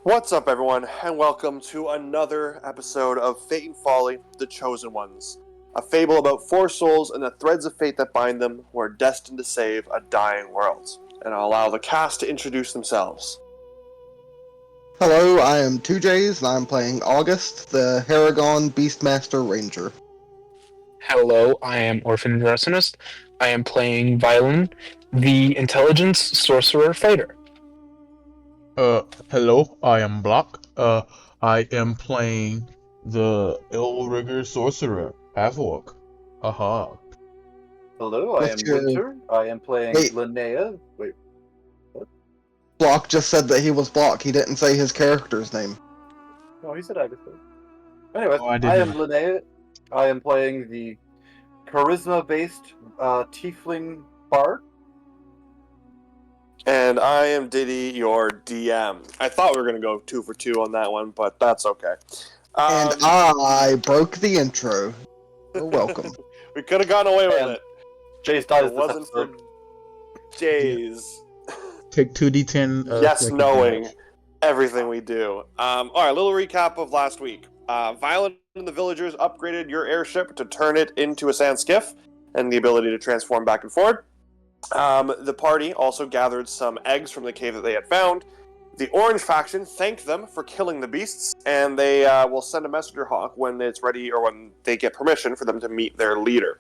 What's up, everyone, and welcome to another episode of Fate and Folly, The Chosen Ones, a fable about four souls and the threads of fate that bind them who are destined to save a dying world. And I'll allow the cast to introduce themselves. Hello, I am 2Js, and I'm playing August, the Haragon Beastmaster Ranger. Hello, I am Orphan Arsonist. I am playing Violin, the Intelligence Sorcerer Fighter. Hello, I am Block. I am playing the Illrigger Sorcerer, Havork. Aha. Hello, I am What's your... Winter. I am playing Wait. Linnea. Wait, Block just said that he was Block. He didn't say his character's name. no, he said Agatha. Anyways, Oh, I I didn't. am Linnea. I am playing the charisma-based tiefling bard. And I am Diddy, your DM. I thought we were going to go 2 for 2 on that one, but that's okay. And I broke the intro. You're welcome. We could have gotten away with And it. Jace If dies it this wasn't for episode. Jays. Take 2d10. Yes, psychic knowing damage. everything we do. Alright, little recap of last week. Violent and the villagers upgraded your airship to turn it into a sand skiff and the ability to transform back and forward. The party also gathered some eggs from the cave that they had found. The Orange faction thanked them for killing the beasts, and they will send a messenger hawk when it's ready or when they get permission for them to meet their leader,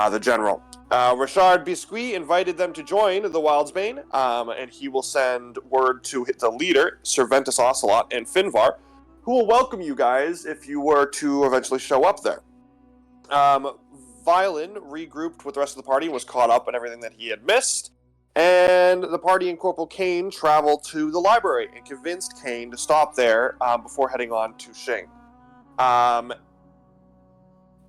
the general. Richard Biscuit invited them to join the Wildsbane, and he will send word to the leader, Serventus Ocelot, and Finvar, who will welcome you guys if you were to eventually show up there. Violin regrouped with the rest of the party and was caught up on everything that he had missed. And the party and Corporal Kane traveled to the library and convinced Kane to stop there before heading on to Xing.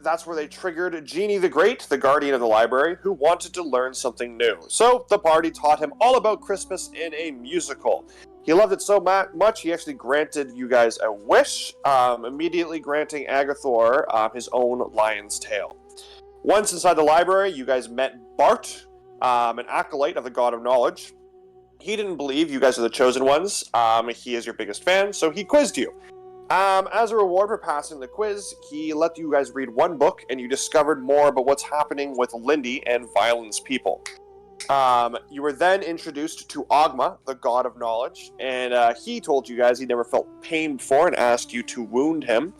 That's where they triggered Genie the Great, the guardian of the library, who wanted to learn something new. So the party taught him all about Christmas in a musical. He loved it so much, he actually granted you guys a wish, immediately granting Agathor his own lion's tail. Once inside the library, you guys met Bart, an acolyte of the God of Knowledge. He didn't believe you guys are the chosen ones. He is your biggest fan, so he quizzed you. As a reward for passing the quiz, he let you guys read one book, and you discovered more about what's happening with Lindy and Violence people. You were then introduced to Ogma, the God of Knowledge, and he told you guys he never felt pain before and asked you to wound him.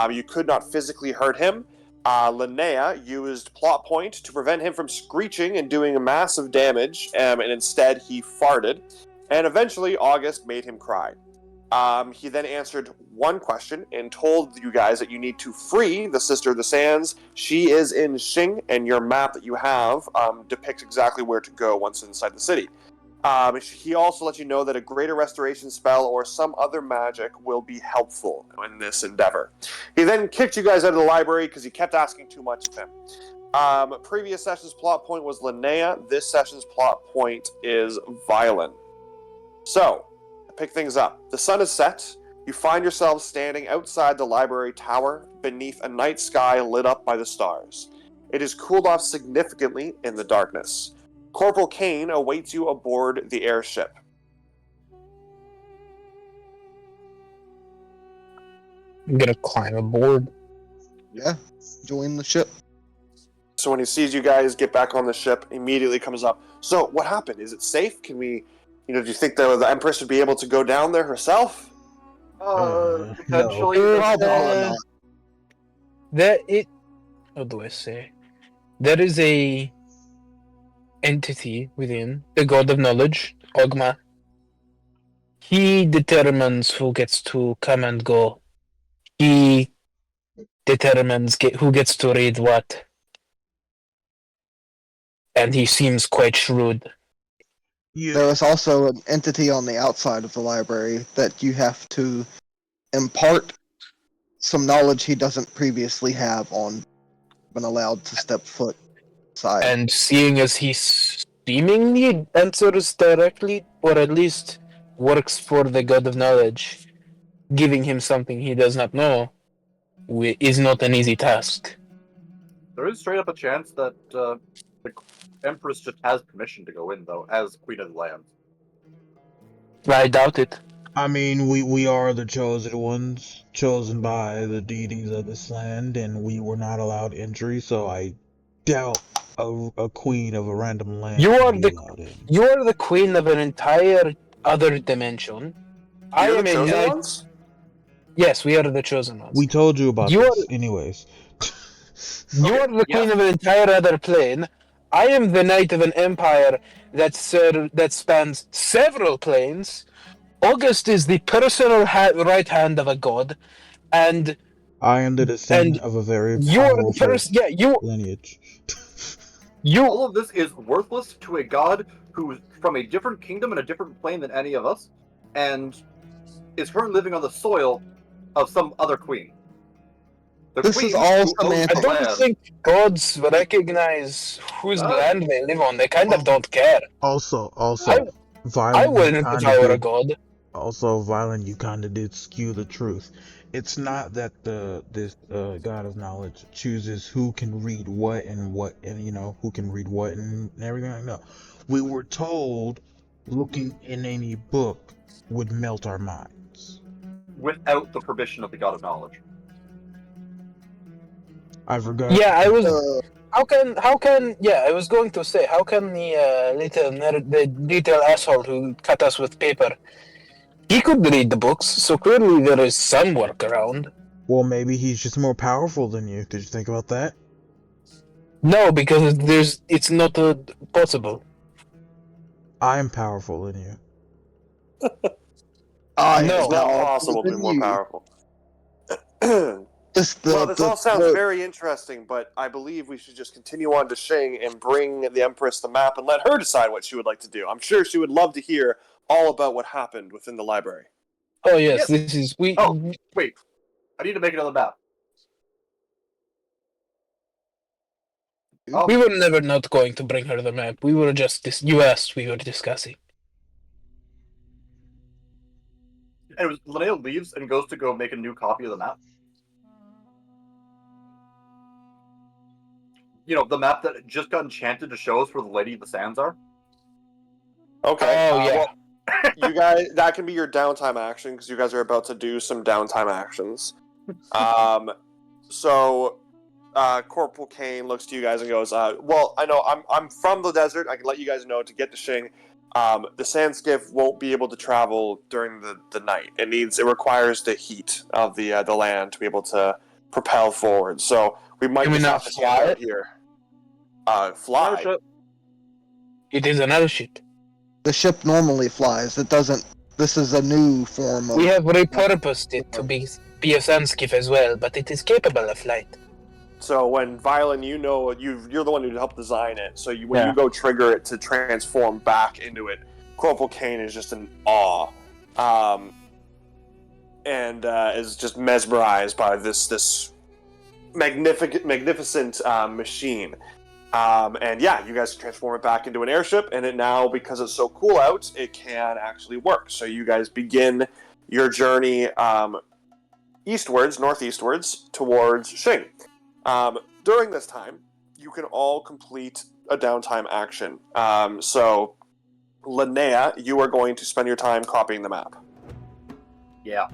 You could not physically hurt him. Linnea used plot point to prevent him from screeching and doing massive damage, and instead he farted. And eventually, August made him cry. He then answered one question and told you guys that you need to free the Sister of the Sands. She is in Xing, and your map that you have depicts exactly where to go once inside the city. He also let you know that a greater restoration spell or some other magic will be helpful in this endeavor. He then kicked you guys out of the library because he kept asking too much of him. Previous session's plot point was Linnea. This session's plot point is Violin. So, to pick things up. The sun is set. You find yourselves standing outside the library tower beneath a night sky lit up by the stars. It has cooled off significantly in the darkness. Corporal Kane awaits you aboard the airship. I'm gonna climb aboard. Yeah, join the ship. So when he sees you guys get back on the ship, immediately comes up. So what happened? Is it safe? Can we, do you think the Empress would be able to go down there herself? Potentially. No. Probably not. How do I say? There is a entity within the God of Knowledge, Ogma. He determines who gets to come and go. He determines who gets to read what. And he seems quite shrewd. There is also an entity on the outside of the library that you have to impart some knowledge he doesn't previously have on been allowed to step foot inside. And seeing as he seemingly answers directly, or at least works for the God of Knowledge, giving him something he does not know is not an easy task. There is straight up a chance that the Empress just has permission to go in, though, as Queen of the Land. I doubt it. I mean, we are the chosen ones, chosen by the deities of this land, and we were not allowed entry, so I doubt a queen of a random land You can are be the allowed in. you are the queen of an entire other dimension. I You're the am a chosen knight. ones? Yes, we are the chosen ones. We told you about You are this, anyways. you Okay, are the yes. queen of an entire other plane. I am the knight of an empire that spans several planes. August is the personal right hand of a god, and I am the and descendant of a very you are the powerful person. Yeah, lineage. you. All of this is worthless to a god who's from a different kingdom and a different plane than any of us, and is currently living on the soil of some other queen. The This is queen all who owns I the semantics. don't land. think gods recognize whose Uh, land they live on. They kind of Oh, don't care. I also, I Violent, you wouldn't if kind I of were a did. god. Also, Violent, you kind of did skew the truth. It's not that this God of Knowledge chooses who can read what and who can read what and everything like that. We were told looking in any book would melt our minds. without the permission of the god of knowledge. I forgot. Yeah, I was. Uh, How can? Yeah, I was going to say, how can the little nerd, the little asshole who cut us with paper, he could read the books, so clearly there is some workaround. Well, maybe he's just more powerful than you. Did you think about that? No, because it's not possible. I am powerful than you. I am No. It's not powerful possible to be than more you. powerful. Just Well, this all sounds very interesting, but I believe we should just continue on to Shing and bring the Empress the map and let her decide what she would like to do. I'm sure she would love to hear all about what happened within the library. Oh yes, Yes. this is we. Oh, wait. I need to make another map. Oh, We were never not going to bring her the map. We were just you asked. We were discussing. and Linnea leaves and goes to go make a new copy of the map. You know, the map that just got enchanted to show us where the Lady of the Sands are. Okay. Oh, yeah. Well, you guys, that can be your downtime action because you guys are about to do some downtime actions. So Corporal Kane looks to you guys and goes, "Well, I know I'm from the desert. I can let you guys know to get to Shing. The sand skiff won't be able to travel during the night. It requires the heat of the land to be able to propel forward. So we might Can we just not have to fly camp out it? here. Fly. Ship. It is another ship. The ship normally flies. It doesn't. This is a new form of. We have repurposed it to be a sand skiff as well, but it is capable of flight. So when Violin, you're the one who helped design it. So when Yeah. you go trigger it to transform back into it, Corporal Kane is just in awe, and is just mesmerized by this magnificent machine. And yeah, you guys transform it back into an airship, and it now, because it's so cool out, it can actually work. So you guys begin your journey northeastwards towards Shing. During this time, you can all complete a downtime action. So, Linnea, you are going to spend your time copying the map. Yeah.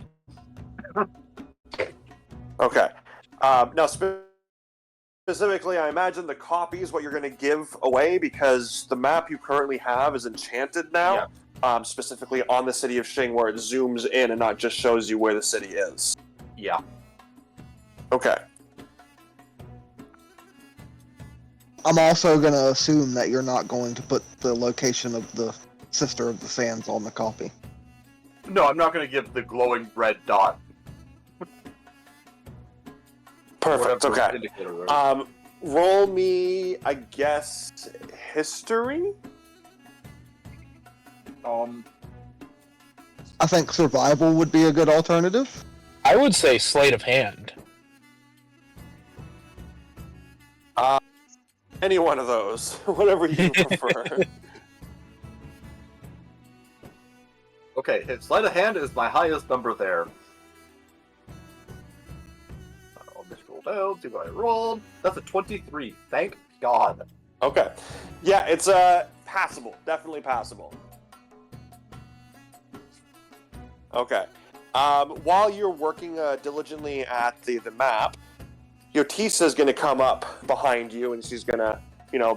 Okay. Now, specifically, I imagine the copy is what you're going to give away because the map you currently have is enchanted now. Specifically on the city of Shing, where it zooms in and not just shows you where the city is. Yeah. Okay. I'm also going to assume that you're not going to put the location of the Sister of the Sands on the copy. No, I'm not going to give the glowing red dot. Perfect. Whatever Okay. indicator there is. Roll me, I guess, history? I think survival would be a good alternative. I would say sleight of hand. Any one of those. Whatever you prefer. Okay, sleight of hand is my highest number there. I'll just scroll down, see what I rolled. That's a 23. Thank God. Okay. Yeah, it's passable. Definitely passable. Okay. While you're working diligently at the map, Yotisa's going to come up behind you, and she's going to,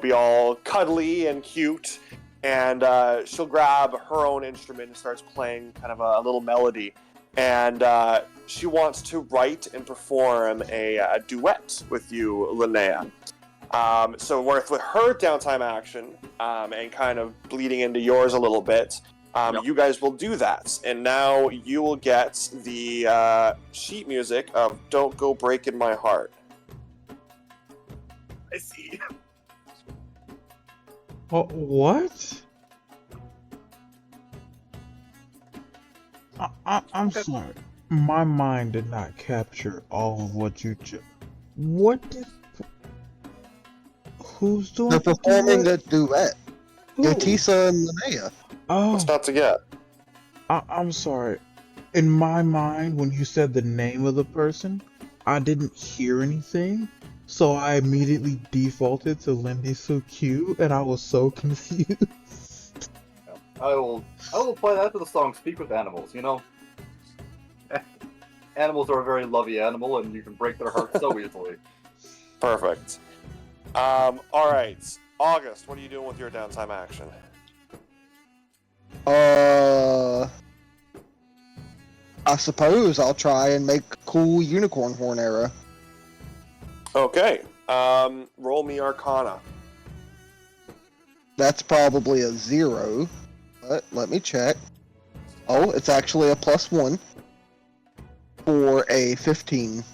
be all cuddly and cute, and she'll grab her own instrument and starts playing kind of a little melody, and she wants to write and perform a duet with you, Linnea. So with her downtime action, and kind of bleeding into yours a little bit, you guys will do that, and now you will get the sheet music of "Don't Go Breaking My Heart." I see. What? I'm sorry. My mind did not capture all of what you just. What did. Who's doing They're the performing duet? a duet. Who? Yotisa and Linnea. Oh, What's not to get? I'm sorry. In my mind, when you said the name of the person, I didn't hear anything, so I immediately defaulted to Lindy So Cute, and I was so confused. I will apply that to the song "Speak with Animals." Animals are a very lovey animal, and you can break their hearts so easily. Perfect. All right, August. What are you doing with your downtime action? I suppose I'll try and make a cool unicorn horn arrow. Okay. Roll me Arcana. That's probably a 0, but let me check. Oh, it's actually a +1 for a 15.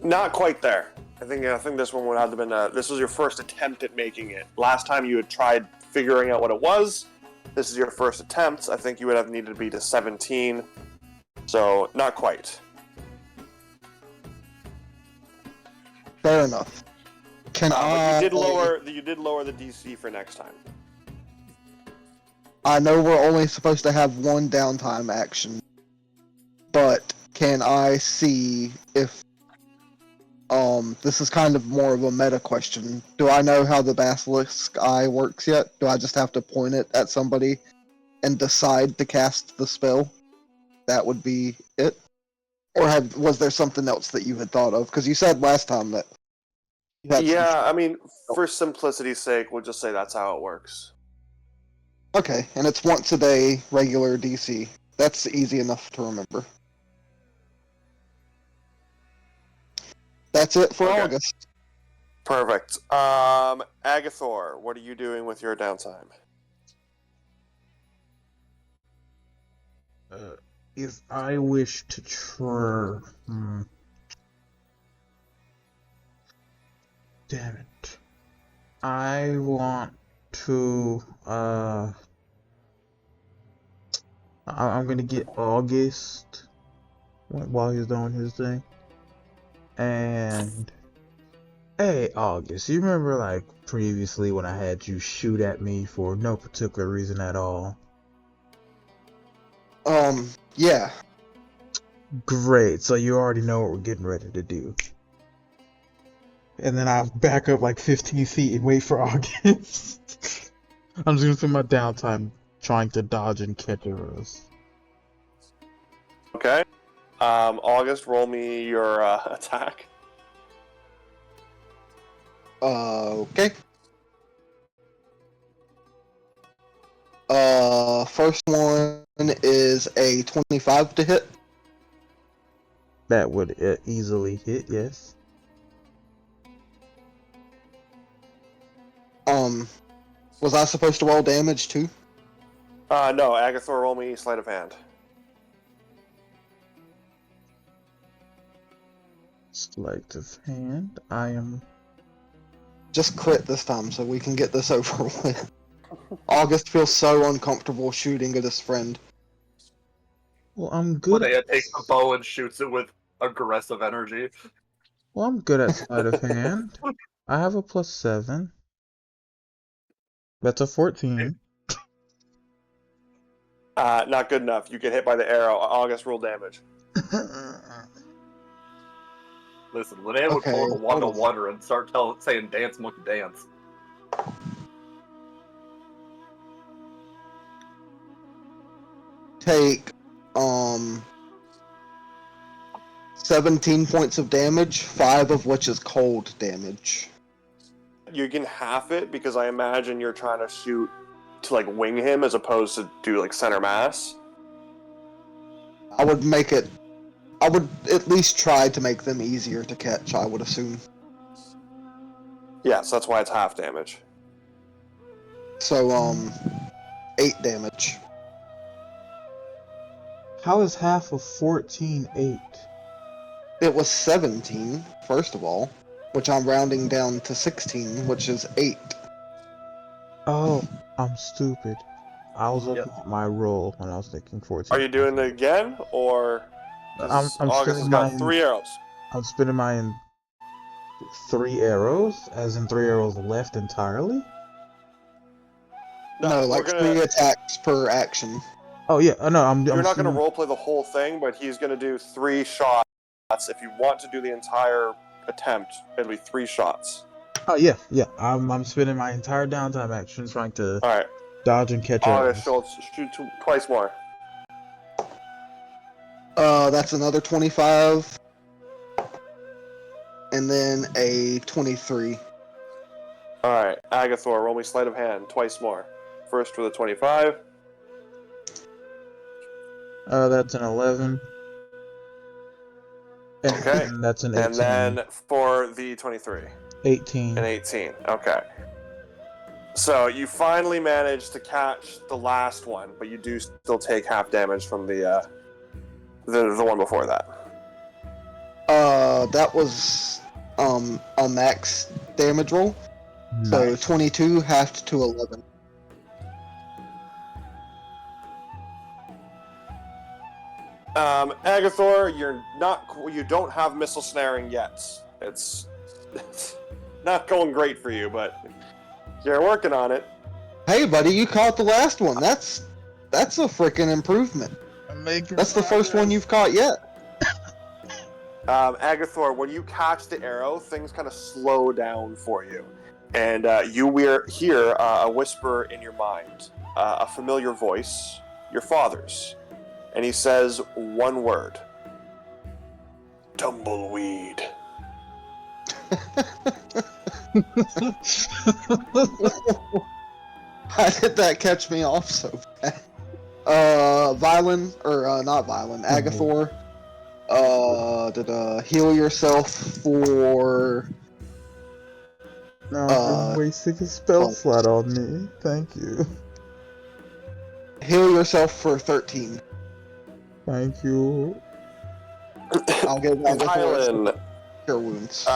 Not quite there. I think this one would have been. This was your first attempt at making it. Last time you had tried figuring out what it was. This is your first attempt. I think you would have needed to be to 17. So not quite. Fair enough. Can But I? you did lower the DC for next time. I know we're only supposed to have one downtime action, but can I see if this is kind of more of a meta question. Do I know how the basilisk eye works yet? Do I just have to point it at somebody and decide to cast the spell? That would be it? Or was there something else that you had thought of? Because you said last time that you had Yeah, I mean, for simplicity's sake, we'll just say that's how it works. Okay, and it's once a day, regular DC. That's easy enough to remember. That's it for Okay. August. Perfect. Agathor, what are you doing with your downtime? If I wish to damn it. I want to, I'm gonna get August while he's doing his thing. And, hey, August, you remember, like, previously when I had you shoot at me for no particular reason at all? Yeah. Great, so you already know what we're getting ready to do. And then I'll back up like 15 feet and wait for August. I'm just gonna spend my downtime trying to dodge and catch arrows. Okay. August, roll me your attack. Okay. First one is a 25 to hit. That would easily hit, yes. Was I supposed to roll damage too? No, Agathor, roll me sleight of hand. Sleight of hand. I am. Just crit this time so we can get this over with. August feels so uncomfortable shooting at his friend. Well, I'm good. Linnea takes a bow and shoots it with aggressive energy. Well, I'm good at sleight of hand. I have a +7. That's a 14. Not good enough. You get hit by the arrow. August, roll damage. Listen, Linnea would pull Okay, up a wand hold of on. water and start saying "Dance, monkey, dance." Take 17 points of damage, 5 of which is cold damage. You can half it because I imagine you're trying to shoot to like wing him as opposed to do like center mass. I would at least try to make them easier to catch, I would assume. Yeah, so that's why it's half damage. So, 8 damage. How is half of 14 8? It was 17, first of all, which I'm rounding down to 16, which is 8. Oh, I'm stupid. I was looking Yep. at my roll when I was thinking 14. Are you doing it again, or I'm August has spinning got mine. 3 arrows? I'm spinning mine 3 arrows, as in 3 arrows left entirely. No, like 3 attacks per action. Oh yeah, no, You're not going to roleplay the whole thing, but he's going to do 3 shots. If you want to do the entire attempt, it'll be 3 shots. Oh yeah. I'm spending my entire downtime action trying to All right. dodge and catch August, arrows. shoot twice more. That's another 25. And then a 23. All right, Agathor, roll me sleight of hand twice more. First for the 25. That's an 11. Okay. And that's an 18. And then for the 23. 18. An 18. Okay. So you finally managed to catch the last one, but you do still take half damage from the one before that. That was a max damage roll. So Nice. 22 halved to 11. Agathor, you don't have missile snaring yet. It's not going great for you, but you're working on it. Hey, buddy, you caught the last one. That's a freaking improvement. That's the first one you've caught yet. Agathor, when you catch the arrow, things kind of slow down for you. And you hear a whisper in your mind, a familiar voice, your father's. And he says one word. Tumbleweed. How did that catch me off so bad? Not Violin, Agathor. Heal yourself for... No, I'm wasting a spell slot on me. Thank you. Heal yourself for 13. Thank you. I'll give Violin, cure wounds.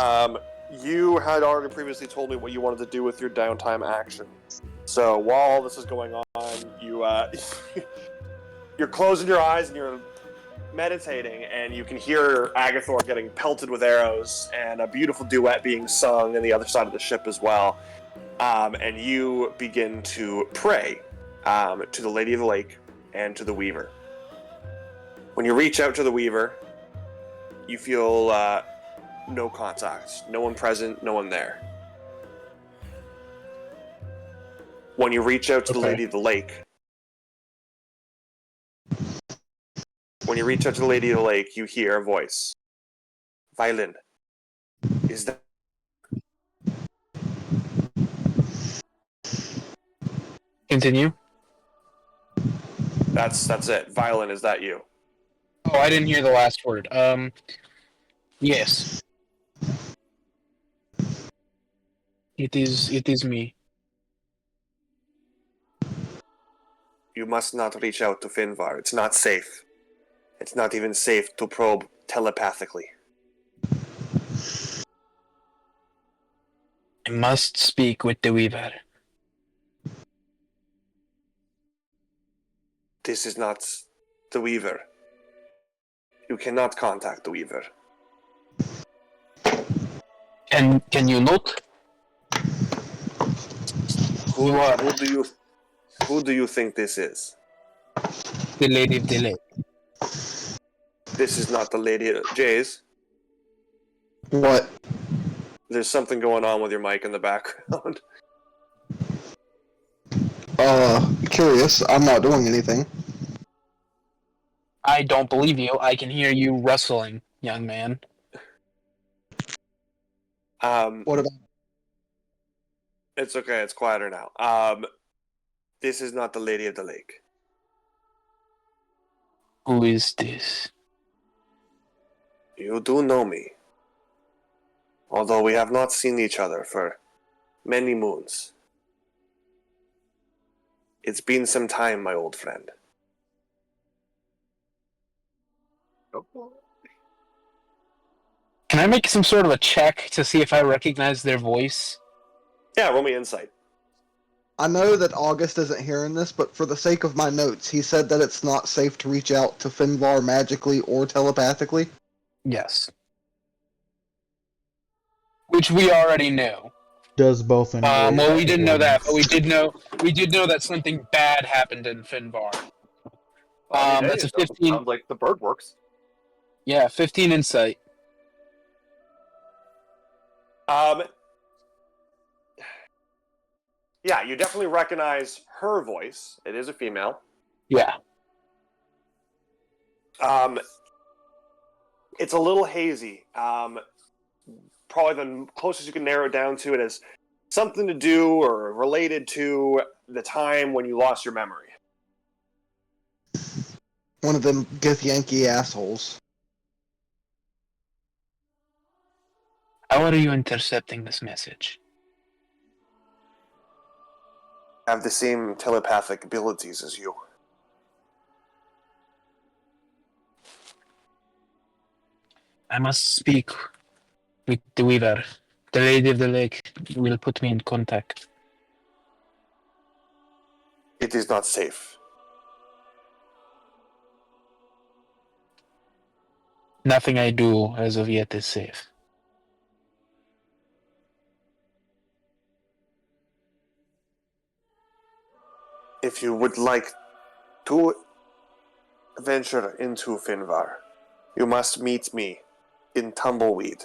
you had already previously told me what you wanted to do with your downtime action. So while all this is going on, you're closing your eyes and you're meditating, and you can hear Agathor getting pelted with arrows and a beautiful duet being sung on the other side of the ship as well. And you begin to pray to the Lady of the Lake and to the Weaver. When you reach out to the Weaver, you feel no contact, no one present, no one there. When you reach out to the Lady of the Lake, you hear a voice. Violin, is that... Continue. That's it. Violin, is that you? Oh, I didn't hear the last word. Yes. It is me. You must not reach out to Finvar. It's not safe. It's not even safe to probe telepathically. I must speak with the Weaver. This is not the Weaver. You cannot contact the Weaver. Can you not? Who do you think this is? The Lady of the Lake. This is not the Lady of Jays. What? There's something going on with your mic in the background. Curious. I'm not doing anything. I don't believe you. I can hear you rustling, young man. What about? It's okay. It's quieter now. This is not the Lady of the Lake. Who is this? You do know me. Although we have not seen each other for many moons. It's been some time, my old friend. Can I make some sort of a check to see if I recognize their voice? Yeah, roll me insight. I know that August isn't hearing this, but for the sake of my notes, he said that it's not safe to reach out to Finvar magically or telepathically. Yes. Which we already knew. Does both anyway. Well, we didn't know that, but we did know that something bad happened in Finvar. That's a 15. Sounds like the bird works. Yeah, 15 insight. Yeah, you definitely recognize her voice. It is a female. Yeah. It's a little hazy. Probably the closest you can narrow it down to it is something to do or related to the time when you lost your memory. One of them Githyanki assholes. How are you intercepting this message? Have the same telepathic abilities as you. I must speak with the Weaver. The Lady of the Lake will put me in contact. It is not safe. Nothing I do as of yet is safe. If you would like to venture into Finvar, you must meet me in Tumbleweed,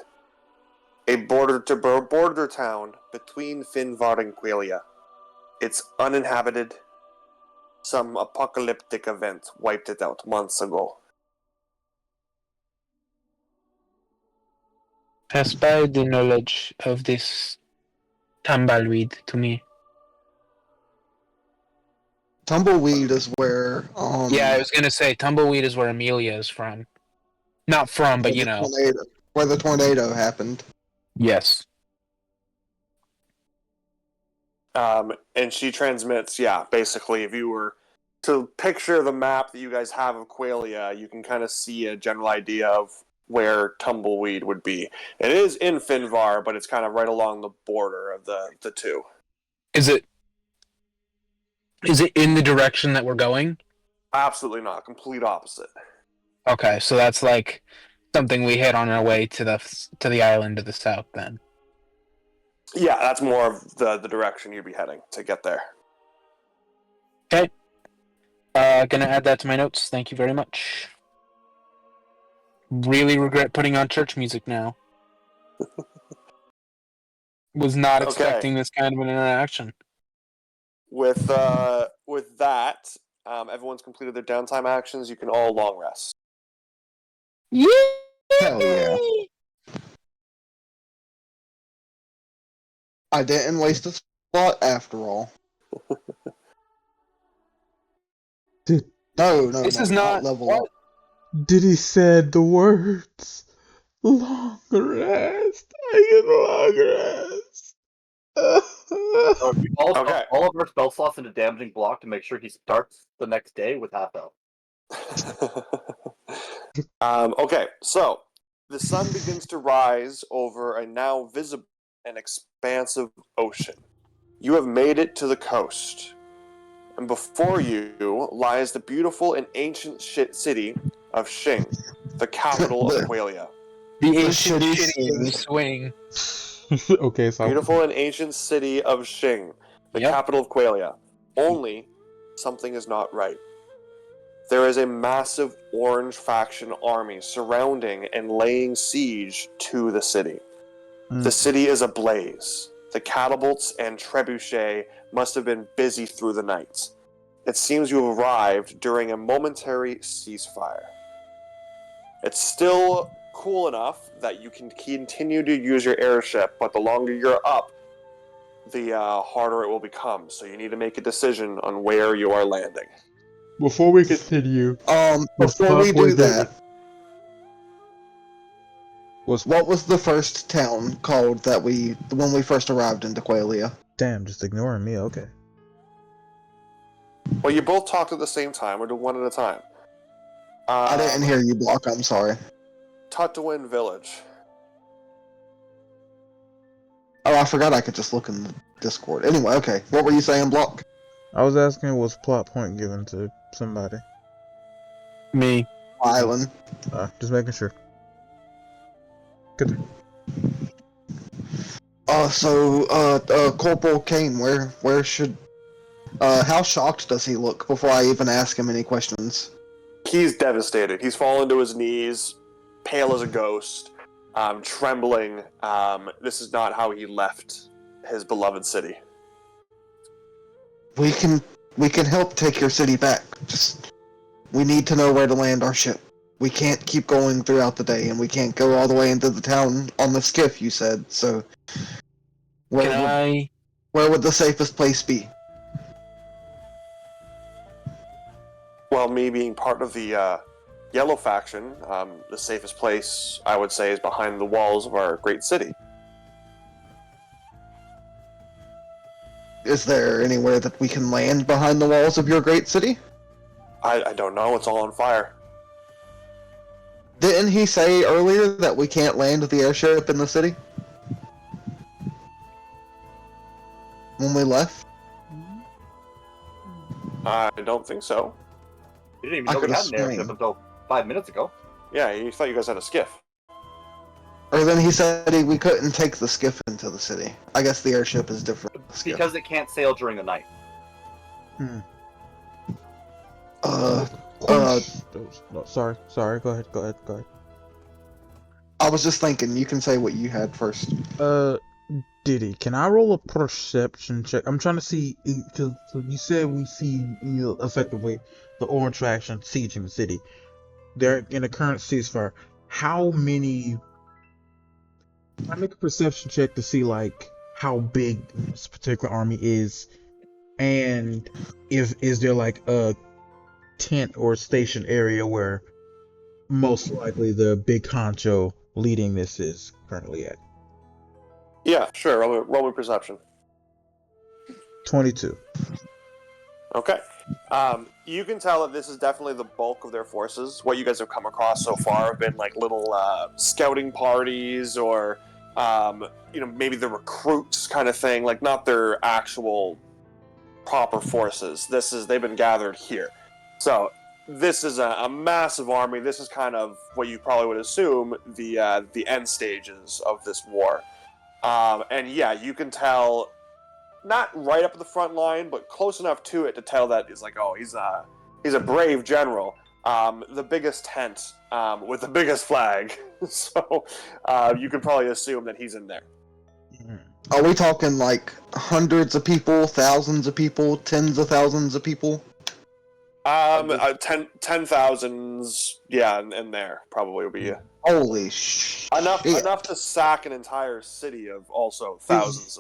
a border town between Finvar and Quelia. It's uninhabited. Some apocalyptic event wiped it out months ago. Pass by the knowledge of this tumbleweed to me. Tumbleweed is where Yeah, I was gonna say Tumbleweed is where Amelia is from. Not from, but you know. where the tornado happened. Yes. And she transmits, yeah, basically, if you were to picture the map that you guys have of Quelia, you can kind of see a general idea of where Tumbleweed would be. It is in Finvar, but it's kind of right along the border of the two. Is it in the direction that we're going? Absolutely not. Complete opposite. Okay, so that's like something we hit on our way to the island to the south then. Yeah, that's more of the direction you'd be heading to get there. Okay. Gonna add that to my notes. Thank you very much. Really regret putting on church music now. Was not expecting this kind of an interaction. With that, everyone's completed their downtime actions. You can all long rest. Yeah. Hell yeah. I didn't waste a spot after all. No, This is not level up. Did he said the words? Long rest. I get long rest. Okay. All of our spell slots into damaging block to make sure he starts the next day with half health. Okay, so the sun begins to rise over a now visible and expansive ocean. You have made it to the coast, and before you lies the beautiful and ancient city of Xing, the capital of Quelia. The The ancient shitty shitty swing. Okay, so Beautiful and ancient city of Xing, the Yep. capital of Quelia. Only something is not right. there is a massive orange faction army surrounding and laying siege to the city. The city is ablaze. The catapults and trebuchet must have been busy through the night. It seems you have arrived during a momentary ceasefire. It's still cool enough that you can continue to use your airship, but the longer you're up, the harder it will become. So you need to make a decision on where you are landing. Before we continue, before we do that, what was the first town called when we first arrived into Qualia? Damn, just ignoring me. Okay. Well, you both talked at the same time. We'll do one at a time. I didn't hear you, Block. I'm sorry. Tatooine Village. Oh, I forgot I could just look in the Discord. Anyway, okay. What were you saying, Block? I was asking, was plot point given to somebody? Me. Island. Just making sure. Good. Corporal Kane, where should... how shocked does he look before I even ask him any questions? He's devastated. He's fallen to his knees, pale as a ghost, trembling. This is not how he left his beloved city. We can help take your city back. We need to know where to land our ship. We can't keep going throughout the day, and we can't go all the way into the town on the skiff, you said, so... Where would the safest place be? Well, me being part of the Yellow faction, the safest place, I would say, is behind the walls of our great city. Is there anywhere that we can land behind the walls of your great city? I don't know. It's all on fire. Didn't he say earlier that we can't land the airship in the city? When we left? I don't think so. You didn't even know we had an airship until 5 minutes ago. Yeah, you thought you guys had a skiff. Or then he said we couldn't take the skiff into the city. I guess the airship is different. Because it can't sail during the night. No, sorry. Go ahead. I was just thinking, you can say what you had first. Diddy, can I roll a perception check? I'm trying to see, because you said we see, effectively the orange faction sieging the city. They're in a current ceasefire. How many... I make a perception check to see, like, how big this particular army is, and is there, like, a tent or station area where most likely the big honcho leading this is currently at? Yeah, sure. Roll me perception. 22. Okay. You can tell that this is definitely the bulk of their forces. What you guys have come across so far have been like little scouting parties or, maybe the recruits kind of thing. Like not their actual proper forces. They've been gathered here. So this is a massive army. This is kind of what you probably would assume the end stages of this war. And yeah, you can tell, not right up at the front line, but close enough to it to tell that it's like, oh, he's a brave general. The biggest tent with the biggest flag. So you can probably assume that he's in there. Are we talking like hundreds of people, thousands of people, tens of thousands of people? 10,000s, yeah, and there probably would be holy shit. Enough to sack an entire city of also thousands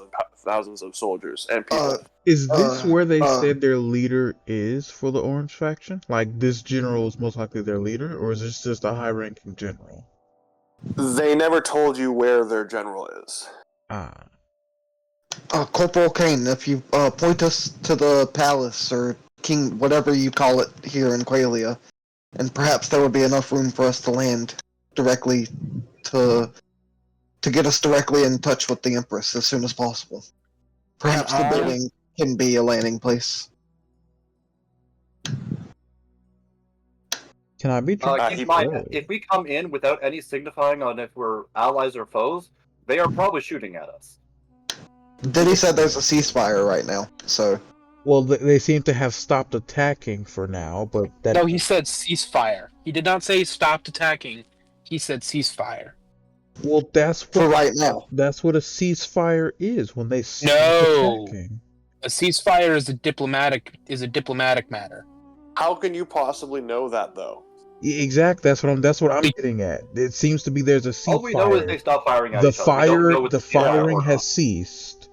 of soldiers and people. Is this where they said their leader is for the Orange faction? Like this general is most likely their leader, or is this just a high-ranking general? They never told you where their general is. Corporal Kane, if you point us to the palace or King, whatever you call it here in Qualia, and perhaps there would be enough room for us to land directly to get us directly in touch with the Empress as soon as possible. Perhaps the building can be a landing place. Can I be keep in mind, if we come in without any signifying on if we're allies or foes, they are probably shooting at us. Diddy said there's a ceasefire right now, so... Well, they seem to have stopped attacking for now, but that. No, he said ceasefire. He did not say stopped attacking. He said ceasefire. Well, that's For what right now. that's what a ceasefire is when they stop No, attacking. a ceasefire is a diplomatic matter. How can you possibly know that, though? Exactly. That's what I'm getting at. It seems to be there's a All we know is they ceasefire. stop firing at The each other. We don't fire, know it's the yeah firing or has not. ceased.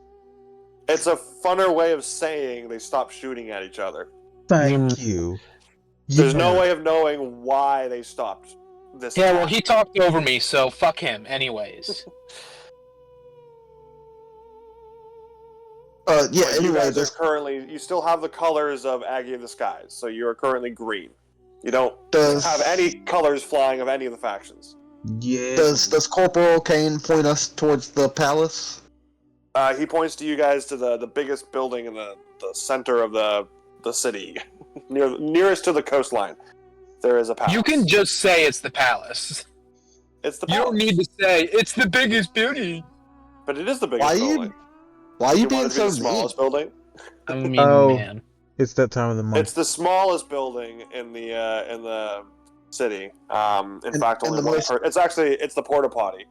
It's a funner way of saying they stopped shooting at each other. Thank you. There's Yeah. no way of knowing why they stopped this Yeah, attack. well, he talked over me, so fuck him. Anyways, Yeah. But you Anyway, guys are this currently, you still have the colors of Aggie of the Skies, so you are currently green. You don't does have any colors flying of any of the factions. Yeah. does Corporal Kane point us towards the palace? He points to you guys to the biggest building in the center of the city, nearest to the coastline. There is a palace. you can just say it's the palace. It's the You palace. don't need to say it's the biggest building. But it is the biggest Why building. Why are you You being want it to be so the mean? smallest building? I mean, Oh. man. It's that time of the month. It's the smallest building in the city. In fact, and only the one most- it's the porta potty.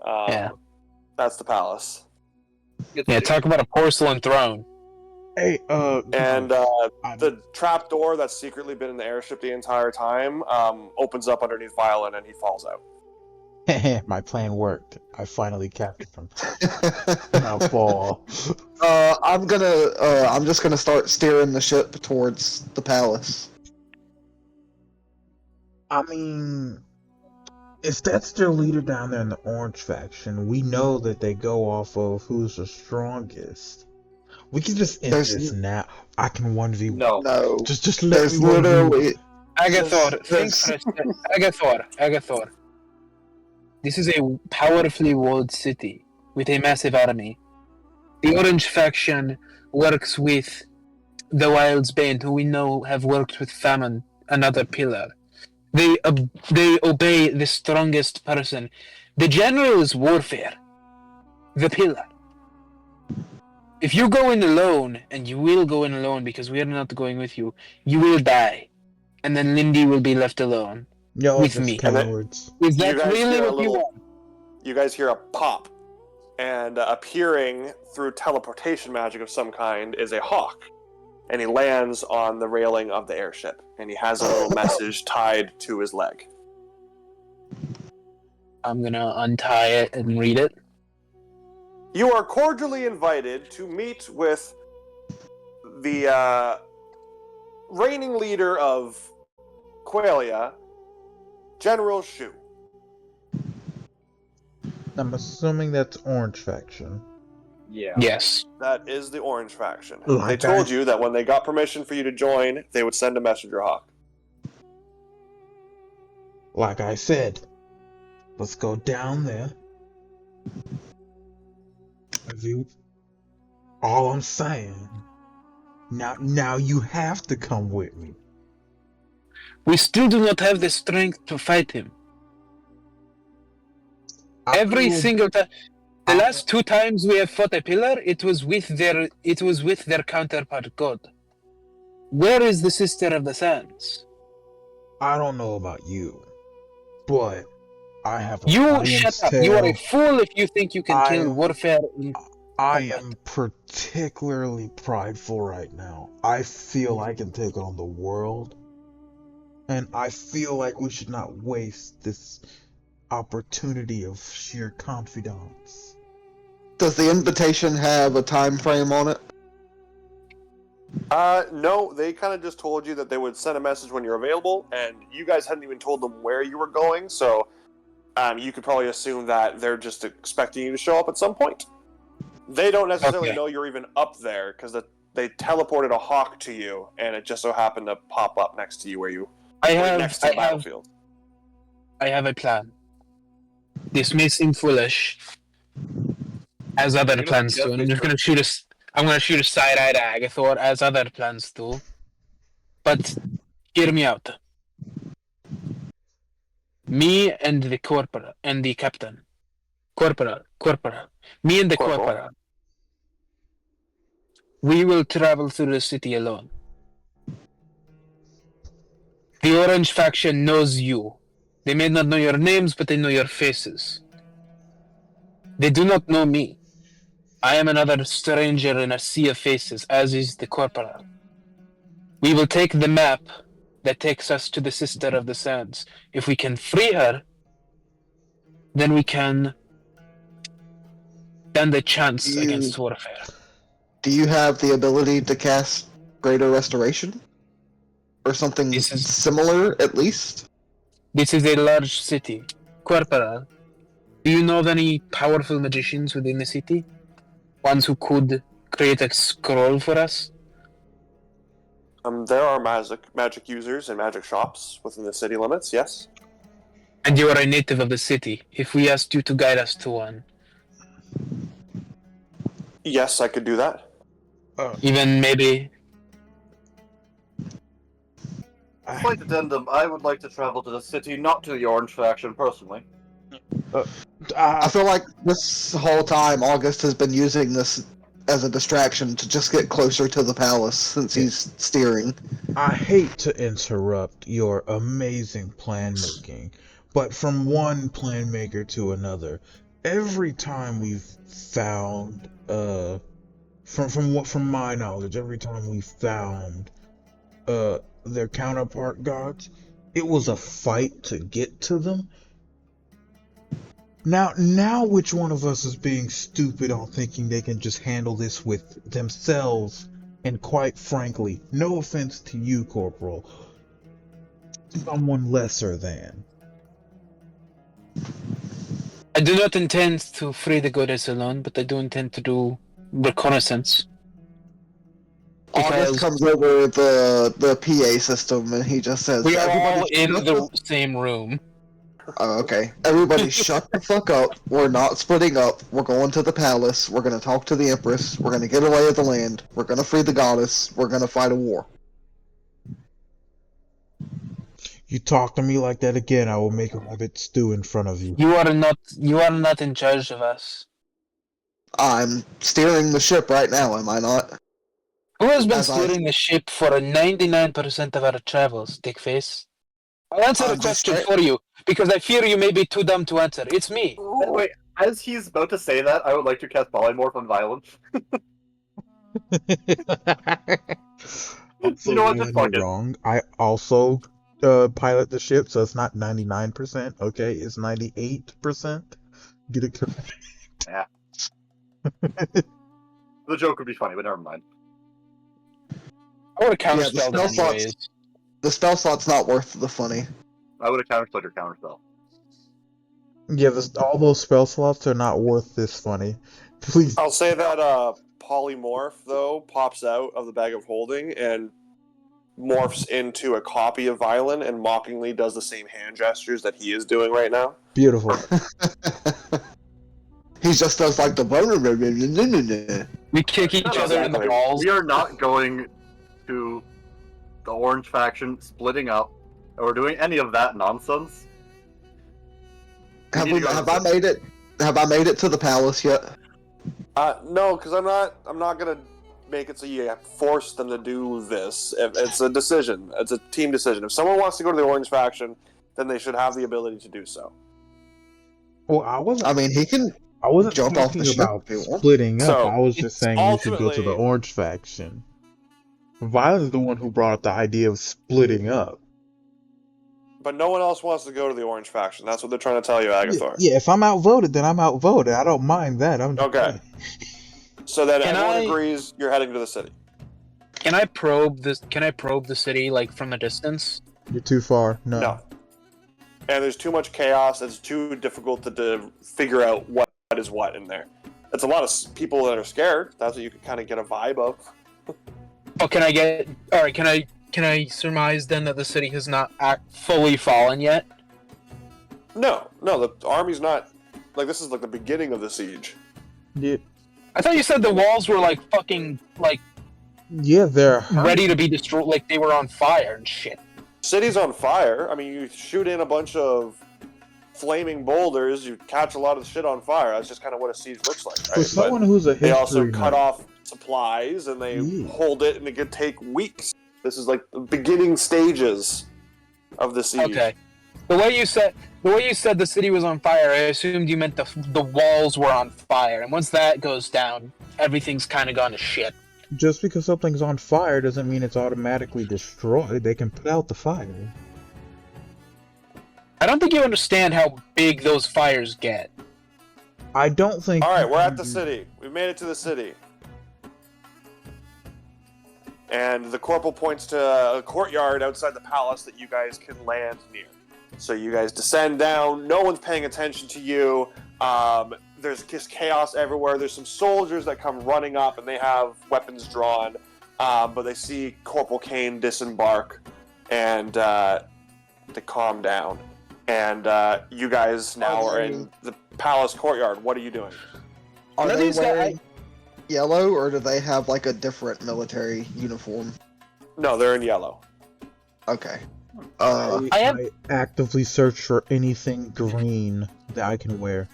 Yeah. That's the palace. Yeah, talk about a porcelain throne. Hey, And I'm- the trap door that's secretly been in the airship the entire time opens up underneath Violin, and he falls out. my plan worked. I finally captured him. Now fall. I'm just gonna start steering the ship towards the palace. I mean, if that's their leader down there in the Orange faction, we know that they go off of who's the strongest. We can just end There's this now. I can 1v1. No. No, Just let there's me 1v1. literally Agathor, think Yes. for a second. Agathor. This is a powerfully walled city with a massive army. The Orange faction works with the Wildsbane, who we know have worked with Famine, another pillar. They obey the strongest person. The general is warfare. The pillar. If you go in alone, and you will go in alone because we are not going with you, you will die. And then Lindy will be left alone. Y'all with just me. cowards. Is You that guys really hear a what you little- want? You guys hear a pop, and appearing through teleportation magic of some kind is a hawk, and he lands on the railing of the airship, and he has a little message tied to his leg. I'm gonna untie it and read it. You are cordially invited to meet with the reigning leader of Qualia, General Shu. I'm assuming that's Orange faction. Yeah. Yes. That is the Orange faction. Like They told I- you that when they got permission for you to join, they would send a messenger hawk. Like I said, let's go down there. All I'm saying, now you have to come with me. We still do not have the strength to fight him. Every will- single time. The I- last 2 times we have fought a pillar, it was with their counterpart god. Where is the Sister of the Sands? I don't know about you, but I have a You lion's shut up. tail. You are a fool if you think you can I kill am- warfare. I combat. am particularly prideful right now. I feel I can take on the world, and I feel like we should not waste this opportunity of sheer confidence. Does the invitation have a time frame on it? No, they kind of just told you that they would send a message when you're available, and you guys hadn't even told them where you were going, so you could probably assume that they're just expecting you to show up at some point. They don't necessarily Okay. know you're even up there, because they teleported a hawk to you, and it just so happened to pop up next to you where you I were have, next to I the have, battlefield. I have a plan. This may seem foolish, as other You're gonna plans do. suggest And I'm me just gonna shoot a, I'm gonna shoot a side eye to Agathor, as other plans do. But hear me out. Me and the corporal and the captain. Corporal. Me and the Corporal. corporal. We will travel through the city alone. The Orange faction knows you. They may not know your names, but they know your faces. They do not know me. I am another stranger in a sea of faces, as is the corporal. We will take the map that takes us to the Sister of the Sands. If we can free her, then we can stand a chance against warfare. Do you have the ability to cast Greater Restoration? Or something similar, at least? This is a large city. Corporal, do you know of any powerful magicians within the city? Ones who could create a scroll for us? There are magic users and magic shops within the city limits, yes. And you are a native of the city. If we asked you to guide us to one. Yes, I could do that. Even maybe... Slight addendum, I would like to travel to the city, not to the Orange faction, personally. I feel like this whole time August has been using this as a distraction to just get closer to the palace since he's steering. I hate to interrupt your amazing plan making, but from one plan maker to another, every time we've found, from my knowledge, every time we found, their counterpart gods, it was a fight to get to them. Now which one of us is being stupid on thinking they can just handle this with themselves? And quite frankly, no offense to you, Corporal, someone lesser than. I do not intend to free the goddess alone, but I do intend to do reconnaissance. August comes over the PA system and he just says, we are all "Everybody in the same room." Oh, okay. Everybody shut the fuck up. We're not splitting up. We're going to the palace. We're going to talk to the Empress. We're going to get a lay of the land. We're going to free the goddess. We're going to fight a war. You talk to me like that again, I will make a rabbit stew in front of you. You are not in charge of us. I'm steering the ship right now, am I not? Who has been steering the ship for 99% of our travels, dickface? I'll answer the question for you, because I fear you may be too dumb to answer. It's me. Oh, wait, as he's about to say that, I would like to cast Polymorph on Violence. Also, you know what, just fuck it. wrong. I also pilot the ship, so it's not 99%, okay? It's 98%. Get it correct. Yeah. The joke would be funny, but never mind. I would have counterspelled it anyways. The spell slot's not worth the funny. I would have counterspelled your counterspell. Yeah, all those spell slots are not worth this funny. Please. I'll say that polymorph, though, pops out of the bag of holding and morphs into a copy of Violin and mockingly does the same hand gestures that he is doing right now. Beautiful. He just does like the... We kick each other in the balls. We are not going to the Orange faction splitting up or doing any of that nonsense. Have I made it? Have I made it to the palace yet? No, because I'm not gonna make it so you force them to do this. It's a decision. It's a team decision. If someone wants to go to the Orange faction, then they should have the ability to do so. Well, I wasn't jump off the ship about splitting up. So, I was just saying you should go to the Orange faction. Violet is the one who brought up the idea of splitting up. But no one else wants to go to the Orange faction. That's what they're trying to tell you, Agathor. Yeah, if I'm outvoted, then I'm outvoted. I don't mind that. Okay. So then everyone agrees you're heading to the city. Can I probe this? Can I probe the city like from a distance? You're too far. No. And there's too much chaos. It's too difficult to figure out what is what in there. It's a lot of people that are scared. That's what you can kind of get a vibe of. Oh, can I surmise then that the city has not fully fallen yet? No, the army's not. Like, this is like the beginning of the siege. Yeah. I thought you said the walls were like fucking like. Yeah, they're ready to be destroyed. Like they were on fire and shit. City's on fire. I mean, you shoot in a bunch of flaming boulders, you catch a lot of shit on fire. That's just kind of what a siege looks like, right? For someone who's a history they also cut off supplies, and they Ooh. hold it, and it could take weeks. This is like the beginning stages of the siege. Okay. The way you said the city was on fire, I assumed you meant the walls were on fire, and once that goes down, everything's kind of gone to shit. Just because something's on fire doesn't mean it's automatically destroyed. They can put out the fire. I don't think you understand how big those fires get. I don't think. All right, we're at the city. We made it to the city. And the corporal points to a courtyard outside the palace that you guys can land near. So you guys descend down. No one's paying attention to you. There's just chaos everywhere. There's some soldiers that come running up, and they have weapons drawn. But they see Corporal Kane disembark, and they calm down. And you guys now are in the palace courtyard. What are you doing? Are None of they these guys- wearing yellow, or do they have like a different military uniform? No, they're in yellow. Okay. I actively search for anything green that I can wear.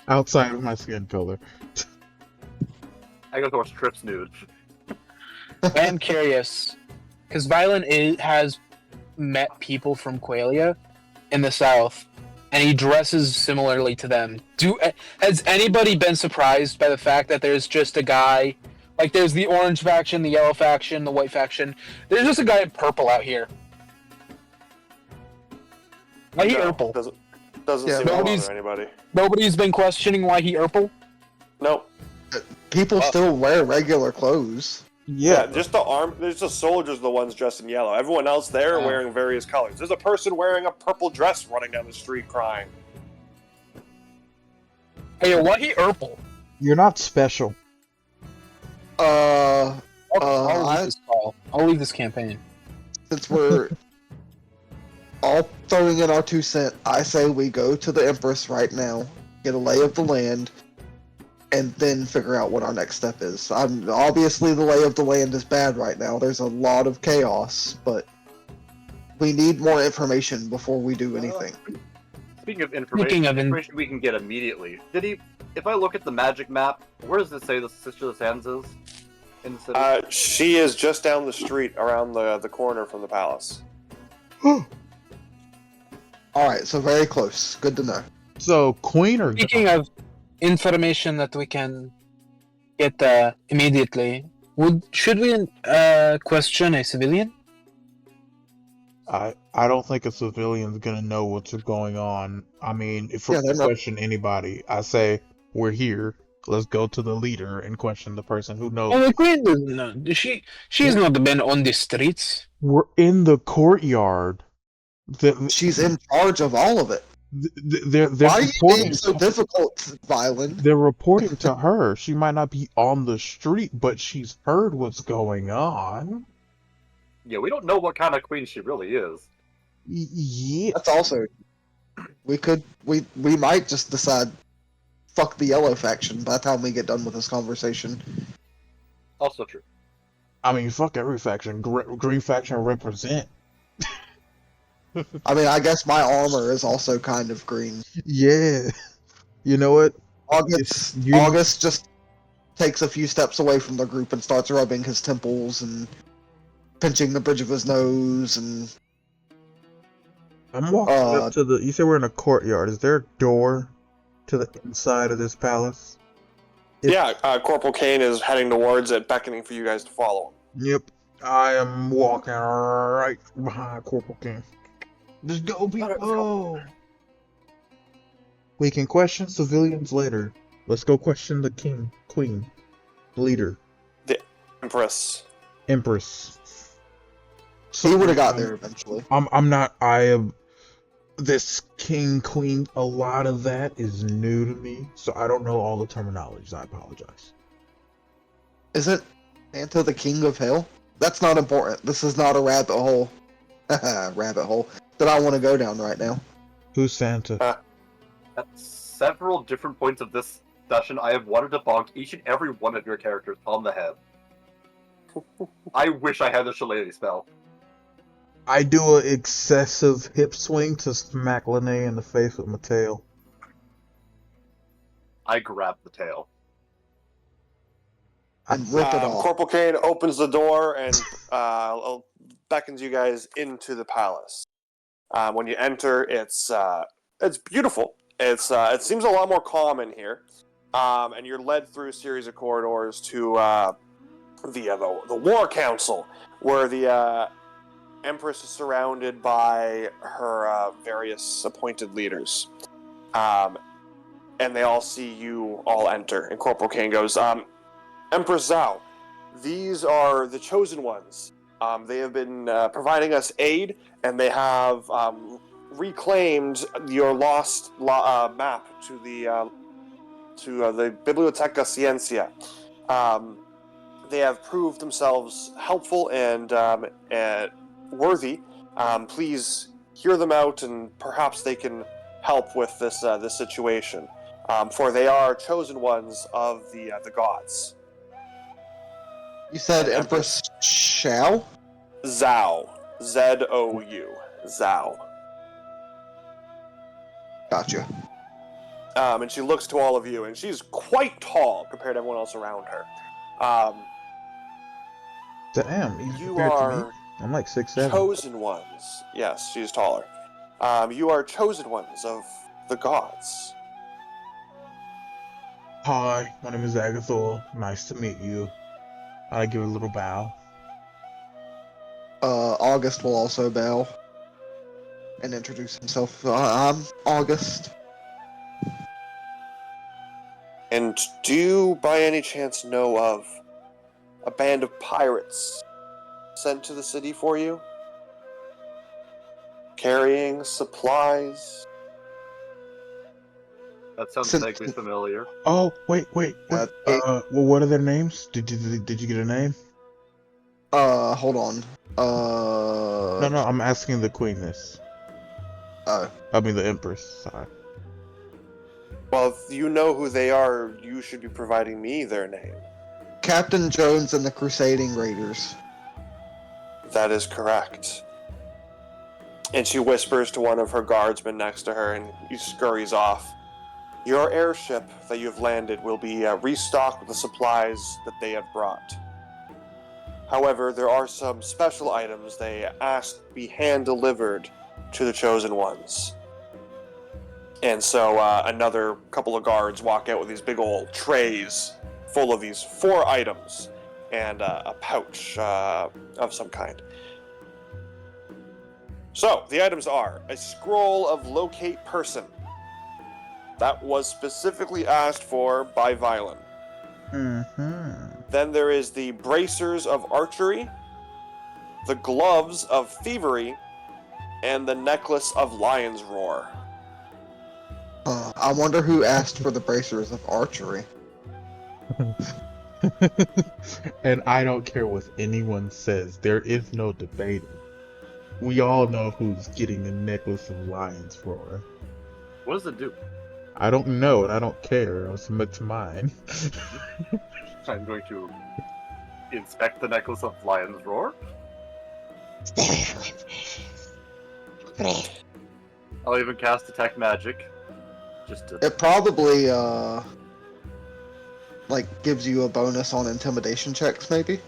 Outside of my skin color. I go towards Trips nude. I am curious, because Violent has met people from Qualia in the south, and he dresses similarly to them. Has anybody been surprised by the fact that there's just a guy, like there's the orange faction, the yellow faction, the white faction, there's just a guy in purple out here? Why he No, purple? Doesn't Yeah, seem to nobody's- bother anybody. Nobody's been questioning why he purple? Nope. People still wear regular clothes. Yeah, just there's the soldiers, the ones dressed in yellow. Everyone else there Oh. wearing various colors. There's a person wearing a purple dress running down the street crying. Hey, why he purple? You're not special. I'll I- leave this call. I'll leave this campaign. Since we're all throwing in our 2 cents, I say we go to the Empress right now, get a lay of the land, and then figure out what our next step is. Obviously, the lay of the land is bad right now. There's a lot of chaos, but we need more information before we do anything. Speaking of information, Speaking of information we can get immediately. If I look at the magic map, where does it say the Sister of the Sands is? In the city? She is just down the street around the corner from the palace. Alright, so very close. Good to know. So, Queen or Speaking of information that we can get immediately, should we question a civilian? I don't think a civilian's gonna know what's going on. I mean, if we Yeah, they're not- question anybody, I say we're here. Let's go to the leader and question the person who knows. Oh, the queen doesn't know. She's not been on the streets. We're in the courtyard. She's in charge of all of it. They're Why are you reporting. being so difficult, Violin? They're reporting to her. She might not be on the street, but she's heard what's going on. Yeah, we don't know what kind of queen she really is. Yeah. That's also... We might just decide, fuck the yellow faction by the time we get done with this conversation. Also true. I mean, fuck every faction. Green faction represent. I mean, I guess my armor is also kind of green. Yeah. You know what? August You- August just takes a few steps away from the group and starts rubbing his temples and pinching the bridge of his nose and... I'm walking up to the. You said we're in a courtyard. Is there a door to the inside of this palace? Yeah, Corporal Kane is heading towards it, beckoning for you guys to follow him. Yep. I am walking right behind Corporal King. Let's go, people! We can question civilians later. Let's go question the king, queen, leader, Empress. empress. He would have got there eventually. I'm not. I am. This king, queen. A lot of that is new to me, so I don't know all the terminologies. I apologize. Isn't Santa the king of hell? That's not important. This is not a rabbit hole. Rabbit hole that I want to go down right now. Who's Santa? At several different points of this session, I have wanted to bonk each and every one of your characters on the head. I wish I had the shillelagh spell. I do an excessive hip swing to smack Lene in the face with my tail. I grab the tail. And rip it off. Corporal Kane opens the door and beckons you guys into the palace. When you enter, it's beautiful. It seems a lot more calm in here, and you're led through a series of corridors to the War Council, where the Empress is surrounded by her various appointed leaders, and they all see you all enter. And Corporal Kane goes, Empress Zhao, these are the chosen ones. They have been providing us aid, and they have reclaimed your lost map to the Biblioteca Ciencia. They have proved themselves helpful and worthy. Please hear them out, and perhaps they can help with this situation. For they are chosen ones of the gods. You said Empress Shao? Zhao. Z-O-U. Zhao. Gotcha. And she looks to all of you, and she's quite tall compared to everyone else around her. Damn, even You compared to are me, I'm like 6'7". chosen ones. Yes, she's taller. You are chosen ones of the gods. Hi, my name is Agathor. Nice to meet you. I give a little bow. August will also bow and introduce himself. I'm August. And do you, by any chance, know of a band of pirates sent to the city for you? Carrying supplies? That sounds Since- vaguely familiar. Oh, wait. Well, what are their names? Did you get a name? Hold on. No, I'm asking the queen this. I mean the empress. Sorry. Well, if you know who they are, you should be providing me their name. Captain Jones and the Crusading Raiders. That is correct. And she whispers to one of her guardsmen next to her, and he scurries off. Your airship that you've landed will be restocked with the supplies that they have brought. However, there are some special items they asked be hand-delivered to the Chosen Ones. And so another couple of guards walk out with these big old trays full of these 4 items and a pouch of some kind. So, the items are a scroll of locate person. That was specifically asked for by Violen. Mm-hmm. Then there is the bracers of archery, the gloves of thievery, and the necklace of lion's roar. I wonder who asked for the bracers of archery. And I don't care what anyone says. There is no debating. We all know who's getting the necklace of lion's roar. What does it do? I don't know, and I don't care. I'll submit to mine. I'm going to inspect the necklace of Lion's Roar. I'll even cast Detect Magic. Just to... It probably, like, gives you a bonus on intimidation checks, maybe?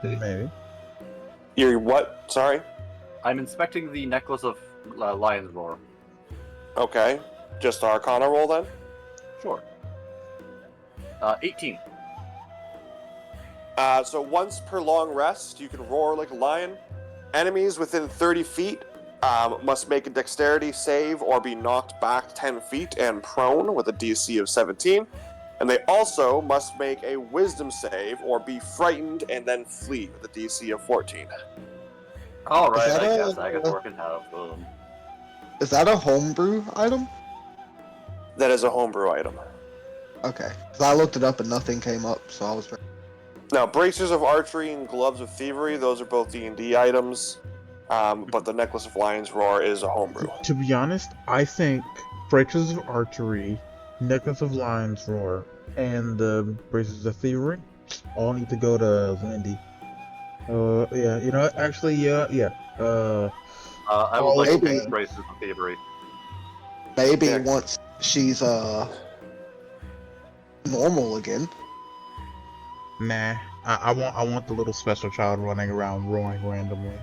Maybe. You're what? Sorry? I'm inspecting the necklace of Lion's Roar. Okay. Just Arcana roll then? Sure. 18. So once per long rest, you can roar like a lion. Enemies within 30 feet must make a dexterity save or be knocked back 10 feet and prone with a DC of 17. And they also must make a wisdom save or be frightened and then flee with a DC of 14. Alright, that I a- guess Agathor can have them. Is that a homebrew item? That is a homebrew item. Okay. 'Cause I looked it up and nothing came up, so I was... Now, bracers of archery and gloves of thievery, those are both D&D items. But the necklace of lion's roar is a homebrew. To be honest, I think bracers of archery, necklace of lion's roar, and the bracers of thievery all need to go to Wendy. Yeah, you know what? Actually, yeah. I would All like to maybe- take Braces of Thievery. Maybe Yeah. once she's normal again. Nah, I want the little special child running around roaring randomly.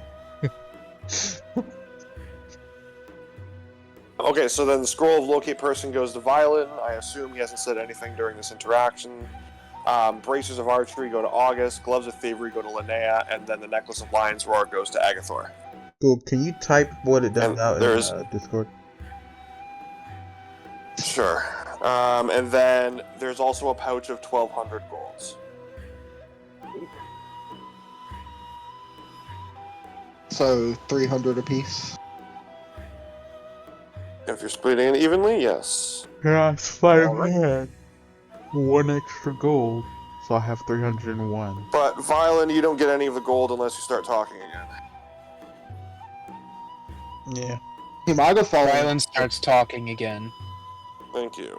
Okay, so then the scroll of locate person goes to Violet. I assume he hasn't said anything during this interaction. Bracers of archery go to August. Gloves of thievery go to Linnea, and then the necklace of lion's roar goes to Agathor. Cool. Can you type what it does And out there's- in Discord? Sure. And then there's also a pouch of 1,200 golds. So 300 apiece. If you're splitting it evenly, yes. Can I sleight of Alright. hand 1 extra gold, so I have 301. But Violet, you don't get any of the gold unless you start talking again. Yeah. He might have fallen. Rylan starts talking again. Thank you.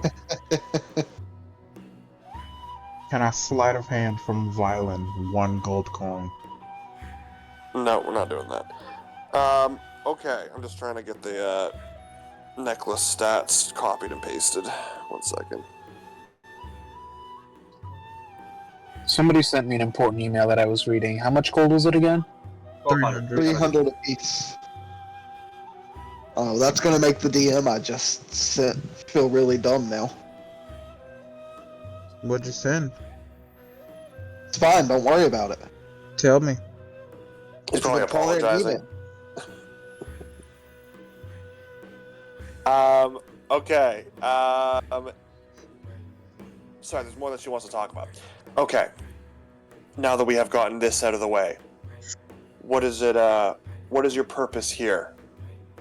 Can I sleight of hand from Violin 1 gold coin? No, we're not doing that. Okay, I'm just trying to get the necklace stats copied and pasted. 1 second. Somebody sent me an important email that I was reading. How much gold was it again? 1200. 300 apiece. Oh, that's gonna make the DM I just sent feel really dumb now. What'd you send? It's fine, don't worry about it. Tell me. He's It's probably an important apologizing. email. Okay. Sorry, there's more that she wants to talk about. Okay. Now that we have gotten this out of the way, what is it, what is your purpose here?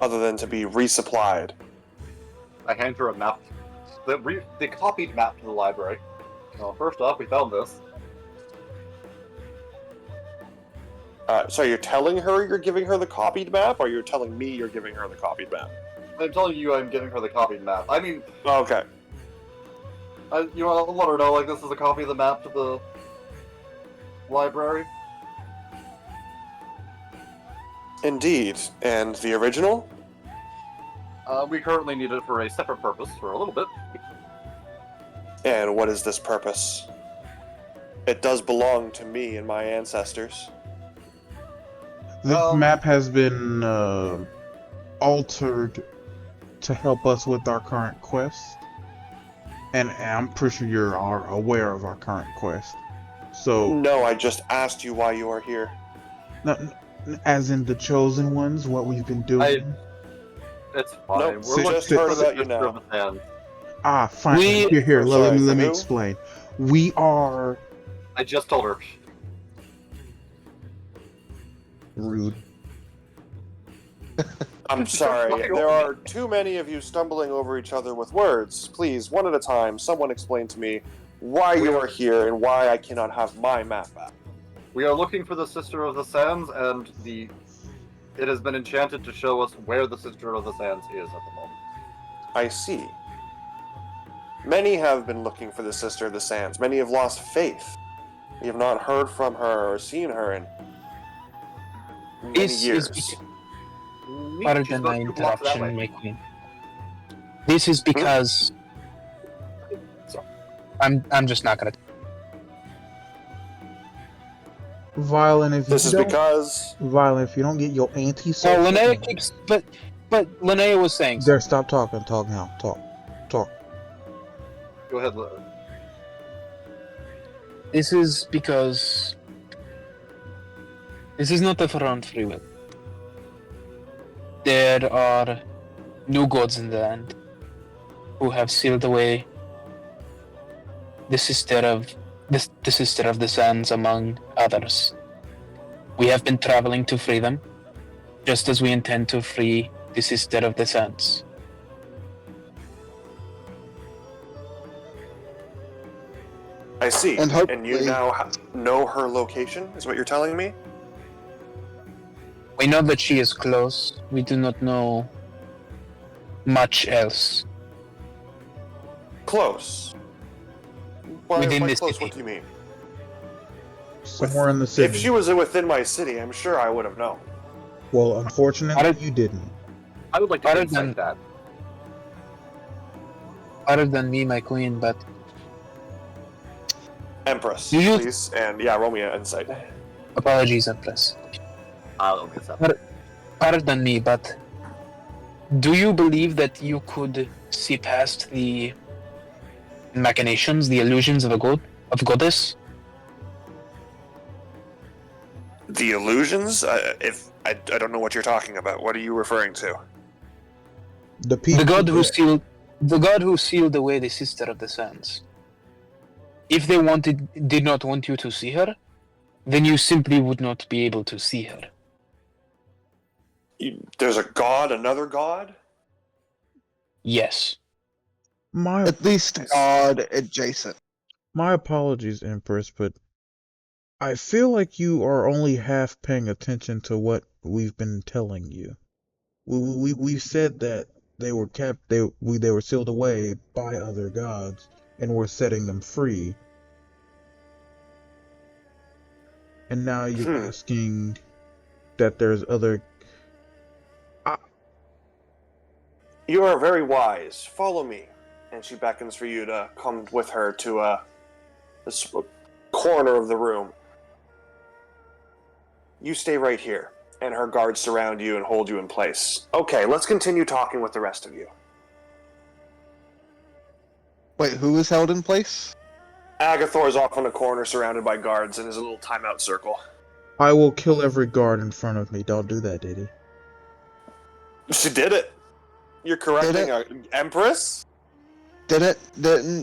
Other than to be resupplied? I hand her a map. The copied map to the library. Well, first off, we found this. So you're telling her you're giving her the copied map, or you're telling me you're giving her the copied map? I'm telling you I'm giving her the copied map. I mean, Okay. I'll let her know, like, this is a copy of the map to the library. Indeed. And the original? We currently need it for a separate purpose for a little bit. And what is this purpose? It does belong to me and my ancestors. This map has been altered to help us with our current quest. And I'm pretty sure you are aware of our current quest. So, No, I just asked you why you are here. as in the chosen ones, what we've been doing. It's fine. Nope, We're just looking heard for the about you sister now. of the sand. Ah, fine. We- Here, I'm let sorry, me for who? explain. We are I just told her. rude. I'm sorry, there are too many of you stumbling over each other with words. Please, one at a time, someone explain to me why you are here and why I cannot have my map back. We are looking for the Sister of the Sands, and it has been enchanted to show us where the Sister of the Sands is at the moment. I see. Many have been looking for the Sister of the Sands. Many have lost faith. We have not heard from her or seen her in many This years. is Neat, pardon she's my about 2 blocks that interruption, way. my queen. This is because Sorry. I'm just not gonna. Violin, if This you is don't, because Violin, if you don't get your anti So Linnea keeps, but Linnea was saying. there, stop talking. Talk now. Talk. Go ahead. This is because this is not of her own free will. There are new gods in the land who have sealed away the sister of the sands, among others. We have been traveling to free them, just as we intend to free the sister of the sands. I see. And And hopefully- you now know her location, is what you're telling me? We know that she is close. We do not know much else. Close. By, Within by the close, city. what do you mean? Somewhere in the city. If she was within my city, I'm sure I would have known. Well, unfortunately, I don't- you didn't. I would like to Other insight than- that. Other than me, my queen, but Empress, You- please. And yeah, roll me an insight. apologies, Empress. I'll get that. Other than me, but do you believe that you could see past the machinations, the illusions of a goddess? The illusions? If I don't know what you're talking about. What are you referring to? The people. The god who sealed away the sister of the sands. If they did not want you to see her, then you simply would not be able to see her. There's a god, another god? Yes. At least God adjacent. My apologies, Empress, but I feel like you are only half paying attention to what we've been telling you. We said that they were they were sealed away by other gods, and we're setting them free. And now you're asking that there's other. You are very wise. Follow me. And she beckons for you to come with her to this corner of the room. You stay right here, and her guards surround you and hold you in place. Okay, let's continue talking with the rest of you. Wait, who is held in place? Agathor's off in a corner surrounded by guards in his little timeout circle. I will kill every guard in front of me. Don't do that, Diddy. She did it. You're correcting an Empress? Didn't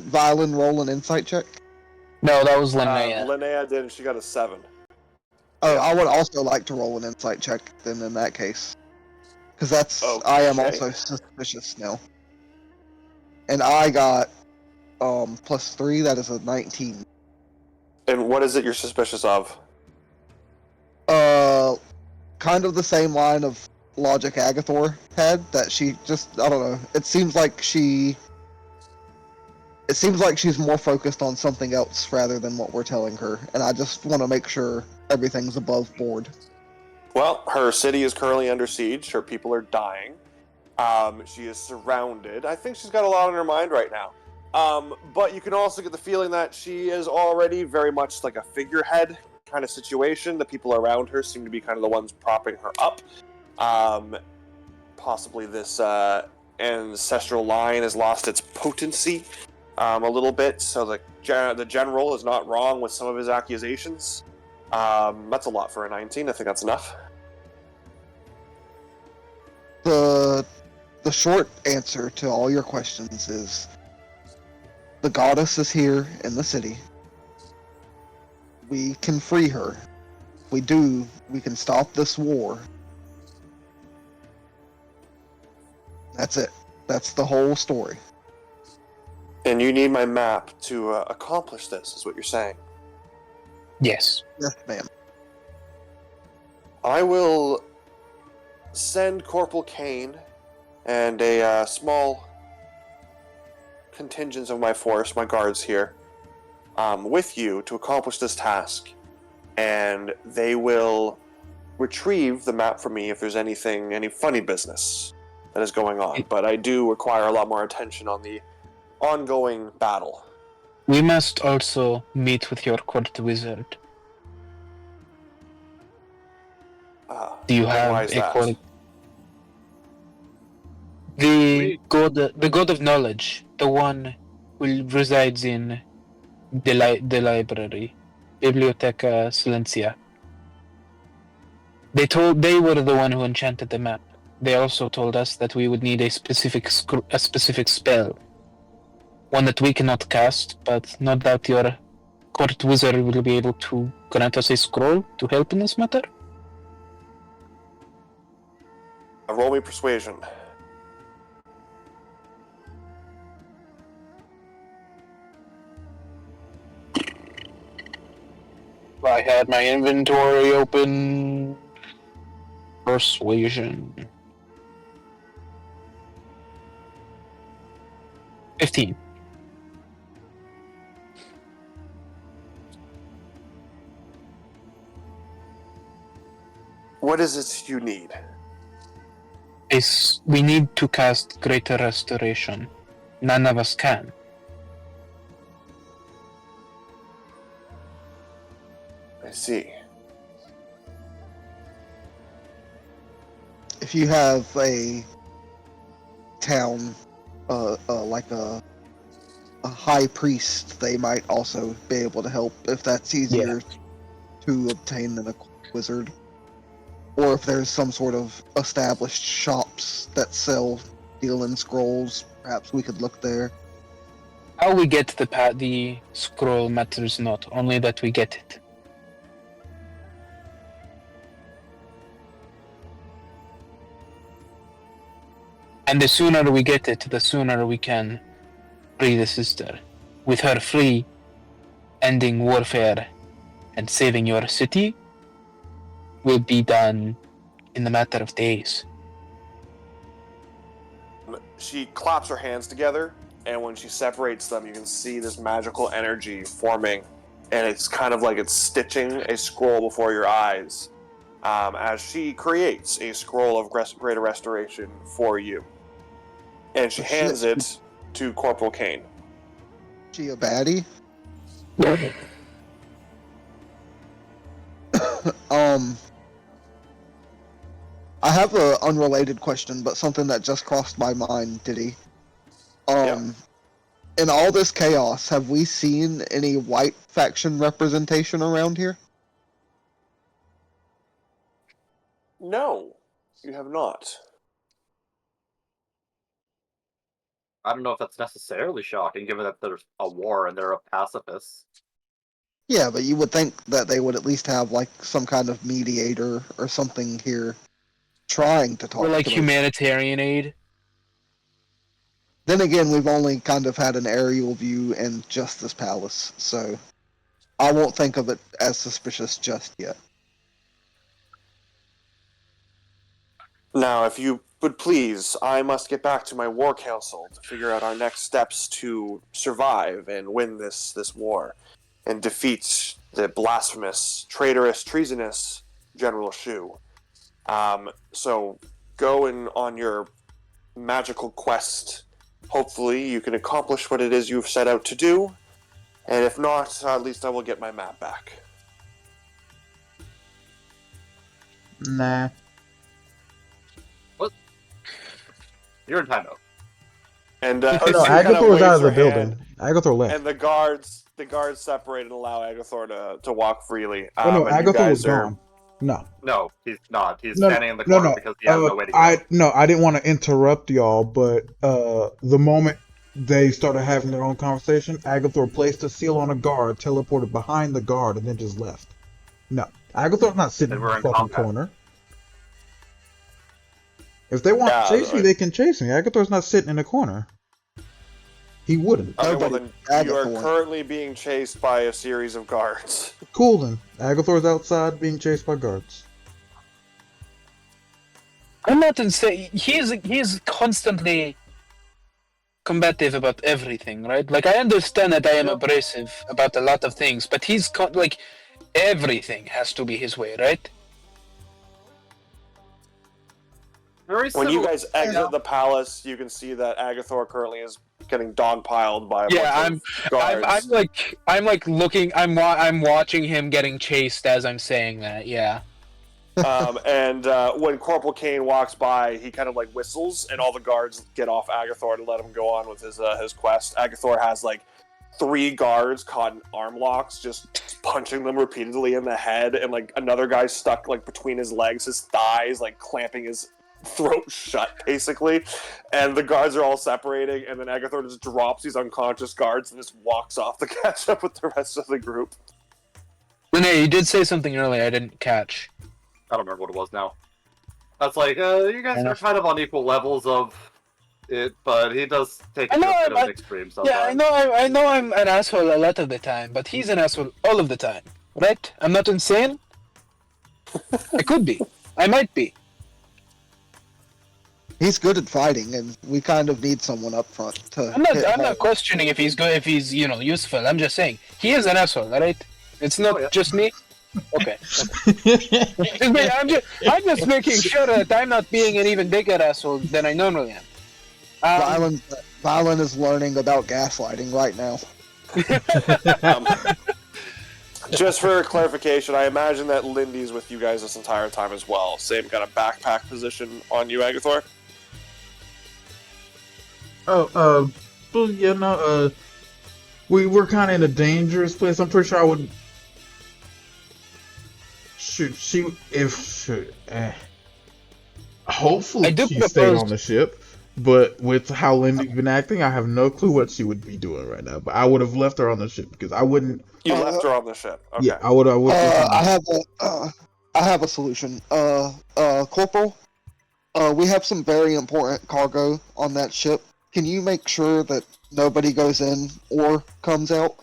Violen roll an insight check? No, that was Linnea. Linnea did, and she got a 7. Oh, I would also like to roll an insight check then in that case. Because that's... Okay. I am also suspicious now. And I got +3, that is a 19. And what is it you're suspicious of? Kind of the same line of logic Agathor had, that she just, I don't know, it seems like she's more focused on something else rather than what we're telling her, and I just want to make sure everything's above board. Well, her city is currently under siege. Her people are dying. She is surrounded. I think she's got a lot on her mind right now. But you can also get the feeling that she is already very much like a figurehead kind of situation. The people around her seem to be kind of the ones propping her up. Possibly this ancestral line has lost its potency a little bit, so the general is not wrong with some of his accusations. That's a lot for a 19. I think that's enough. The short answer to all your questions is the goddess is here in the city. We can free her. If we do, we can stop this war. That's it. That's the whole story. And you need my map to accomplish this, is what you're saying. Yes. Yes, ma'am. I will send Corporal Kane and a small contingent of my force, my guards here, with you to accomplish this task. And they will retrieve the map for me if there's any funny business that is going on. But I do require a lot more attention on the ongoing battle. We must also meet with your court wizard. Do you have why is a that? court? The god of knowledge, the one who resides in the library, Biblioteca Silencia. They were the one who enchanted the map. They also told us that we would need a specific spell, one that we cannot cast, but no doubt your court wizard will be able to grant us a scroll to help in this matter. Roll me persuasion. I had my inventory open. Persuasion. 15. What is it you need? We need to cast Greater Restoration None of us can. I see. If you have a town, like a high priest, they might also be able to help if that's easier to obtain than a wizard. Or if there's some sort of established shops that sell dealing scrolls, perhaps we could look there. How we get the scroll matters not, only that we get it. And the sooner we get it, the sooner we can free the sister. With her free, ending warfare and saving your city will be done in a matter of days. She claps her hands together, and when she separates them, you can see this magical energy forming, and it's kind of like it's stitching a scroll before your eyes as she creates a scroll of greater restoration for you. And she hands it to Corporal Kane. She a baddie? I have an unrelated question, but something that just crossed my mind, Diddy. In all this chaos, have we seen any white faction representation around here? No, you have not. I don't know if that's necessarily shocking, given that there's a war and they're a pacifists. Yeah, but you would think that they would at least have like some kind of mediator or something here trying to talk Or like to humanitarian aid. Then again, we've only kind of had an aerial view in Justice Palace, so I won't think of it as suspicious just yet. Now, if you would please, I must get back to my war council to figure out our next steps to survive and win this war and defeat the blasphemous, traitorous, treasonous General Shu. So go on your magical quest. Hopefully you can accomplish what it is you've set out to do, and if not, at least I will get my map back. Nah. You're in timeout. And Oh she no, kind of Agathor's out of waves the her building. hand, Agathor left. and the guards separate and allow Agathor to walk freely. Oh no, and you Agathor was guys are- gone. No. No, he's not. He's No, standing in the corner because he has no way to go. I didn't want to interrupt y'all, but the moment they started having their own conversation, Agathor placed a seal on a guard, teleported behind the guard, and then just left. No, Agathor's not sitting Then in we're the in fucking combat. corner. If they want to chase me, they can chase me. Agathor's not sitting in the corner. He wouldn't. Okay, well Nobody- then you are Agathor. currently being chased by a series of guards. Cool then. Agathor's outside being chased by guards. I'm not insane. He's constantly combative about everything, right? Like, I understand that I am abrasive about a lot of things, but he's like, everything has to be his way, right? Very When you similar. guys exit the palace, you can see that Agathor currently is getting dogpiled by a Yeah, bunch of guards. I'm like looking. I'm watching him getting chased as I'm saying that. Yeah. And when Corporal Kane walks by, he kind of like whistles, and all the guards get off Agathor to let him go on with his quest. Agathor has like 3 guards caught in arm locks, just punching them repeatedly in the head, and like another guy stuck like between his legs, his thighs, like clamping his throat shut, basically. And the guards are all separating, and then Agathor just drops these unconscious guards and just walks off to catch up with the rest of the group. Renee, you did say something earlier I didn't catch. I don't remember what it was now. That's like, you guys are kind of on equal levels of it, but he does take it to a bit of an extreme sometimes. Yeah, I know I'm an asshole a lot of the time, but he's an asshole all of the time, right? I'm not insane. I could be. I might be. He's good at fighting, and we kind of need someone up front to. I'm not questioning if he's good, if he's useful. I'm just saying he is an asshole, all right? It's not just me. Okay. I'm just making sure that I'm not being an even bigger asshole than I normally am. Violen is learning about gaslighting right now. Um, just for clarification, I imagine that Lindy's with you guys this entire time as well. Same kind of backpack position on you, Agathor? Well, yeah, no, we were kind of in a dangerous place. I'm pretty sure I would. Shoot, I hopefully do she's staying propose. on the ship, but with how Lindy's been acting, I have no clue what she would be doing right now. But I would have left her on the ship because I wouldn't. You Uh, left her on the ship. Okay. Yeah, I would. I have a solution. Corporal, we have some very important cargo on that ship. Can you make sure that nobody goes in or comes out?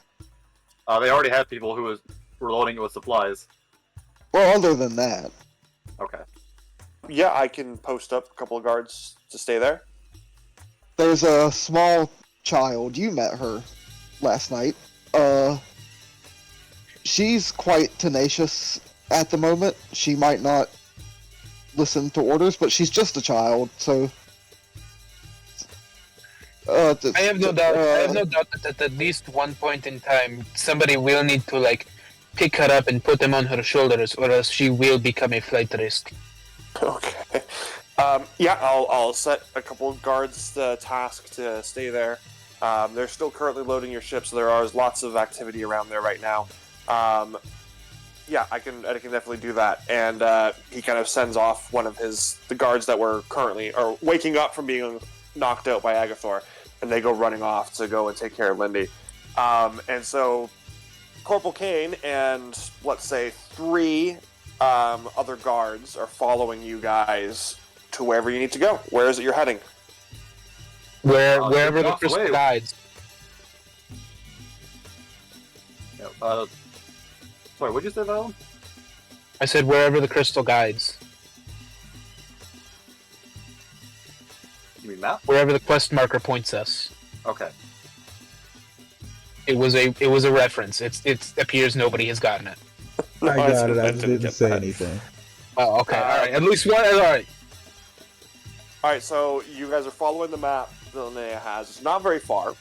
They already had people who were loading it with supplies. Well, other than that, Okay. Yeah, I can post up a couple of guards to stay there. there's a small child. You met her last night. She's quite tenacious at the moment. She might not listen to orders, but she's just a child, so. I have no doubt. I have no doubt that at least one point in time, somebody will need to like pick her up and put them on her shoulders, or else she will become a flight risk. Okay. Yeah, I'll set a couple of guards task to stay there. They're still currently loading your ship, so there is lots of activity around there right now. Yeah, I can definitely do that. And he kind of sends off one of the guards that were currently or waking up from being knocked out by Agathor, and they go running off to go and take care of Lindy. And so Corporal Kane and let's say 3 other guards are following you guys to wherever you need to go. Where is it you're heading? Wherever the off the crystal way. guides. Yeah, sorry, what'd you say, Val? I said wherever the crystal guides. You mean map? Wherever the quest marker points us. Okay. It was a reference. It appears nobody has gotten it. No, I got it. I didn't didn't get say that. anything. Oh, okay. All right. At least one. All right. All right, so you guys are following the map that Linnea has. It's not very far.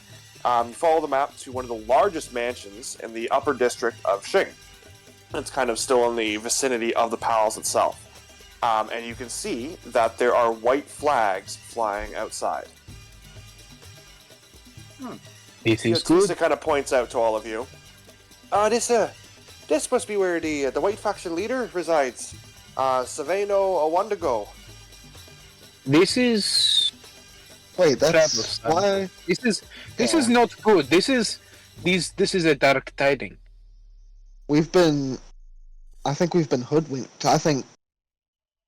You follow the map to one of the largest mansions in the upper district of Xing. It's kind of still in the vicinity of the palace itself. And you can see that there are white flags flying outside. This is Tisa good. kind of points out to all of you. This must be where the white faction leader resides. Saveno Awandago. This is. Wait, Travis, that's why. This is not good. This is a dark tiding. I think we've been hoodwinked. I think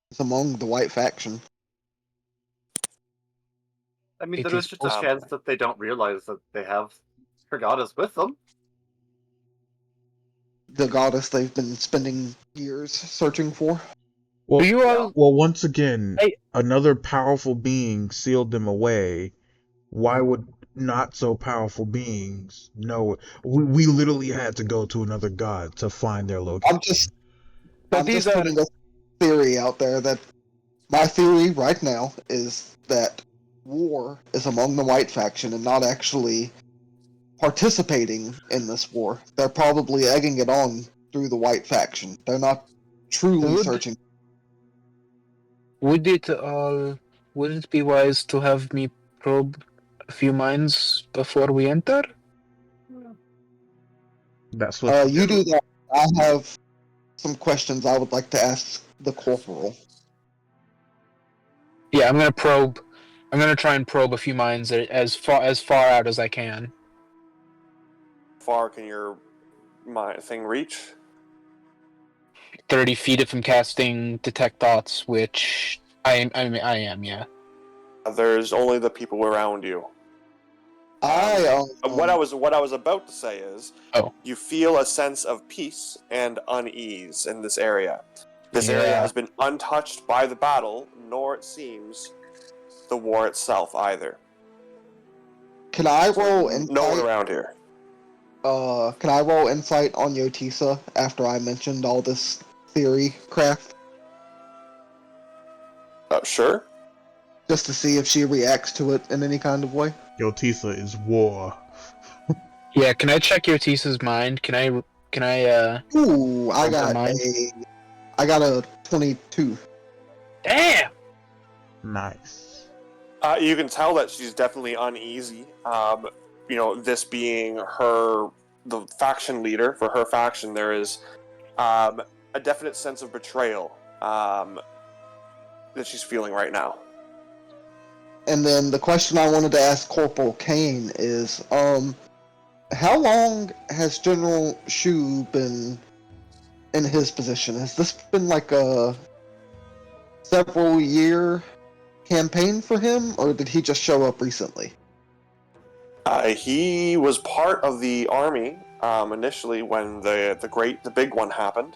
it's among the white faction. I mean, It there is is just a possible. chance that they don't realize that they have her goddess with them. The goddess they've been spending years searching for. Well, Do you all? well, once again, Hey. another powerful being sealed them away. Why would not so powerful beings know? We literally had to go to another god to find their location. I'm these just are- putting a theory out there that my theory right now is that war is among the white faction and not actually participating in this war. They're probably egging it on through the white faction. They're not truly Would- searching. Would it be wise to have me probe a few minds before we enter? That's what You do that. I have some questions I would like to ask the corporal. Yeah, I'm gonna probe. I'm gonna try and probe a few minds as far out as I can. Far can your thing reach? 30 feet if I'm casting detect thoughts, which I am. Yeah. There's only the people around you. What I was about to say is, you feel a sense of peace and unease in this area. This area has been untouched by the battle, nor it seems the war itself either. Can I roll insight? No one around here. Can I roll insight on Yotisa after I mentioned all this theory craft? Sure. just to see if she reacts to it in any kind of way. Yotisa is war. Yeah, can I check your Tisa's mind? Can I Ooh, I read their got mind? a 22. Damn! Nice. You can tell that she's definitely uneasy. This being the faction leader for her faction, there is a definite sense of betrayal that she's feeling right now. And then the question I wanted to ask Corporal Kane is, how long has General Shu been in his position? Has this been like a several year campaign for him, or did he just show up recently? He was part of the army initially when the big one happened.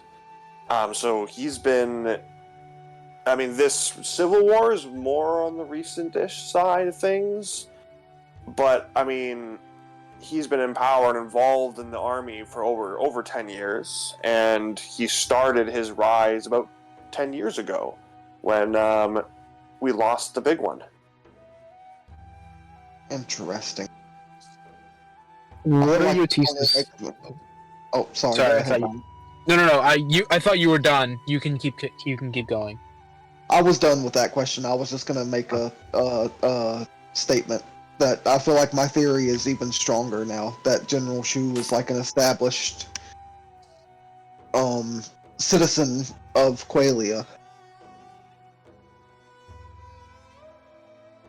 So he's been. I mean, this civil war is more on the recent-ish side of things, but I mean, he's been in power and involved in the army for over 10 years, and he started his rise about 10 years ago when we lost the big one. Interesting. What are Like- your Tisa's? Oh, sorry. Sorry, Go I ahead, thought you. Ryan. No. I thought you were done. You can keep going. I was done with that question. I was just gonna make a statement that I feel like my theory is even stronger now that General Shu is like an established citizen of Qualia.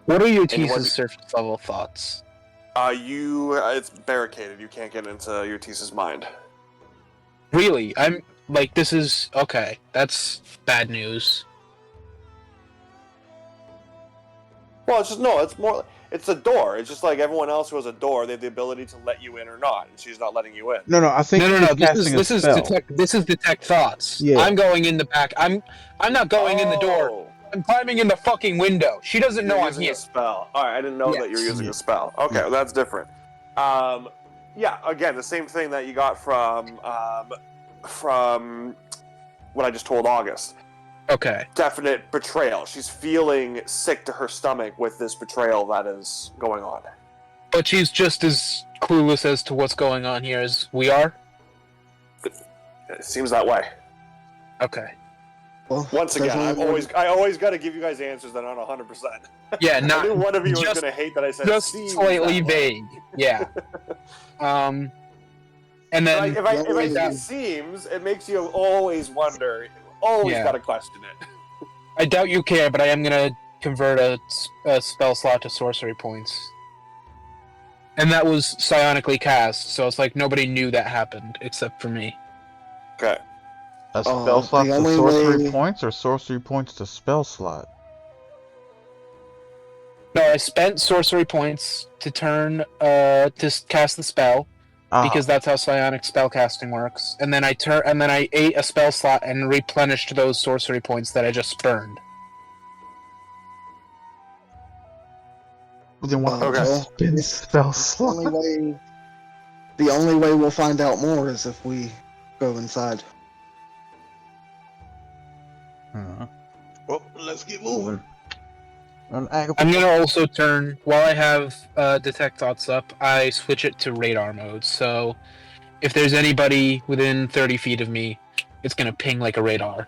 What are your Anyone- Tisa's surface level thoughts? It's barricaded. You can't get into your Tisa's mind. Really? I'm like, this is okay. That's bad news. Well, it's a door. It's just like everyone else who has a door. They have the ability to let you in or not, and she's not letting you in. No, I think No. he's This casting a is spell. this is detect thoughts. Yeah. I'm going in the back. I'm not going in the door. Oh, I'm climbing in the fucking window. She doesn't you're know I'm using here. a spell. All right, I didn't know that you're Yes. using Yeah. a spell. Okay, Yeah. well, that's different. Yeah, again, the same thing that you got from what I just told August. Okay. Definite betrayal. She's feeling sick to her stomach with this betrayal that is going on. But she's just as clueless as to what's going on here as we are. It seems that way. Okay. Well, Once there's again, only I always got to give you guys answers that aren't 100%. Yeah, I not knew one of you was just- going to hate that I said just seems slightly that way. vague. Yeah. And then If I Well, say seems, it makes you always wonder. Always Yeah. got to question it. I doubt you care, but I am gonna convert a spell slot to sorcery points. And that was psionically cast, so it's like nobody knew that happened except for me. Okay. A spell the slot to only sorcery way- points or sorcery points to spell slot? No, I spent sorcery points to turn to cast the spell because that's how psionic spellcasting works. And then I ate a spell slot and replenished those sorcery points that I just burned. Then why Okay. would you spend spell the slot? the only way we'll find out more is if we go inside. Well, let's get moving. And I'm gonna also turn, while I have detect thoughts up, I switch it to radar mode. So if there's anybody within 30 feet of me, it's gonna ping like a radar.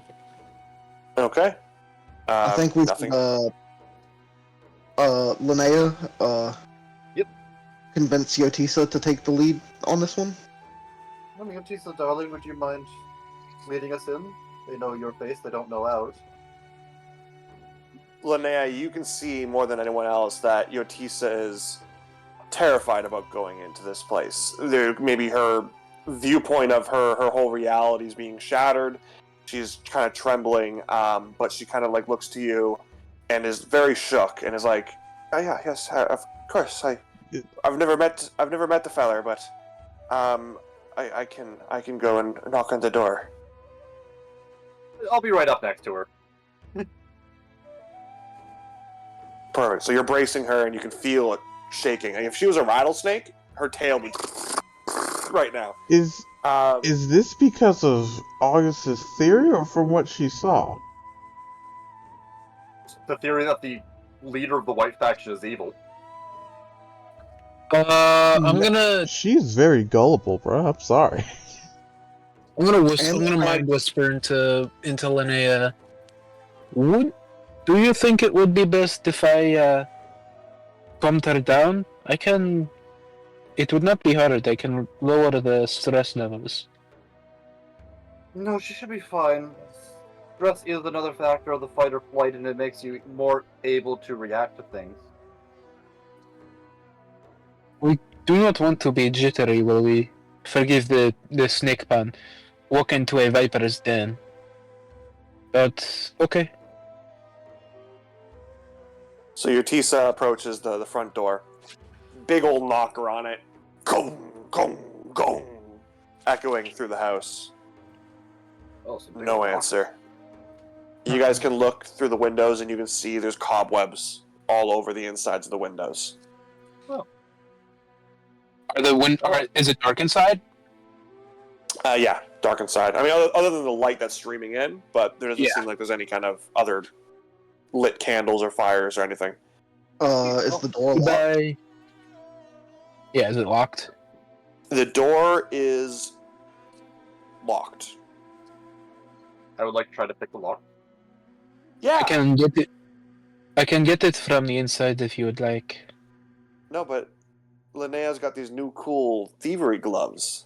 Okay. I think we nothing. Linnea, Yep. convince Yotisa to take the lead on this one. I mean, Tisa, darling, would you mind leading us in? They know your face, they don't know ours. Linnea, you can see more than anyone else that Yotisa is terrified about going into this place. Maybe her viewpoint of her whole reality is being shattered. She's kind of trembling, but she kind of like looks to you and is very shook and is like, "Oh yeah, yes, of course. I've never met the feller, but I can go and knock on the door." I'll be right up next to her. Perfect. So you're bracing her, and you can feel it shaking. And if she was a rattlesnake, her tail would right now. Is this because of August's theory or from what she saw? The theory that the leader of the White Faction is evil. I'm gonna She's very gullible, bro. I'm sorry. I'm gonna whisper, I'm And- gonna mind whisper into Linnea. Do you think it would be best if I calmed her down? I can. It would not be hard. I can lower the stress levels. No, she should be fine. Stress is another factor of the fight or flight, and it makes you more able to react to things. Do not want to be jittery while we, forgive the snake pun, walk into a viper's den. But okay. So your Tisa approaches the front door. Big old knocker on it. Gong, gong, gong. Echoing through the house. Oh, some big No rock. answer. You guys can look through the windows and you can see there's cobwebs all over the insides of the windows. Is it dark inside? Yeah, dark inside. I mean, other than the light that's streaming in, but there doesn't seem like there's any kind of other lit candles or fires or anything. Is the door locked? Goodbye. Yeah, is it locked? The door is locked. I would like to try to pick the lock. Yeah. I can get it. I can get it from the inside if you would like. No, but Linnea's got these new cool thievery gloves.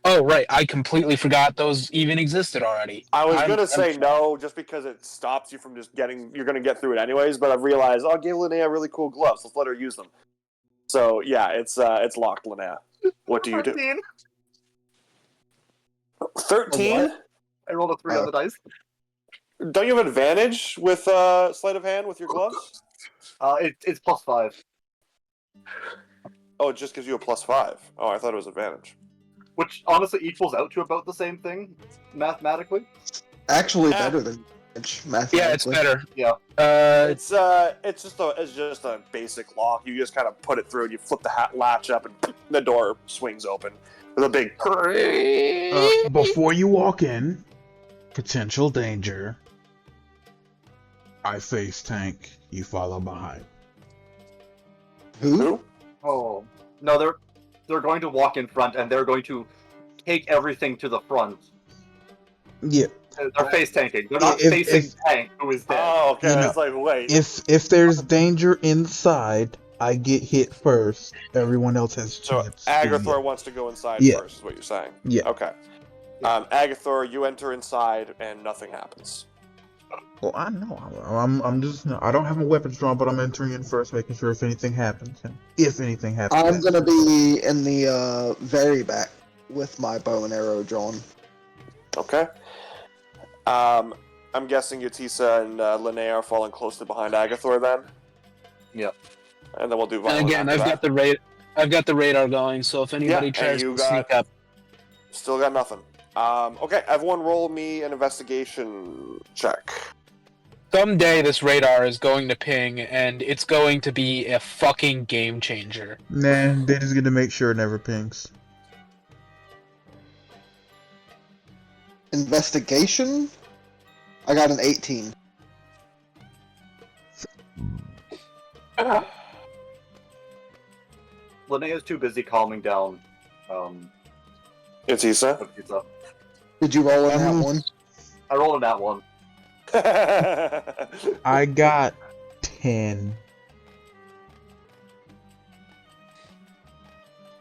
Oh right, I completely forgot those even existed already. I was I'm- gonna say I'm- no, just because it stops you from just getting. You're gonna get through it anyways. But I've realized I'll give Linnea really cool gloves. Let's let her use them. So yeah, it's locked, Linnea. What do you do? 13. 13? I rolled a 3 on the dice. Don't you have advantage with sleight of hand with your gloves? It's +5, Oh, it just gives you a +5. Oh, I thought it was advantage. which honestly equals out to about the same thing mathematically. Actually, Ah. better than mathematically. Yeah, it's better. Yeah. It's just a basic lock. You just kind of put it through and you flip the latch up and the door swings open with a big. Before you walk in, potential danger. I face tank. You follow behind. Who? Oh no, they're going to walk in front and they're going to take everything to the front. Yeah. They're face tanking. They're not If- facing if- Tank, who is dead. Oh, okay. You know, It's like wait. If there's danger inside, I get hit first. Everyone else has So chance. Agathor wants to go inside Yeah. first, is what you're saying. Yeah. Okay. Agathor, you enter inside and nothing happens. Well, I know. I'm just. I don't have my weapons drawn, but I'm entering in first, making sure if anything happens. And if anything happens, I'm gonna be in the very back with my bow and arrow drawn. Okay. I'm guessing Yutisa and Linnea are falling closely behind Agathor then. Yep. And then we'll do And violent again, after I've got the radar going, so if anybody and tries you to sneak up, Still got nothing. Okay, everyone roll me an investigation check. someday this radar is going to ping, and it's going to be a fucking game changer. nah, they're just gonna make sure it never pings. Investigation? I got an 18. Linnea's too busy calming down. Yutisa? Pizza. Did you roll in that one? I rolled a nat 1. I got 10.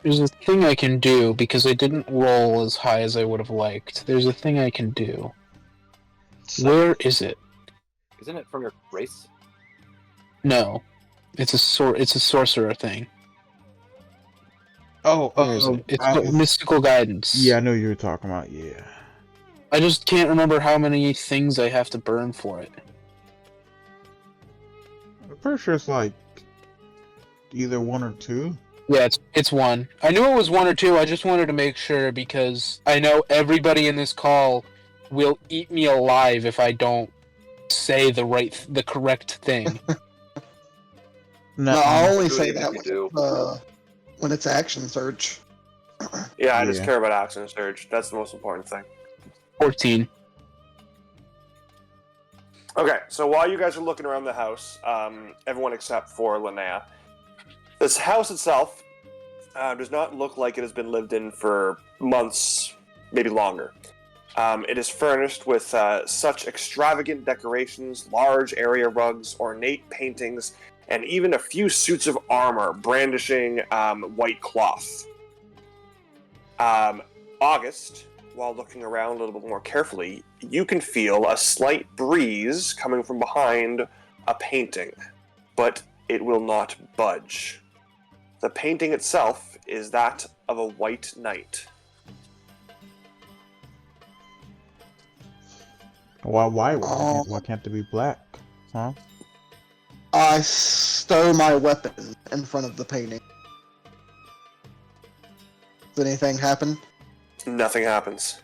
There's a thing I can do, because I didn't roll as high as I would have liked. There's a thing I can do. Where is it? Isn't it from your race? No. It's a sorcerer thing. Oh, Where is it? It's called mystical guidance. yeah, I know you were talking about. Yeah. I just can't remember how many things I have to burn for it. I'm pretty sure it's like either 1 or 2. Yeah, it's one. I knew it was 1 or 2. I just wanted to make sure because I know everybody in this call will eat me alive if I don't say the correct thing. No, I only Do it say even that if you when it's action search. Yeah, I just Yeah. care about action surge. That's the most important thing. 14. Okay, so while you guys are looking around the house, everyone except for Linnea, this house itself does not look like it has been lived in for months, maybe longer. It is furnished with such extravagant decorations, large area rugs, ornate paintings, and even a few suits of armor brandishing white cloth. August, while looking around a little bit more carefully, you can feel a slight breeze coming from behind a painting, but it will not budge. The painting itself is that of a white knight. Oh, why can't it be black? Huh? I stow my weapon in front of the painting. Does anything happen? Nothing happens.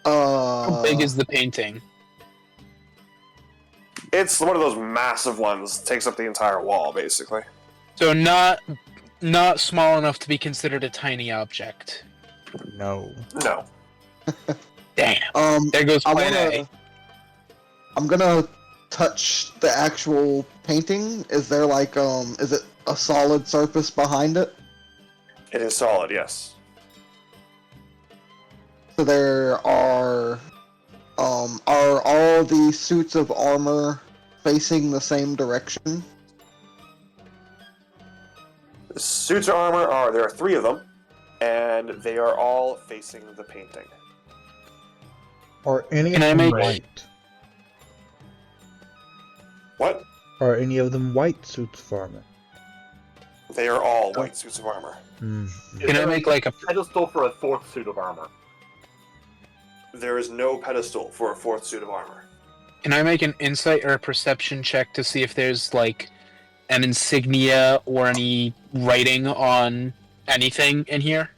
How big is the painting? It's one of those massive ones. It takes up the entire wall, basically. So not small enough to be considered a tiny object. No. No. Damn. There goes plan A. I'm gonna touch the actual painting. Is there like is it a solid surface behind it? It is solid, yes. So there are all the suits of armor facing the same direction? The suits of armor there are 3 of them, and they are all facing the painting. Are any Can of I them make- white? What? Are any of them white suits of armor? They are all white suits of armor. Can I make like a pedestal for a 4th suit of armor? There is no pedestal for a 4th suit of armor. Can I make an insight or a perception check to see if there's like an insignia or any writing on anything in here?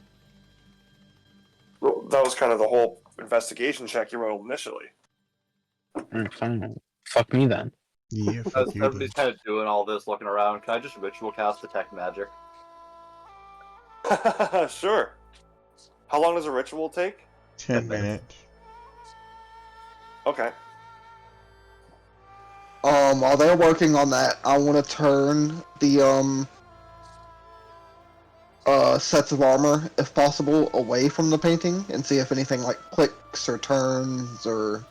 Well, that was kind of the whole investigation check you rolled initially. Fine. Fuck me then. Yeah, As fuck you. everybody's kind of doing all this, looking around, can I just ritual cast detect magic? Sure. How long does a ritual take? 10 minutes. Okay. While they're working on that, I want to turn the sets of armor, if possible, away from the painting and see if anything like clicks or turns or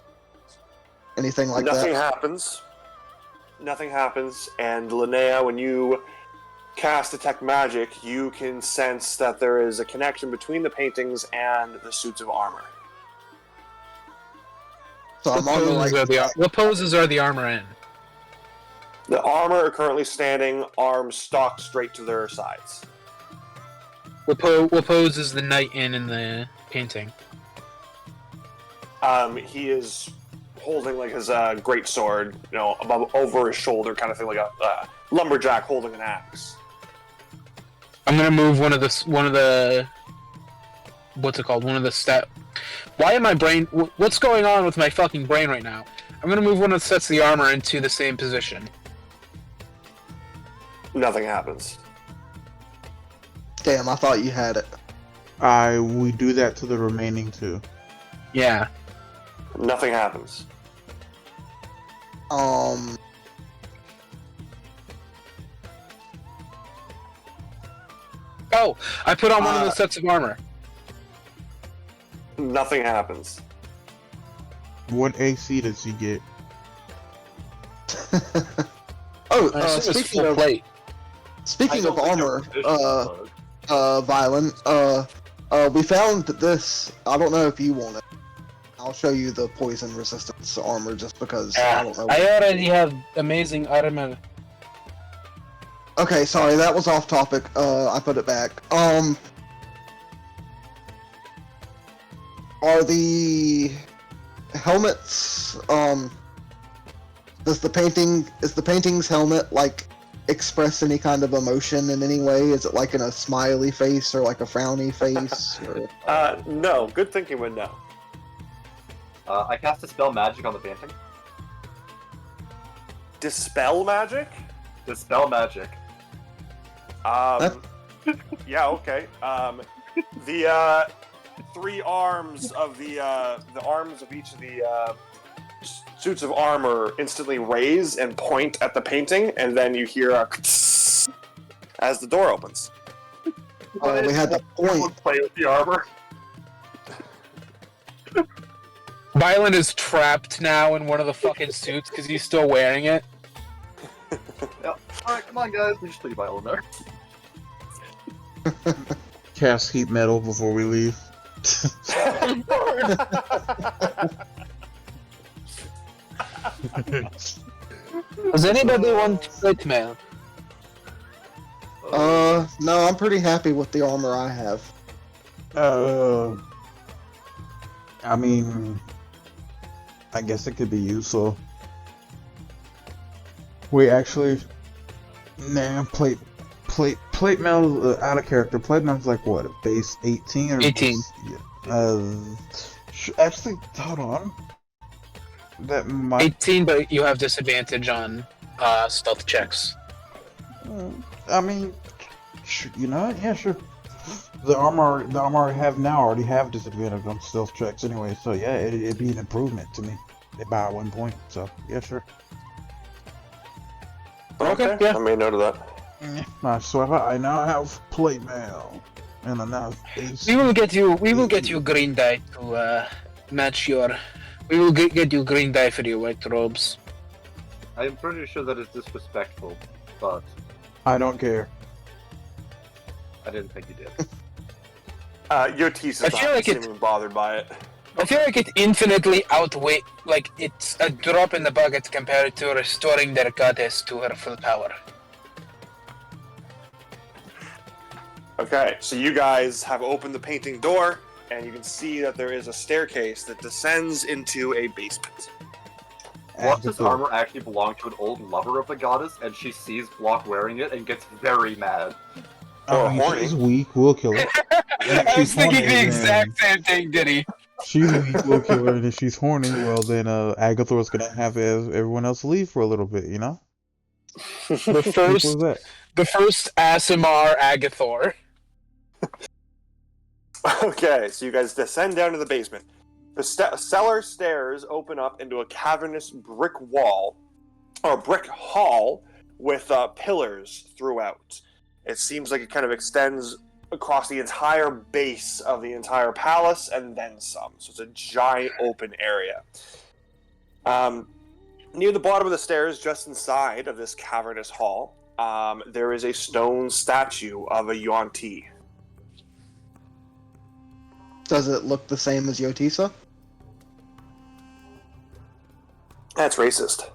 anything like Nothing that. happens. Nothing happens, and Linnea, when you cast Detect Magic, you can sense that there is a connection between the paintings and the suits of armor. So I'm on the right track. What poses are the armor in? The armor are currently standing, arms stocked straight to their sides. What pose is the knight in the painting? He is holding like his great sword, over his shoulder, kind of thing, like a lumberjack holding an axe. I'm gonna move one of the what's it called? One of the step. Why am my brain? What's going on with my fucking brain right now? I'm gonna move one of the sets of the armor into the same position. Nothing happens. Damn, I thought you had it. We do that to the remaining 2. Yeah. Nothing happens. Oh, I put on one of the sets of armor. Nothing happens. What AC does he get? Speaking of plate. speaking of armor, Bug. Violent, we found this. I don't know if you want it. I'll show you the poison resistance armor just because I don't know. I already have amazing armor. Okay, sorry, that was off topic. I put it back. Are the helmets, is the painting's helmet, like, express any kind of emotion in any way? Is it like in a smiley face or like a frowny face? Or... No. Good thinking, but no. I cast Dispel Magic on the painting. Dispel magic? Dispel Magic. Yeah, okay. The 3 arms of the arms of each of the suits of armor instantly raise and point at the painting, and then you hear a as the door opens. We had the point. Play with the armor. Violent is trapped now in one of the fucking suits because he's still wearing it. Yep. Alright, come on, guys. We just leave Island there. Cast heat metal before we leave. Does anybody want plate mail? No, I'm pretty happy with the armor I have. I mean, I guess it could be useful. We actually, plate mail out of character. Plate mail's like what, a base 18 or 18. Actually, hold on. That might 18, but you have disadvantage on stealth checks. I mean, you know what? Yeah, sure. The armor I have now already have disadvantage on stealth checks anyway, so yeah, it'd be an improvement to me by 1 point. So yeah, sure. Okay, yeah. I made note of that. So I now have plate mail, and I now have base. We will get you green dye to match your. We will get you green dye for your white robes. I am pretty sure that is disrespectful, but I don't care. I didn't think you did. Yotis I is feel not like seeming bothered by it. I feel like it infinitely outweighs, like it's a drop in the bucket compared to restoring their goddess to her full power. Okay, so you guys have opened the painting door, and you can see that there is a staircase that descends into a basement. What does armor actually belong to an old lover of the goddess, and she sees Block wearing it and gets very mad. Or I mean, horny. she's weak, we'll kill her. I was she's thinking horny, the exact same thing, Diddy. She's weak, we'll kill her, and if she's horny, well then Agathor's gonna have everyone else leave for a little bit, you know? The Simple as first, that. the first Asimar Agathor. Okay, so you guys descend down to the basement. The cellar stairs open up into a cavernous brick wall, or brick hall, with pillars throughout. It seems like it kind of extends across the entire base of the entire palace, and then some. So it's a giant open area. Near the bottom of the stairs, just inside of this cavernous hall, there is a stone statue of a Yuan-Ti. Does it look the same as Yotisa? That's racist.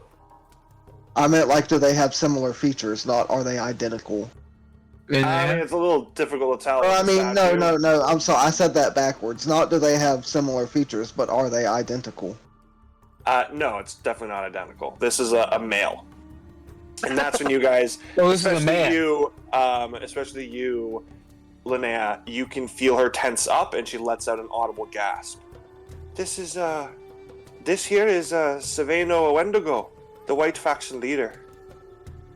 I meant, like, do they have similar features? Not are they identical? I mean, it's a little difficult to tell. Or, I with the mean, statue. no. I'm sorry, I said that backwards. Not do they have similar features, but are they identical? No, it's definitely not identical. This is a male. And that's when you guys, Oh, this is a man. especially you, Linnea, you can feel her tense up, and she lets out an audible gasp. This here is Saveno Wendigo, the White Faction leader.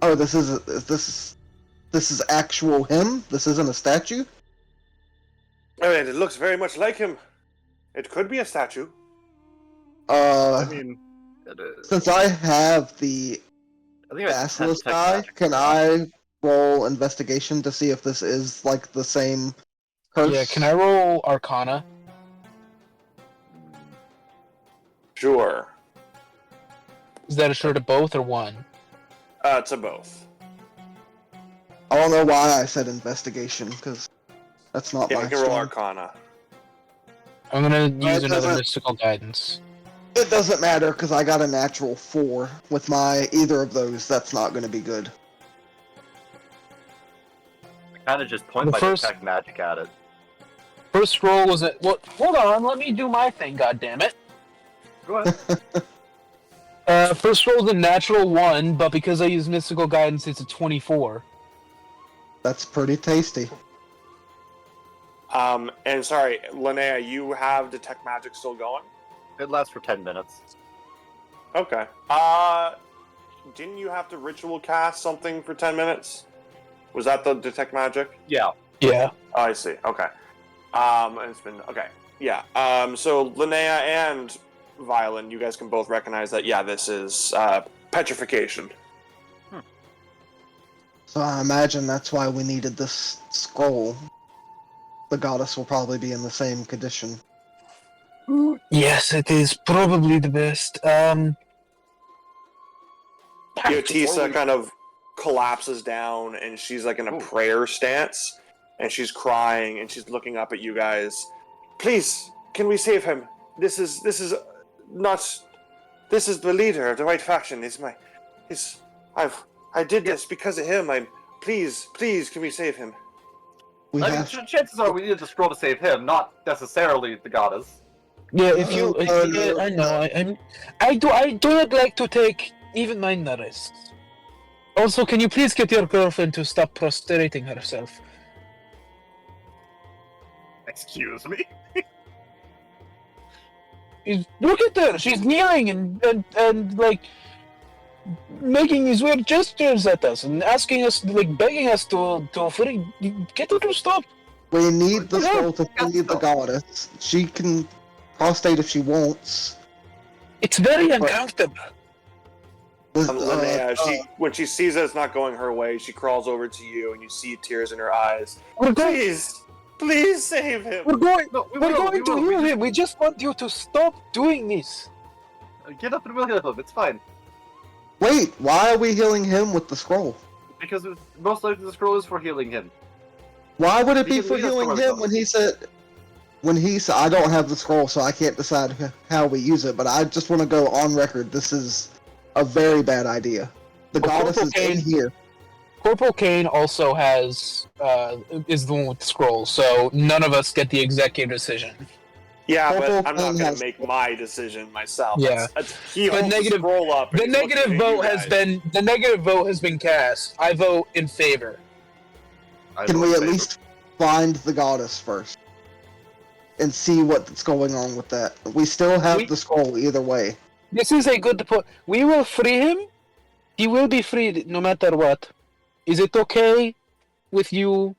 Oh, this is actual him? This isn't a statue? I mean, it looks very much like him. It could be a statue. I mean, it is. Since I have the I think it's Basilisk tech eye, magic. can I roll investigation to see if this is, like, the same curse? Yeah, can I roll Arcana? Sure. Is that a shirt of both or one? To both. I don't know why I said investigation, because that's not Yeah, my you can roll strong. Arcana. I'm gonna use it another doesn't- mystical guidance. It doesn't matter, because I got a natural 4. With my either of those, that's not going to be good. Kind of just point The my first- detect magic at it. First roll was a well. Hold on, let me do my thing. God damn it! Go ahead. First roll is a natural 1, but because I use mystical guidance, it's a 24. That's pretty tasty. And sorry, Linnea, you have Detect Magic still going? It lasts for 10 minutes. Okay. Didn't you have to ritual cast something for 10 minutes? Was that the Detect Magic? Yeah. Yeah. Oh, I see. Okay. And it's been okay. Yeah. So Linnea and Violin, you guys can both recognize that, yeah, this is petrification. So I imagine that's why we needed this scroll. The goddess will probably be in the same condition. Yes, it is probably the best. Yotisa kind of collapses down, and she's like in a prayer stance, and she's crying, and she's looking up at you guys. Please, can we save him? This is the leader of the White Faction. I did this because of him. Please, can we save him? Chances are we needed the scroll to save him, not necessarily the goddess. Yeah, if you, I know. I do not like to take even minor risks. Also, can you please get your girlfriend to stop prostrating herself? Excuse me? Look at her. She's kneeling and like making these weird gestures at us and asking us, like begging us to free. Get her to stop. We need the scroll to free the goddess. She can prostrate if she wants. It's very uncomfortable. Linnea, when she sees that it's not going her way, she crawls over to you, and you see tears in her eyes. Please save him. We're going to heal him. We just want you to stop doing this. Get up and we'll heal him. It's fine. Wait, why are we healing him with the scroll? Because most likely the scroll is for healing him. Why would it be for healing him when he said, I don't have the scroll, so I can't decide how we use it, but I just want to go on record. This is a very bad idea. The goddess is in here. Corporal Kane also is the one with the scroll, so none of us get the executive decision. Yeah, but I'm not going to make my decision myself. Yeah. He holds the scroll up. The negative vote has been cast. I vote in favor. Can we at least find the goddess first and see what's going on with that? We still have the scroll either way. This is a good point. We will free him. He will be freed no matter what. Is it okay with you,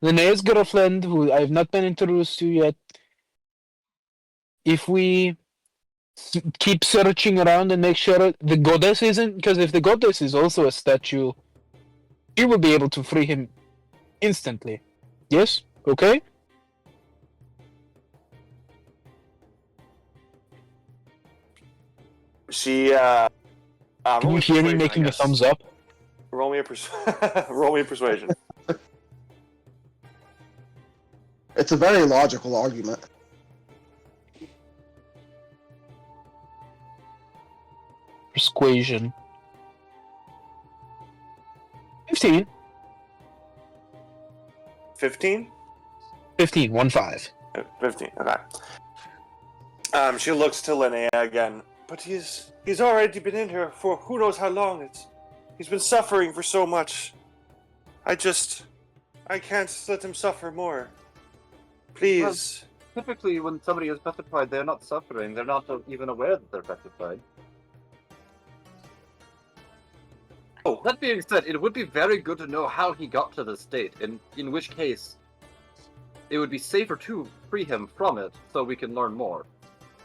Linnea's girlfriend, who I have not been introduced to yet, if we keep searching around and make sure the goddess isn't? Because if the goddess is also a statue, she will be able to free him instantly. Yes? Okay? She, Can you hear me making a thumbs up? Roll me a persuasion. It's a very logical argument. Persuasion. 15. 15? 15, 1-5. 15, okay. She looks to Linnea again. But he's already been in here for who knows how long. He's been suffering for so much. I can't let him suffer more. Please. Well, typically, when somebody is petrified, they're not suffering. They're not even aware that they're petrified. Oh, that being said, it would be very good to know how he got to this state, and in which case, it would be safer to free him from it, so we can learn more.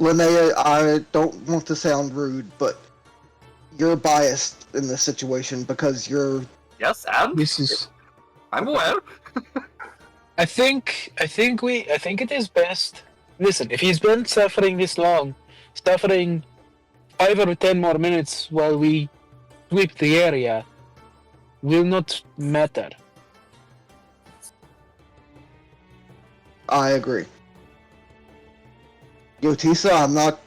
Linnea, I don't want to sound rude, but you're biased in this situation because you're... Yes, and? I'm aware. I think it is best. Listen, if he's been suffering this long, suffering 5 or 10 more minutes while we sweep the area will not matter. I agree. Yotisa, I'm not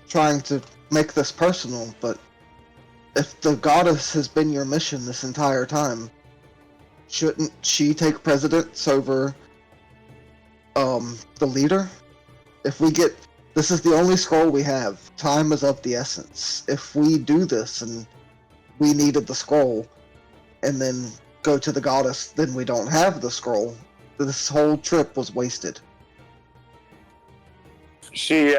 trying to make this personal, but if the goddess has been your mission this entire time, shouldn't she take precedence over the leader? If we get... This is the only scroll we have. Time is of the essence. If we do this and we needed the scroll and then go to the goddess, then we don't have the scroll. This whole trip was wasted. She,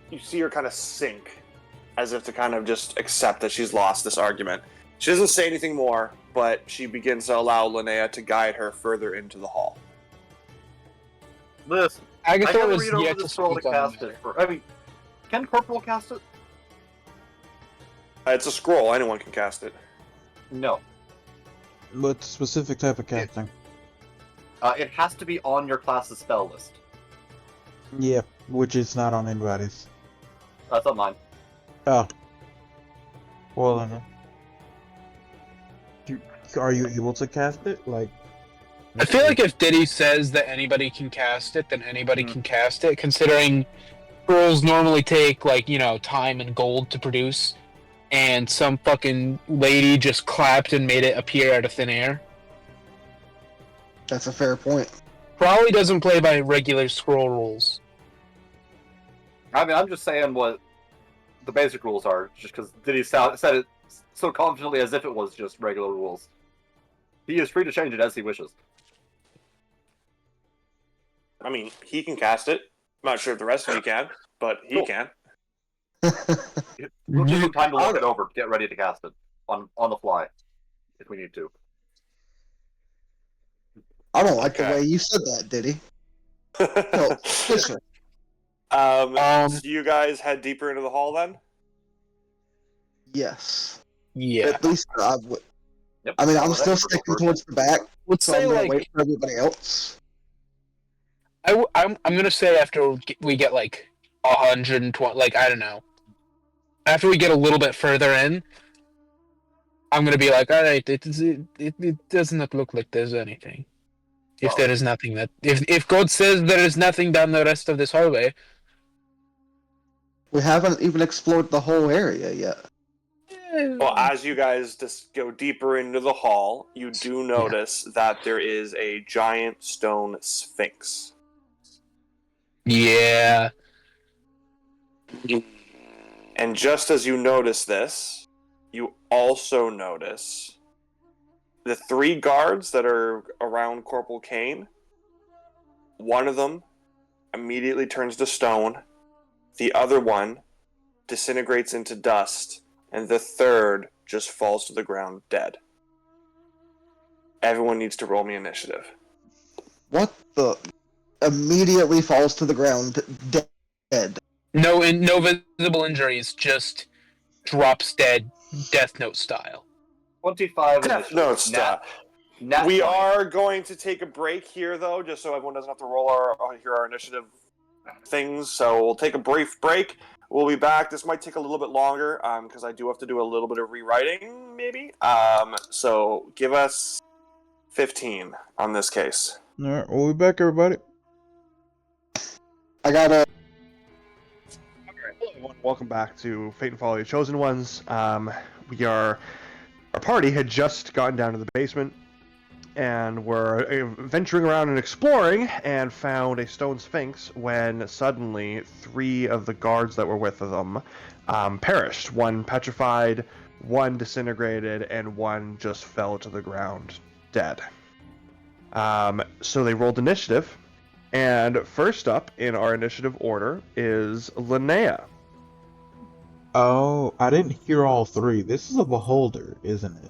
you see her kind of sink, as if to kind of just accept that she's lost this argument. She doesn't say anything more, but she begins to allow Linnea to guide her further into the hall. Listen, I Agathor gotta is read over yet the to scroll to speak on the cast matter. it. I mean, can Corporal cast it? It's a scroll. Anyone can cast it. No. What specific type of casting? It has to be on your class's spell list. Yeah, which is not on anybody's. That's not mine. Oh. Well then. Are you able to cast it? Like. I feel like if Diddy says that anybody can cast it, then anybody can cast it, considering scrolls normally take, like, you know, time and gold to produce, and some fucking lady just clapped and made it appear out of thin air. That's a fair point. Probably doesn't play by regular scroll rules. I mean, I'm just saying what the basic rules are, just because Diddy said it so confidently as if it was just regular rules. He is free to change it as he wishes. I mean, he can cast it. I'm not sure if the rest of you can, but he Cool. can. We'll give him time to look it over, get ready to cast it on the fly, if we need to. I don't like the Okay. way you said that, Diddy. No, listen. So you guys head deeper into the hall then? Yes. Yeah. At least I would. Yep. I mean, I'm Well, still that's sticking first. towards the back, Let's so say, I'm gonna like, wait for everybody else. I'm gonna say after we get like 120, like, I don't know, after we get a little bit further in, I'm gonna be like, all right, it does not look like there's anything. If there is nothing that if God says there is nothing down the rest of this hallway, We haven't even explored the whole area yet. Well, as you guys just go deeper into the hall, you do notice that there is a giant stone sphinx. yeah, And just as you notice this, you also notice the 3 guards that are around Corporal Kane. One of them immediately turns to stone, the other one disintegrates into dust, and the third just falls to the ground dead. Everyone needs to roll me initiative. What the? Immediately falls to the ground, dead. no visible injuries, just drops dead, Death Note style. 25 No, initiative. Nat we 20. are going to take a break here, though, just so everyone doesn't have to roll our initiative things. So we'll take a brief break. We'll be back. This might take a little bit longer because I do have to do a little bit of rewriting, maybe. So give us 15 on this case. All right, we'll be back, everybody. I got a. Hello, everyone. Welcome back to Fate and Folly, Chosen Ones. Our party had just gotten down to the basement and were venturing around and exploring and found a stone sphinx when suddenly 3 of the guards that were with them perished. One petrified, one disintegrated, and one just fell to the ground dead. So they rolled initiative, and first up in our initiative order is Linnea. Oh, I didn't hear all 3. This is a beholder, isn't it?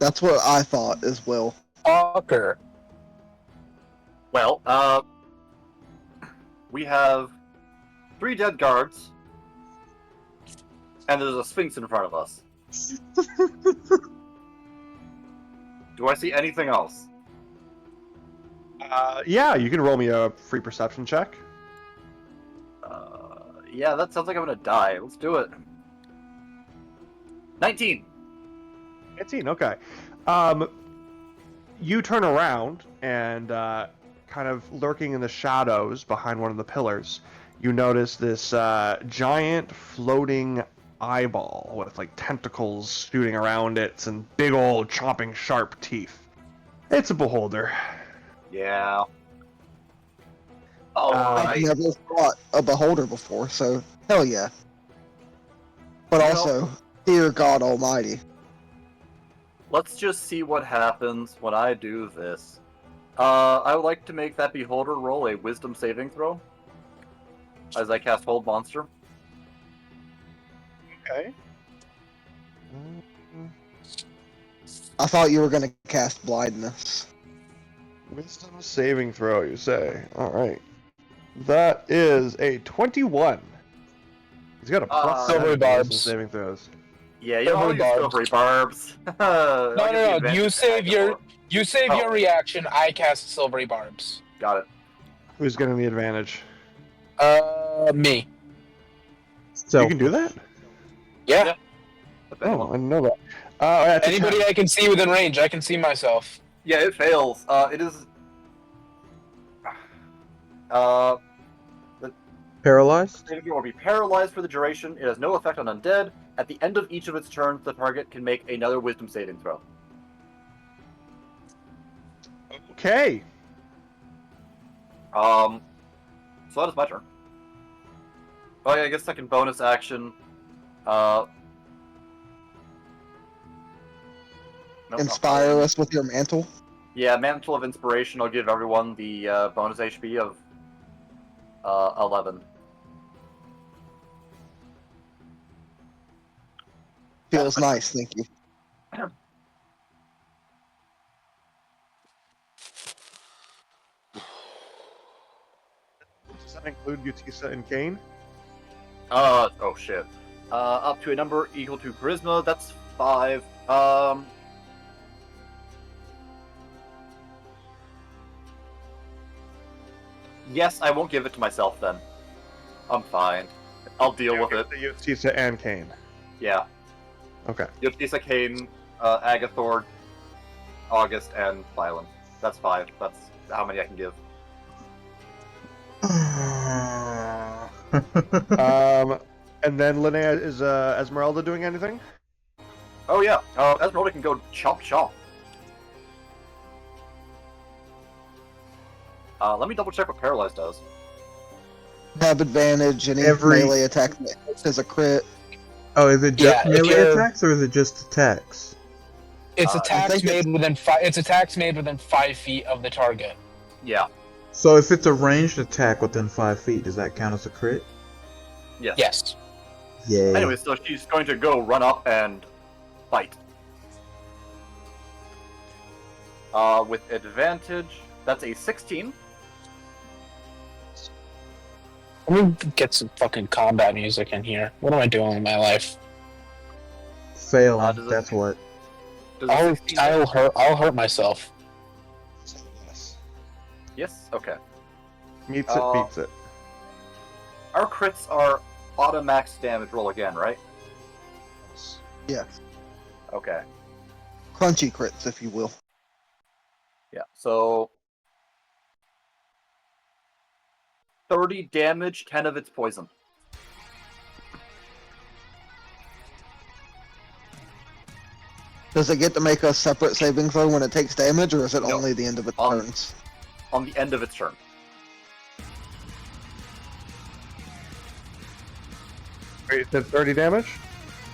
That's what I thought as well. Fucker. Well, we have 3 dead guards, and there's a sphinx in front of us. Do I see anything else? Yeah, you can roll me a free perception check. Yeah, that sounds like I'm gonna die. Let's do it. 19. 18, okay. You turn around and kind of lurking in the shadows behind one of the pillars, you notice this giant floating eyeball with like tentacles shooting around it and big old chomping sharp teeth. It's a beholder. Yeah. I've never fought a beholder before, so hell yeah. But also, dear God Almighty. Let's just see what happens when I do this. I would like to make that beholder roll a wisdom saving throw as I cast Hold Monster. Okay. I thought you were gonna cast blindness. Wisdom saving throw, you say? Alright. That is a 21. He's got a plus Silvery 7 to wisdom barbs. saving throws. Yeah, you don't Silvery use silvery barbs. No. You save your Oh. reaction. I cast silvery barbs. Got it. Who's getting the advantage? Me. So You can do that? Yeah. Oh, I didn't know that. That's a Anybody 10. I can see within range, I can see myself. Yeah, it fails. It is. paralyzed. Saving throw will be paralyzed for the duration. It has no effect on undead. At the end of each of its turns, the target can make another wisdom saving throw. Okay. So that is my turn. Oh yeah, I guess second bonus action. Nope, Inspire us with your mantle. Yeah, Mantle of Inspiration. I'll give everyone the bonus HP of 11. Feels nice, thank you. Does that include Utisa and Kane? Oh shit. Up to a number equal to Charisma. That's 5. Yes, I won't give it to myself then. I'm fine. I'll deal with it. The Utisa and Kane. Yeah. Okay. Yotisa, Kane, Agathor, August, and Phylum. That's 5. That's how many I can give. And then Linnea, is Esmeralda doing anything? Oh yeah, Esmeralda can go chomp chomp. Let me double check what Paralyzed does. Have advantage, any Every- melee attack that hits is a crit. Oh, is it just Yeah, if melee you're- attacks or is it just attacks? It's I attacks think made within 5. It's attacks made within 5 feet of the target. Yeah. So if it's a ranged attack within 5 feet, does that count as a crit? Yes. Yes. Yeah. Anyway, so she's going to go run up and fight. With advantage, that's a 16. Let me get some fucking combat music in here. What am I doing with my life? Failing, does it- that's what. Does a I'll 16 I'll hurt myself. Yes? Okay. Meets it, beats it. Our crits are auto-max damage roll again, right? Yeah. Okay. Crunchy crits, if you will. Yeah, so 30 damage, 10 of it's poison. Does it get to make a separate saving throw when it takes damage, or is it No. only the end of its On- turns? On the end of its turn. Wait, it said 30 damage?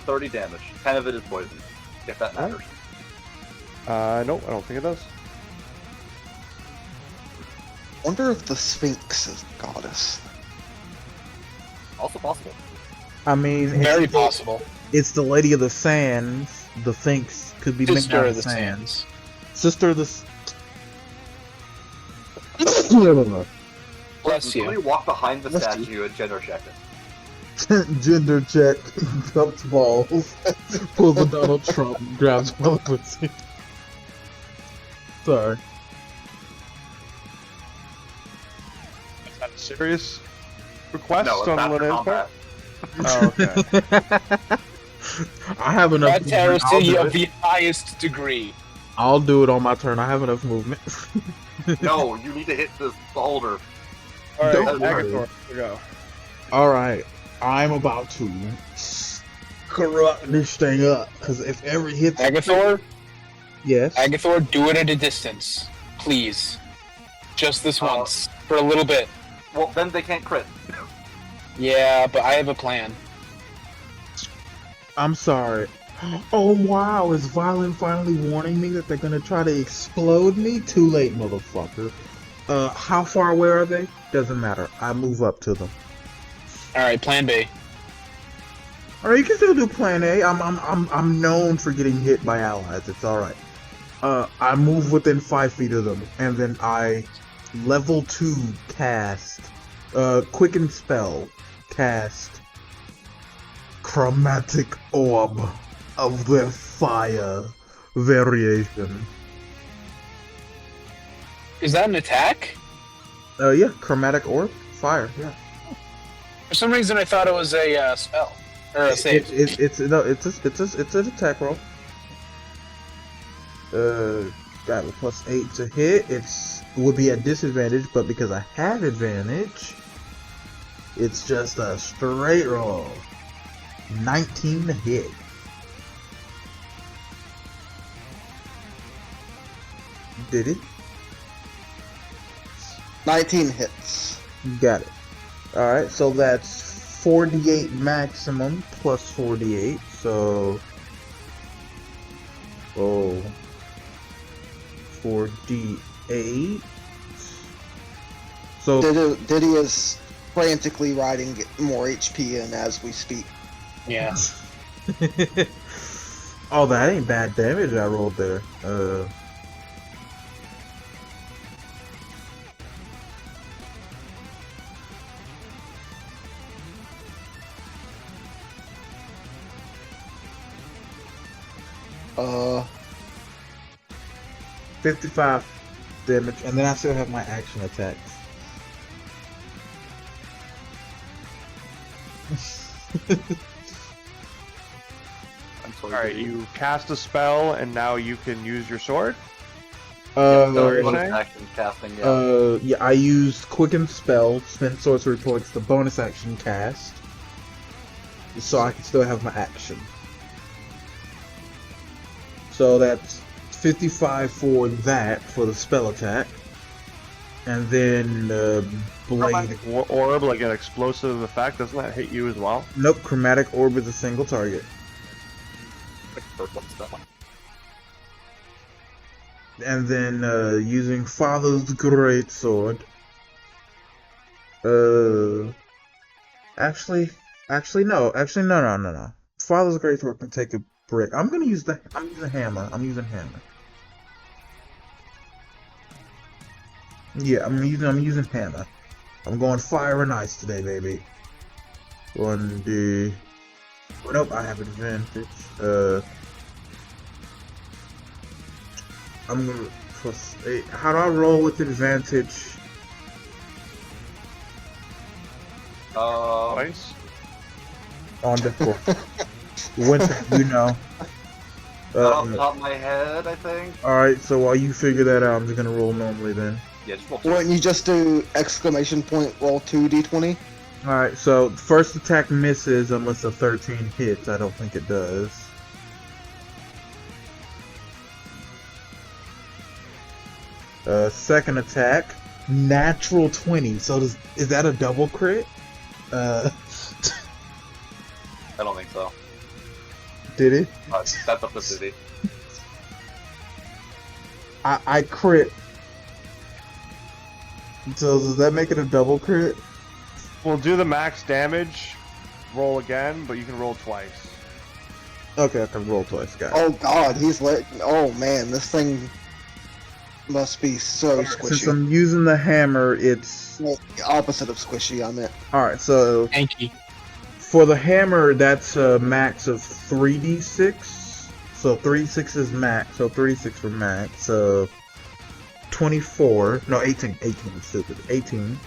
30 damage. 10 of it is poison, if that Oh. matters. Nope, I don't think it does. Wonder if the Sphinx is a goddess. Also possible. I mean, Very possible. it's the Lady of the Sands. The Sphinx could be made Sister out of of the sand. Sands. Sister of the. Bless Somebody you. walk behind the Bless you. statue and gender check it. Gender check. Dumps balls. Pulls a Donald Trump. Grabs one pussy. Sorry. Is that a serious request No, it's on after Linnea's part? combat. Oh, okay. I have enough. That movement. I'll heresy do of it. the highest degree. I'll do it on my turn. I have enough movement. No, you need to hit the beholder. Alright, Don't worry. Agathor, here we go. Alright, I'm about to corrupt this thing up. Because if ever it hits. Agathor, Yes. Agathor, do it at a distance, please. Just this once, for a little bit. Well, then they can't crit. Yeah, but I have a plan. I'm sorry. Oh wow, is Violent finally warning me that they're gonna try to explode me? Too late, motherfucker. How far away are they? Doesn't matter. I move up to them. All right, Plan B. Alright, you can still do plan A. I'm known for getting hit by allies. It's alright. I move within 5 feet of them, and then I level 2 cast, quicken spell, cast chromatic orb of their fire variation. Is that an attack? Yeah, chromatic orb, fire. Yeah. For some reason, I thought it was a spell or a save. It's an attack roll. Got a +8 to hit. Would be at disadvantage, but because I have advantage, it's just a straight roll. 19 to hit. Did it? 19 hits. Got it. Alright, so that's 48 maximum plus 48, so... Oh... 4d8... So... Diddy is frantically riding more HP in as we speak. Yeah. Oh, that ain't bad damage I rolled there. Uh... 55 damage, and then I still have my action attacks. Alright, you cast a spell, and now you can use your sword? Bonus action casting, yeah. Yeah, I used Quicken Spell, spend sorcery points, the bonus action cast, so I can still have my action. So that's 55 for that, for the spell attack. And then, Blade... Orb, like an explosive effect, doesn't that hit you as well? Nope, Chromatic Orb is a single target. And then, using Father's Greatsword. Actually, no. Father's Greatsword can take a break. I'm using hammer. Yeah, I'm using hammer. I'm going fire and ice today, baby. 1d. Nope, I have advantage. I'm gonna +8. How do I roll with advantage? Twice? On the floor. Winter, you know. Off the top of my head, I think. Alright, so while you figure that out, I'm just gonna roll normally then. Yeah, just roll 2. Wouldn't you just do exclamation point roll 2d20? Alright, so first attack misses unless a 13 hits. I don't think it does. Second attack, natural 20. So is that a double crit? I don't think so. Did it? That's up to City. I crit. So does that make it a double crit? We'll do the max damage, roll again, but you can roll twice. Okay, I can roll twice, guys. Oh god, oh man, this thing must be so Since squishy. I'm using the hammer, it's... Well, the opposite of squishy, I meant. Alright, so... Thank you. For the hammer, that's a max of 3d6. So 3d6 is max, so 3d6 for max, so... 24, no 18, I'm stupid, 18.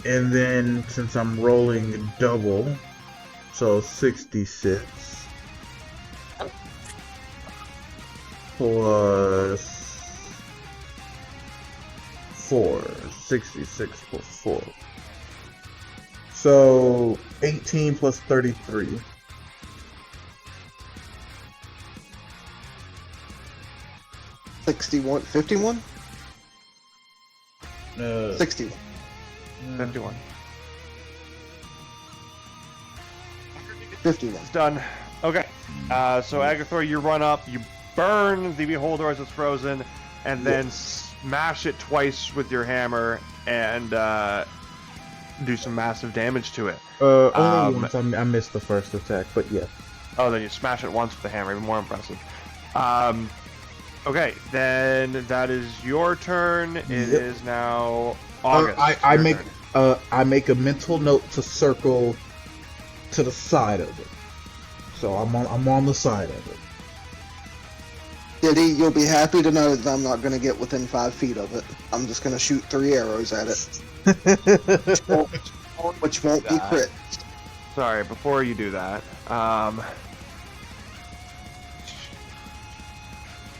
And then, since I'm rolling double, so 66. Plus 4, 66 plus 4. So 18 plus 33. $61, 51? 61. 51. 51. It's done. Okay. So Agathor, you run up, you burn the beholder as it's frozen, and then smash it twice with your hammer and do some massive damage to it. Only once I missed the first attack, but yeah. Oh, then you smash it once with the hammer, even more impressive. Okay, then that is your turn. It is now August. I make a mental note to circle to the side of it. So I'm on the side of it. Diddy, you'll be happy to know that I'm not going to get within 5 feet of it. I'm just going to shoot 3 arrows at it, which won't be crit. Sorry, before you do that,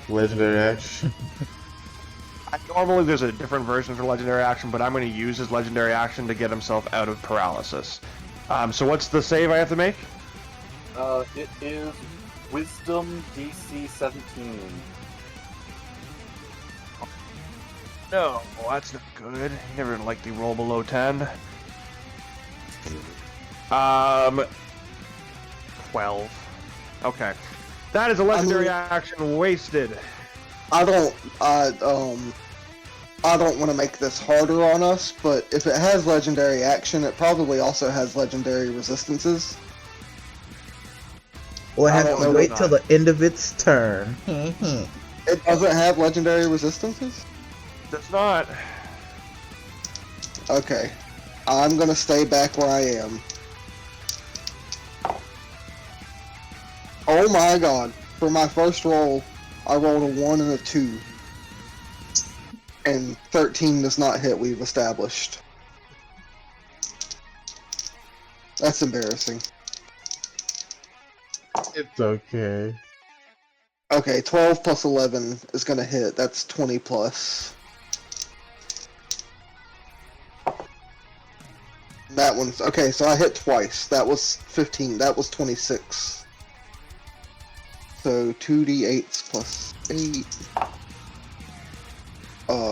Legendary action. normally there's a different version for legendary action, but I'm going to use his legendary action to get himself out of paralysis. So what's the save I have to make? It is Wisdom DC 17. No, that's not good. Never liked the roll below 10. 12. Okay. That is a legendary action wasted. I don't want to make this harder on us, but if it has legendary action, it probably also has legendary resistances. Well, I have to wait till the end of its turn. It doesn't have legendary resistances? Does not. Okay. I'm gonna stay back where I am. Oh my god. For my first roll, I rolled a 1 and a 2. And 13 does not hit, we've established. That's embarrassing. It's okay. Okay, 12 plus 11 is gonna hit. That's 20 plus. That one's... Okay, so I hit twice. That was 15. That was 26. So 2d8s plus 8.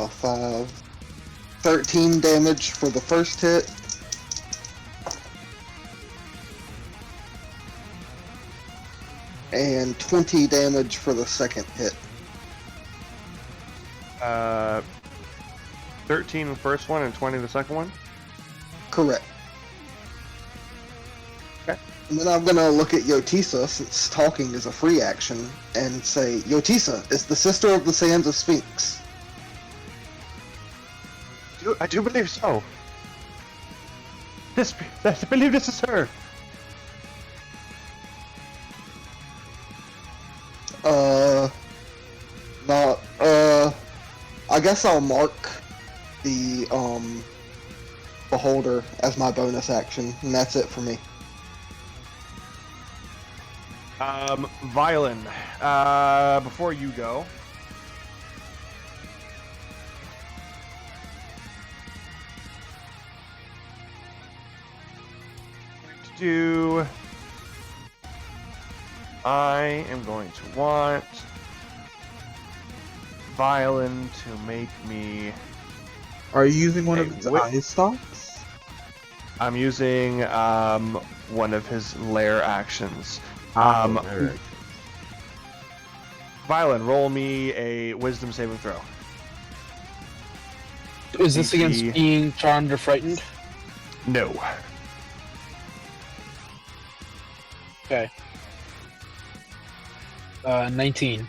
5. 13 damage for the first hit. And 20 damage for the second hit. 13 the first one and 20 the second one? Correct. Okay. And then I'm gonna look at Yotisa, since talking is a free action, and say, Yotisa is the sister of the Sands of Sphinx. I do believe so. I believe this is her. I guess I'll mark the, Beholder as my bonus action, and that's it for me. Violin, before you go. I am going to want Violin to make me... Are you using one of his eye stalks? I'm using one of his lair actions. Violin, roll me a wisdom saving throw. Is this against being charmed or frightened? No. Okay. 19.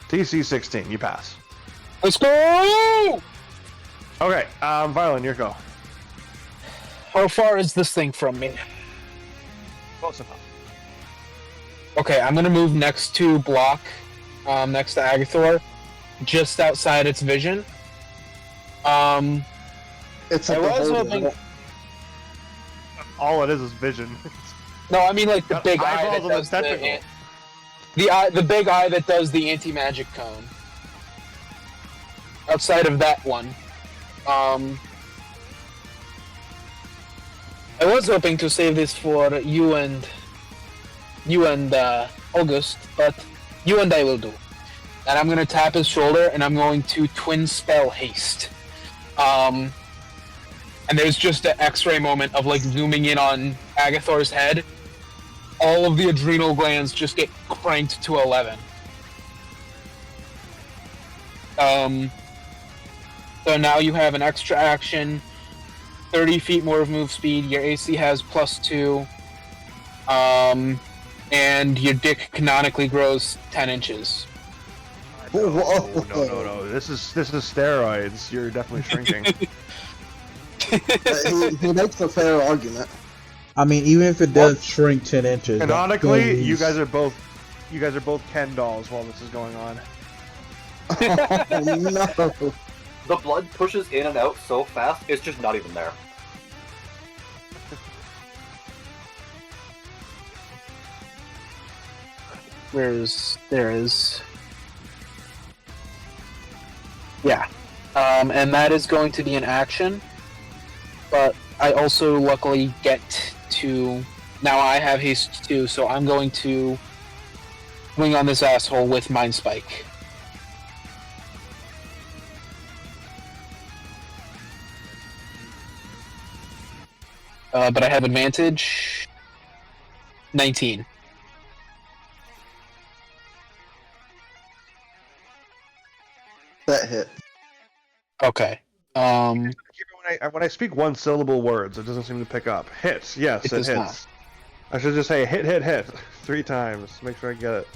DC 16, you pass. Let's go! Okay, Violin, your go. How far is this thing from me? Close enough. Okay, I'm gonna move next to Block, next to Agathor, just outside its vision. It's I a was beholder. hoping... All it is vision. No, I mean like the big eye that does the big eye that does the anti-magic cone. Outside of that one. I was hoping to save this for you and August, but you and I will do. And I'm gonna tap his shoulder and I'm going to twin spell haste. And there's just an X-ray moment of like zooming in on Agathor's head. All of the adrenal glands just get cranked to 11. So now you have an extra action, 30 feet more of move speed. Your AC has +2. and your dick canonically grows 10 inches. Oh, no. This is steroids. You're definitely shrinking. He makes a fair argument. I mean, even if it does shrink 10 inches. Canonically, you guys are both Ken dolls while this is going on. Oh, no. The blood pushes in and out so fast, it's just not even there. There is. Yeah. And that is going to be an action. But I also luckily get to... Now I have haste too, so I'm going to swing on this asshole with Mind Spike. But I have advantage. 19. That hit. Okay. When I speak one syllable words, it doesn't seem to pick up. Hits, yes, it does hits. not. I should just say hit 3 times. Make sure I get it.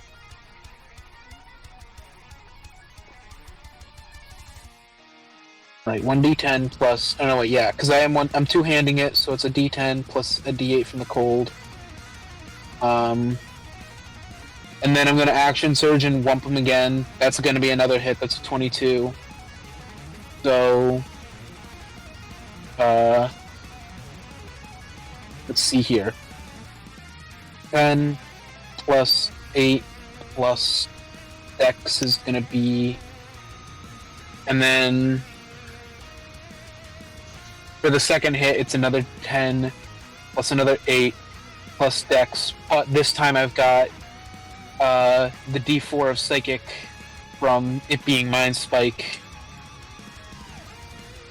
Right, 1d10 plus. Oh no, wait, yeah, because I'm two-handing it, so it's a d10 plus a d8 from the cold. And then I'm gonna action surge and whump him again. That's gonna be another hit. That's a 22. So, let's see here. 10 plus 8 plus Dex is gonna be, and then. For the second hit, it's another 10, plus another 8, plus Dex. But this time I've got the D4 of Psychic from it being Mind Spike.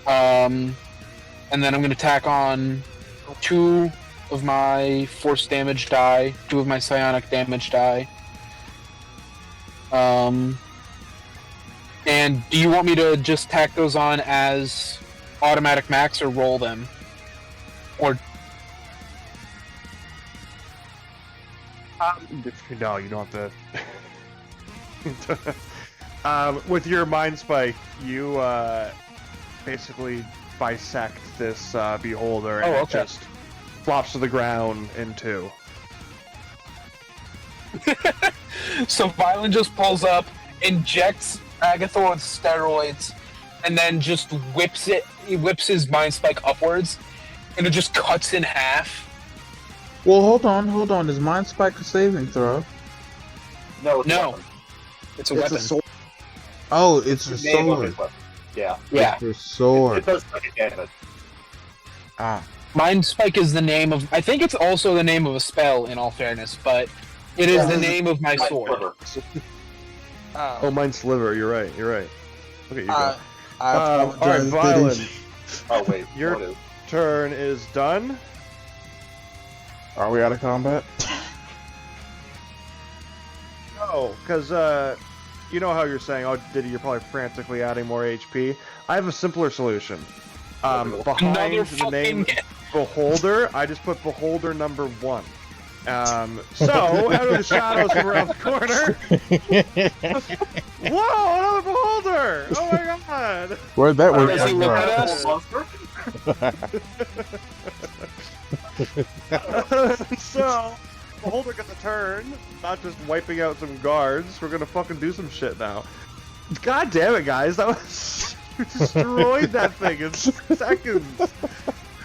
And then I'm going to tack on 2 of my Force damage die, 2 of my Psionic damage die. And do you want me to just tack those on as... automatic max or roll them? Or no, you don't have to. With your Mind Spike, you basically bisect this beholder, and it just flops to the ground in 2. so Violin just pulls up, injects Agathor with steroids, and then just whips it. He whips his Mind Spike upwards, and it just cuts in half. Well, hold on. Is Mind Spike a saving throw? No, it's No. weapon. It's a weapon. It's a sword. Oh, it's a Name of sword. his weapon. Yeah. Yeah. It's a sword. It does fucking damage. Ah. Mind Spike is the name of... I think it's also the name of a spell, in all fairness, but it is the name of my sword. Oh, Mind Sliver. You're right. Look at you go. I Alright, apologize, Violin. Diddy. Oh wait, Your what is? turn is done. Are we out of combat? No, because you know how you're saying, oh, Diddy, you're probably frantically adding more HP. I have a simpler solution. Behind Another the name fucking... Beholder, I just put Beholder number 1. So, out of the shadows from around the corner... Whoa, another Beholder! Oh my god! Where'd that Does word he come look at from? us? So, Beholder gets a turn, not just wiping out some guards. We're gonna fucking do some shit now. God damn it, guys! That was... You destroyed that thing in seconds!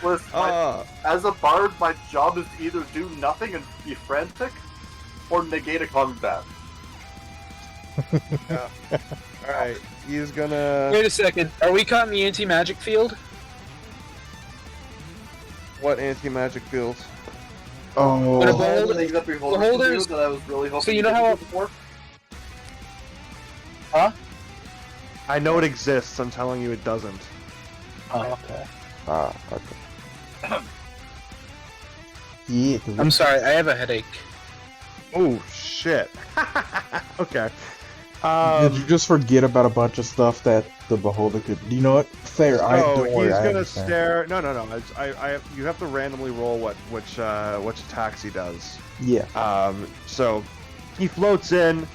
Listen, as a bard, my job is to either do nothing and be frantic, or negate a combat. Yeah. Alright, he's gonna... Wait a second. Are we caught in the anti-magic field? What anti-magic fields? Oh, What All about- the things that Beholder can do that I was really hoping So you know to how- do before. Huh? I know it exists, I'm telling you it doesn't. Oh, okay. okay. Yeah, I'm sorry, I have a headache. Oh, shit. Okay. Did you just forget about a bunch of stuff that the beholder could? You know what? Fair. No, don't worry. he's I gonna understand. stare. No. You have to randomly roll which attacks he does. Yeah. So he floats in.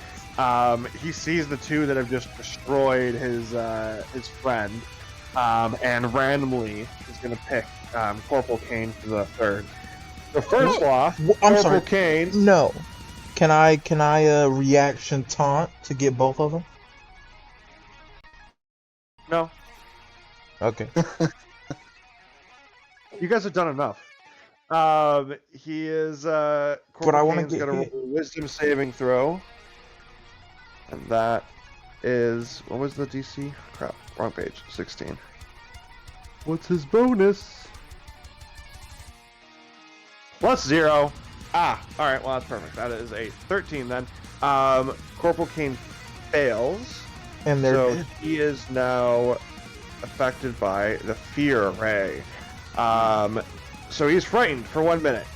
He sees the two that have just destroyed his friend, and randomly is gonna pick Corporal Kane for the third. So first off, I'm Corporal sorry. Kane. No. Can I reaction taunt to get both of them? No, Okay. you guys have done enough. He is But I Corporal wanna Kane's get got a hit. wisdom saving throw. And that is, what was the DC? Crap, wrong page. 16. What's his bonus? +0. Alright, well that's perfect. That is a 13 then. Corporal Kane fails. And they're So dead. he is now affected by the fear ray. So he's frightened for 1 minute.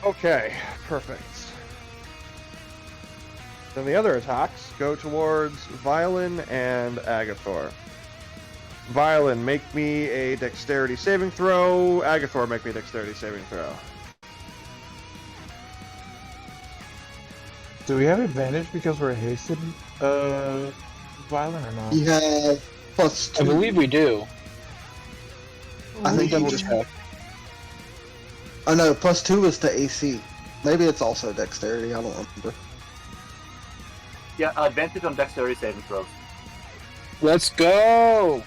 Okay, perfect. Then the other attacks go towards Violin and Agathor. Violin, make me a dexterity saving throw. Agathor, make me a dexterity saving throw. Do we have advantage because we're hasted, violent or not? You have +2. I believe we do. I think I'm just. Oh no, +2 is to AC. Maybe it's also dexterity. I don't remember. Yeah, advantage on dexterity saving throws. Let's go!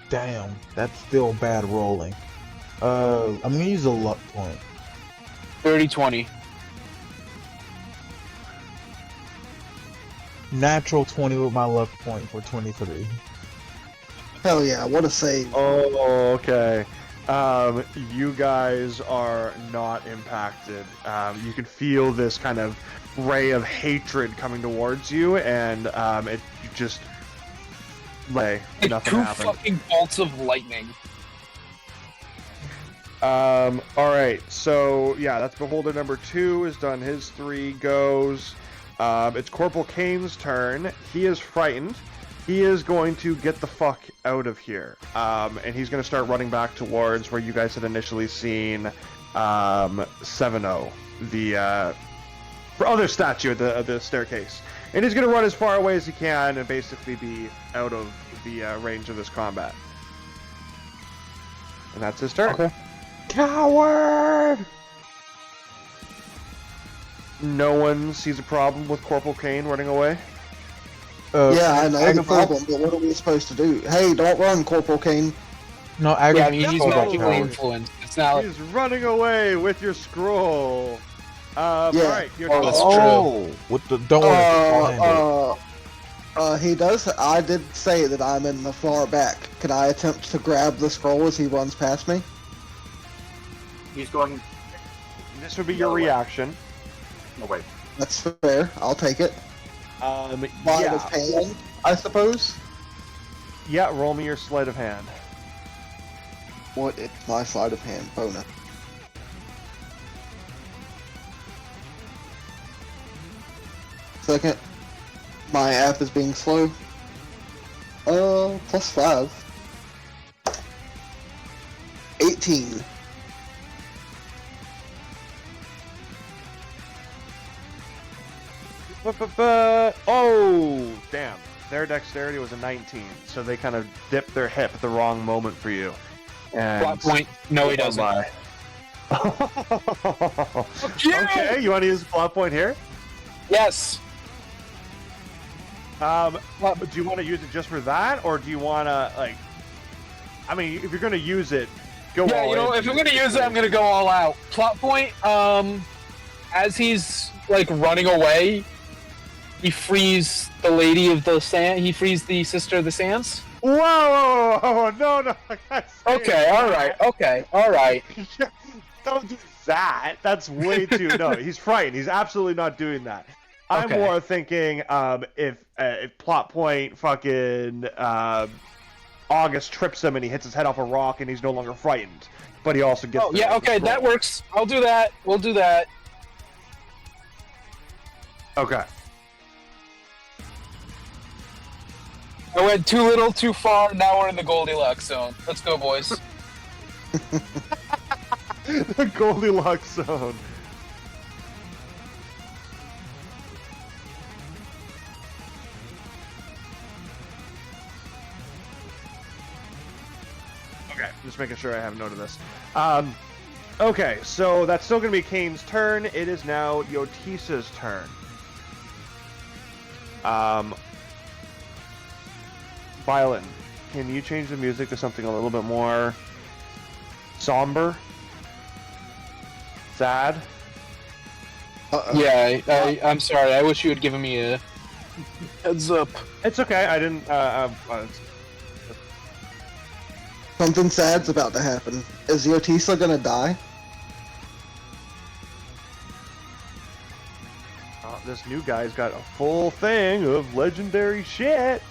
Damn, that's still bad rolling. I'm gonna use a luck point. 30-20. Natural 20 with my luck point for 23. Hell yeah! What a save. Oh, okay. You guys are not impacted. You can feel this kind of ray of hatred coming towards you, and it you just lay. Like Nothing 2 happened. fucking bolts of lightning. All right. So yeah, that's Beholder number 2 is done. His 3 goes. It's Corporal Kane's turn. He is frightened. He is going to get the fuck out of here. And he's going to start running back towards where you guys had initially seen 7-0, the other statue at the staircase. And he's going to run as far away as he can and basically be out of the range of this combat. And that's his turn. Okay. Coward! No one sees a problem with Corporal Kane running away. Yeah, I know the Agatha- problem, but what are we supposed to do? Hey, don't run, Corporal Kane. No, Yeah, I mean, he's Agatha- magically influenced. It's not. He's running away with your scroll. Yeah. Alright, your Oh, that's turn. true. With the don't want to He does. I did say that I'm in the far back. Can I attempt to grab the scroll as he runs past me? He's going. This would be your No way. reaction. Oh wait. That's fair. I'll take it. Sleight Yeah. of hand, I suppose. Yeah, roll me your sleight of hand. What is my sleight of hand bonus? Second, my app is being slow. +5. 18. Oh, damn. Their dexterity was a 19, so they kind of dipped their hip at the wrong moment for you. And Plot point. No, he doesn't. Bye. you! Okay, you want to use the plot point here? Yes. Do you want to use it just for that, or do you want to, like... I mean, if you're going to use it, go Yeah, all you know, in. if I'm gonna use it, I'm gonna go all out. Plot point. As he's like running away, he frees the lady of the sand. He frees the sister of the sands. Whoa! No, I can't say Okay, that. all right. Okay, all right. Don't do that. That's way too... No, he's frightened. He's absolutely not doing that. I'm Okay. more thinking if plot point fucking August trips him and he hits his head off a rock and he's no longer frightened, but he also gets Oh yeah, okay, that scroll. works. I'll do that. We'll do that. Okay. I went too little, too far. Now we're in the Goldilocks zone. Let's go, boys. The Goldilocks zone. Okay, just making sure I have note of this. Okay, so that's still going to be Kane's turn. It is now Yotisa's turn. Violet, can you change the music to something a little bit more somber? Sad? Yeah, I'm sorry. I wish you had given me a heads up. It's okay, I didn't... Something sad's about to happen. Is Yotisa gonna die? This new guy's got a full thing of legendary shit.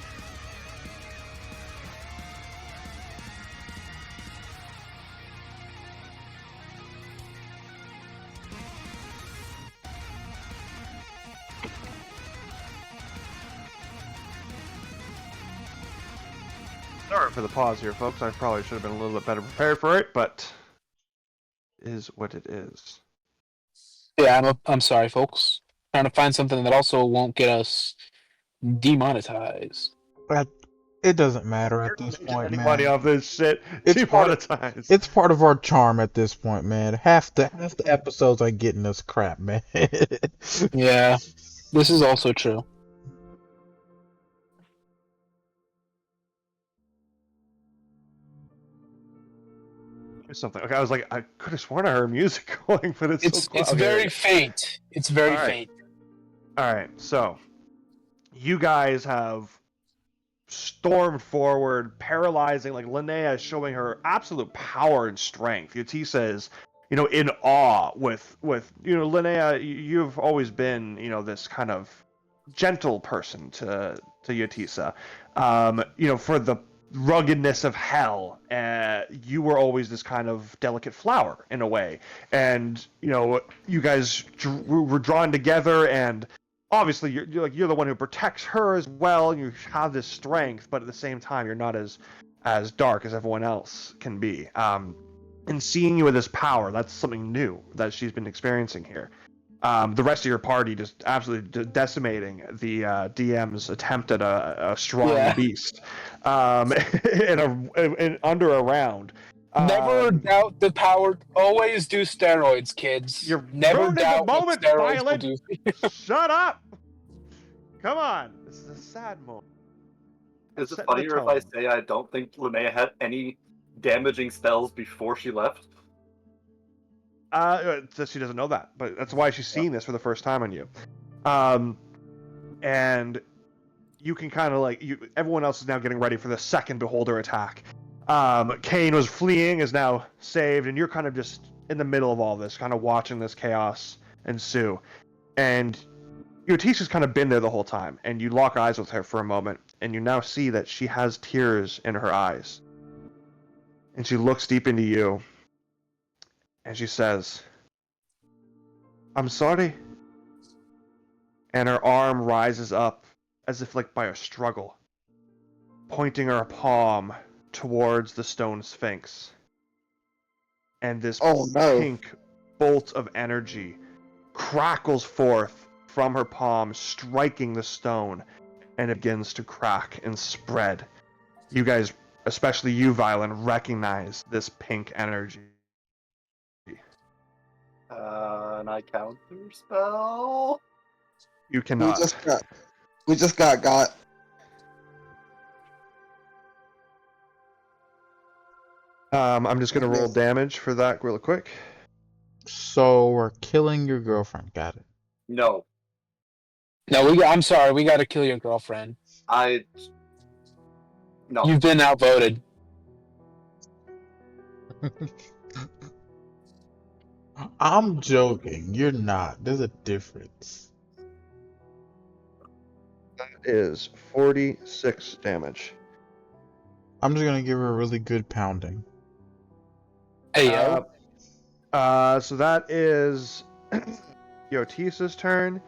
Sorry for the pause here, folks. I probably should have been a little bit better prepared for it, but it is what it is. Yeah, I'm sorry, folks. Trying to find something that also won't get us demonetized. It doesn't matter at this point, Any money man. off this shit? It's part of- Demonetized. It's part of our charm at this point, man. Half the episodes are getting us crap, man. Yeah, this is also true. Something. Okay, I was like, I could have sworn I heard music going, but it's so quiet. It's Okay, very faint. It's very All right. faint. All right, so you guys have stormed forward, paralyzing. Like Linnea is showing her absolute power and strength. Yotisa is, in awe with Linnea. You've always been, this kind of gentle person to Yotisa. For the ruggedness of hell, you were always this kind of delicate flower in a way, and you guys were drawn together, and obviously you're the one who protects her as well. You have this strength, but at the same time you're not as dark as everyone else can be. And seeing you with this power, that's something new that she's been experiencing here. The rest of your party just absolutely decimating the DM's attempt at a strong beast in under a round. Never doubt the power. Always do steroids, kids. You're Never ruining the doubt what moment, steroids will Violet. do. Shut up! Come on, this is a sad moment. Is it Set the funnier if I tone. say I don't think Linnea had any damaging spells before she left? She doesn't know that, but that's why she's seeing this for the first time on you. And you can kind of everyone else is now getting ready for the second beholder attack. Kane was fleeing, is now saved, and you're kind of just in the middle of all this, kind of watching this chaos ensue. And Yotisa's kind of been there the whole time, and you lock eyes with her for a moment, and you now see that she has tears in her eyes. And she looks deep into you, and she says, "I'm sorry." And her arm rises up as if by a struggle, pointing her palm towards the stone sphinx. And this pink bolt of energy crackles forth from her palm, striking the stone, and it begins to crack and spread. You guys, especially you, Violet, recognize this pink energy. And I counter spell. You cannot. We just got. I'm just gonna roll damage for that real quick. So we're killing your girlfriend. Got it. No. No, I'm sorry. We got to kill your girlfriend. No. You've been outvoted. I'm joking. You're not. There's a difference. That is 46 damage. I'm just gonna give her a really good pounding. Hey, yo. So that is Yotisa's turn.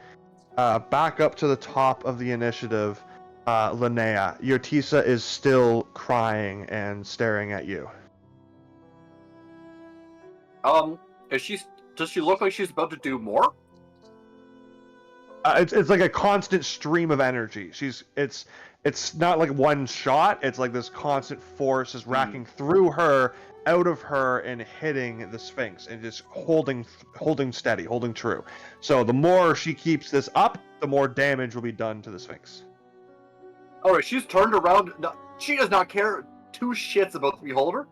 Back up to the top of the initiative, Linnea. Yotisa is still crying and staring at you. Does she look like she's about to do more? It's like a constant stream of energy. It's not like one shot. It's like this constant force is racking through her, out of her, and hitting the Sphinx, and just holding steady, holding true. So the more she keeps this up, the more damage will be done to the Sphinx. Alright, she's turned around. No, she does not care two shits about the beholder.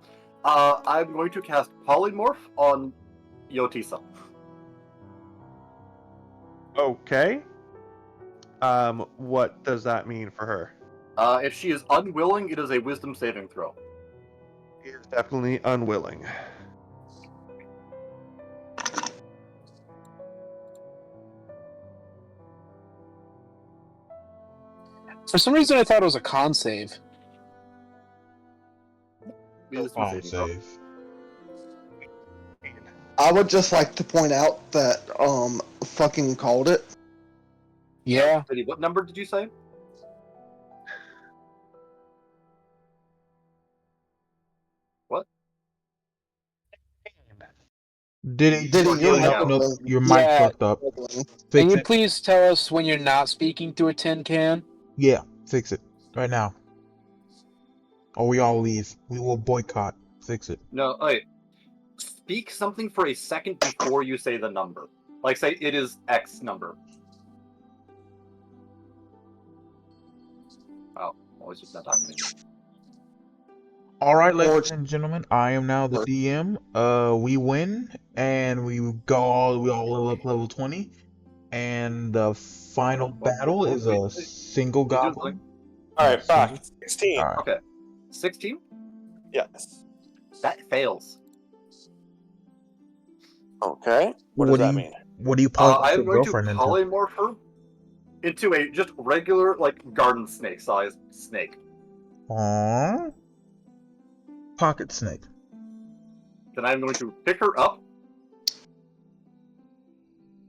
I'm going to cast Polymorph on Yotisa. Okay. What does that mean for her? If she is unwilling, it is a Wisdom saving throw. She is definitely unwilling. For some reason, I thought it was a con save. Wisdom Fine saving throw. save. I would just like to point out that fucking called it. Yeah. What number did you say? What? Diddy, Diddy, you're yeah. nope, nope, your mic Yeah. fucked up. Can Fix you it. please tell us when you're not speaking through a tin can? Yeah, fix it right now. Or we all leave. We will boycott. Fix it. No, wait. Speak something for a second before you say the number. Like, say it is X number. Oh, always just not talking to me. All right, ladies and gentlemen, I am now the DM. We win, and we all level up level 20, and the final battle is a single goblin. Alright, Single- back. 16. All right. Okay. 16? Yes. That fails. Okay. What does that mean? What do you polymorph I'm your going to girlfriend into? polymorph her into a just regular, like, garden snake-sized snake. Aww. Pocket snake. Then I'm going to pick her up.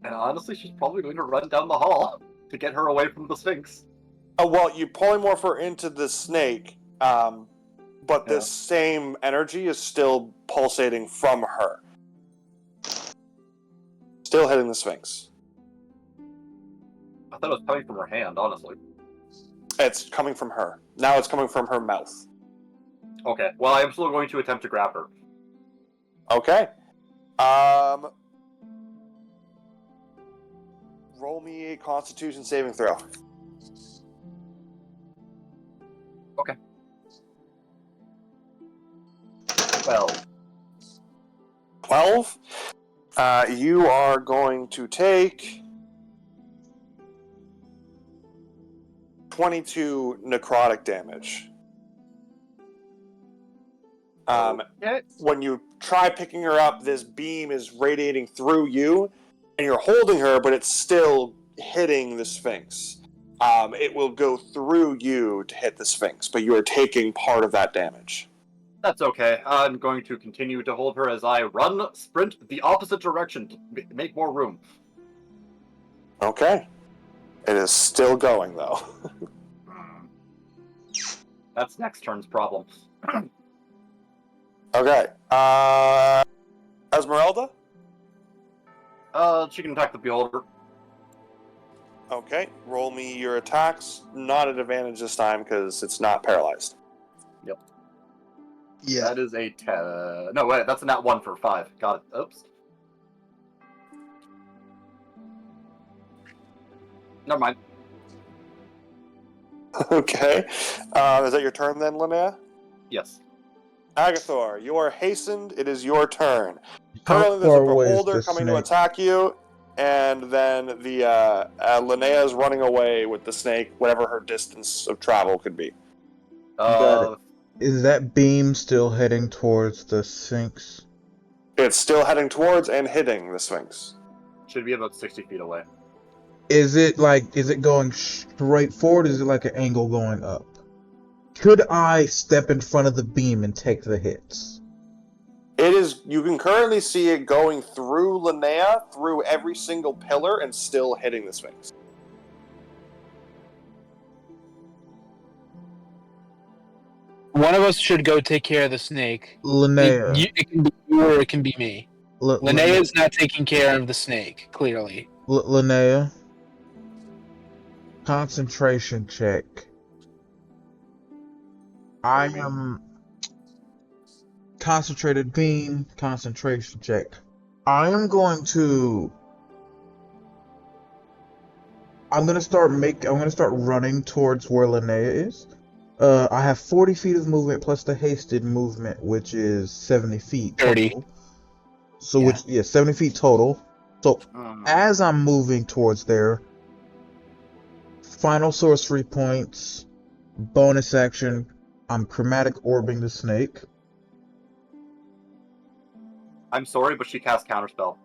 And honestly, she's probably going to run down the hall to get her away from the Sphinx. Oh, well, you polymorph her into the snake, but this same energy is still pulsating from her. Still hitting the Sphinx. I thought it was coming from her hand, honestly. It's coming from her. Now it's coming from her mouth. Okay, well, I am still going to attempt to grab her. Okay. Roll me a Constitution saving throw. Okay. Well, 12. You are going to take 22 necrotic damage. okay. When you try picking her up, this beam is radiating through you, and you're holding her, but it's still hitting the Sphinx. It will go through you to hit the Sphinx, but you are taking part of that damage. That's okay. I'm going to continue to hold her as I sprint the opposite direction to make more room. Okay. It is still going, though. That's next turn's problem. Okay. Esmeralda? She can attack the beholder. Okay. Roll me your attacks. Not at advantage this time, because it's not paralyzed. Yeah. That is a 10. No, wait, that's a nat 1 for 5. Got it. Oops. Never mind. Okay. Is that your turn then, Linnea? Yes. Agathor, you are hastened. It is your turn. How Currently, there's a far away is beholder the coming to snake? attack you, and then the Linnea is running away with the snake, whatever her distance of travel could be. Got it. Is that beam still heading towards the Sphinx? It's still heading towards and hitting the Sphinx. Should be about 60 feet away. Is it going straight forward? Or is it like an angle going up? Could I step in front of the beam and take the hits? It is. You can currently see it going through Linnea, through every single pillar, and still hitting the Sphinx. One of us should go take care of the snake. Linnea. It can be you or it can be me. Linnea Linnea's not taking care of the snake, clearly. Linnea. Concentration check. I am concentrated beam, concentration check. I'm gonna start running towards where Linnea is. I have 40 feet of movement plus the hasted movement, which is 70 feet total. 30. So 70 feet total. So as I'm moving towards there, final sorcery points, bonus action, I'm chromatic orbing the snake. I'm sorry, but she cast Counterspell.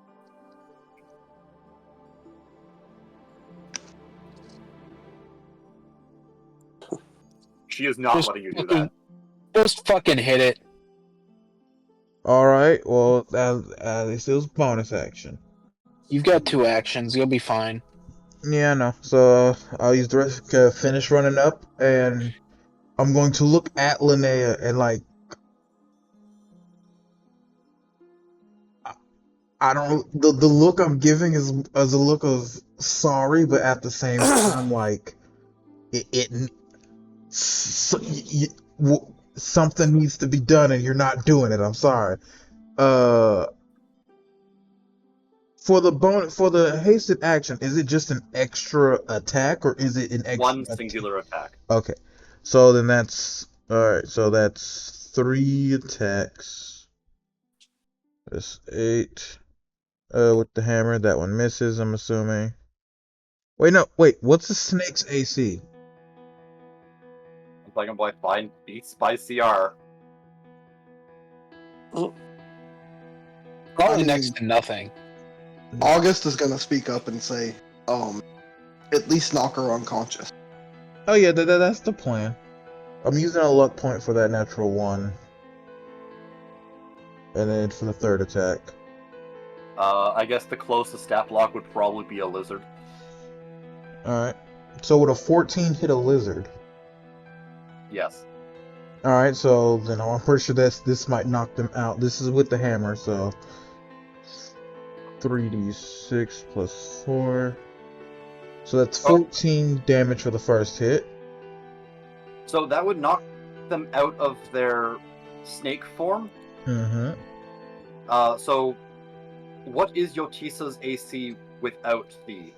She is not letting you do that. Just fucking hit it. Alright, well, at least it was bonus action. You've got 2 actions. You'll be fine. Yeah, I know. So I'll use the rest to finish running up, and I'm going to look at Linnea and like, I don't. The look I'm giving is a look of sorry, but at the same time, like something needs to be done, and you're not doing it. I'm sorry. For the hasted action, is it just an extra attack, or is it an extra one singular attack? Okay, so then that's alright. So that's 3 attacks. That's 8. With the hammer, that one misses. I'm assuming. Wait, what's the snake's AC? Black and White Blind beats by CR. Probably next to nothing. August is gonna speak up and say, at least knock her unconscious. Oh yeah, that's the plan. I'm using a luck point for that natural 1. And then for the 3rd attack. I guess the closest stat block would probably be a lizard. Alright. So would a 14 hit a lizard? Yes. Alright, so then I'm pretty sure this might knock them out. This is with the hammer, so 3d6 plus 4. So that's 14 damage for the first hit. So that would knock them out of their snake form? Mm-hmm. So what is Yotisa's AC without the...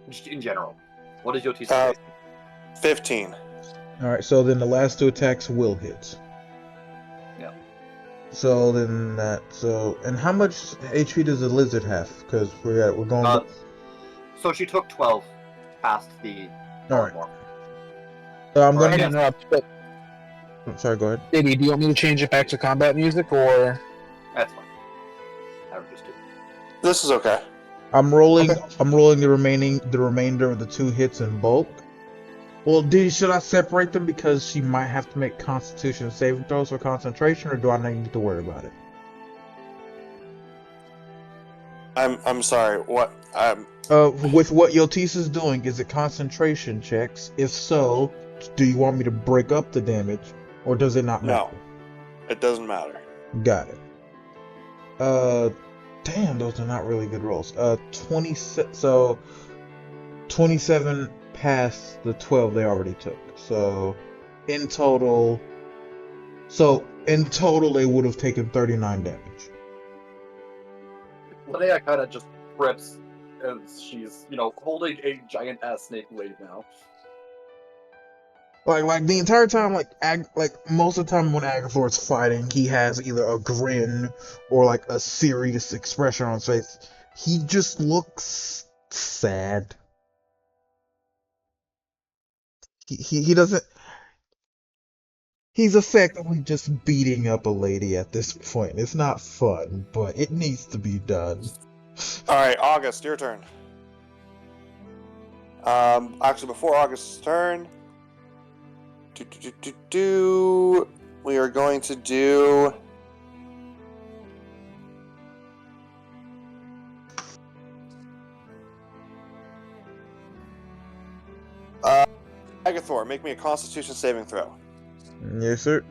Just in general, what is Yotisa's AC? 15. Alright, so then the last 2 attacks will hit. Yeah. So then and how much HP does the lizard have? Because we're going. So she took 12 past the. Alright. More. I'm I'm gonna gonna interrupt, but I'm sorry. Go ahead. Baby, do you want me to change it back to combat music, or? That's fine. I would just do. This is okay. I'm rolling the remainder of the 2 hits in bulk. Well, should I separate them because she might have to make Constitution saving throws for concentration, or do I not need to worry about it? I'm sorry. What? With what Yotisa's doing, is it concentration checks? If so, do you want me to break up the damage, or does it not matter? No, it doesn't matter. Got it. Damn, those are not really good rolls. 27. So 27 past the 12 they already took. So in total, they would have taken 39 damage. Linnea kind of just trips, and she's, holding a giant ass snake blade now. Like the entire time, like most of the time when Agathor's fighting, he has either a grin or like a serious expression on his face. He just looks sad. He doesn't. He's effectively just beating up a lady at this point. It's not fun, but it needs to be done. All right, August, your turn. Actually, before August's turn, we are going to do. Agathor, make me a Constitution saving throw. Yes, sir.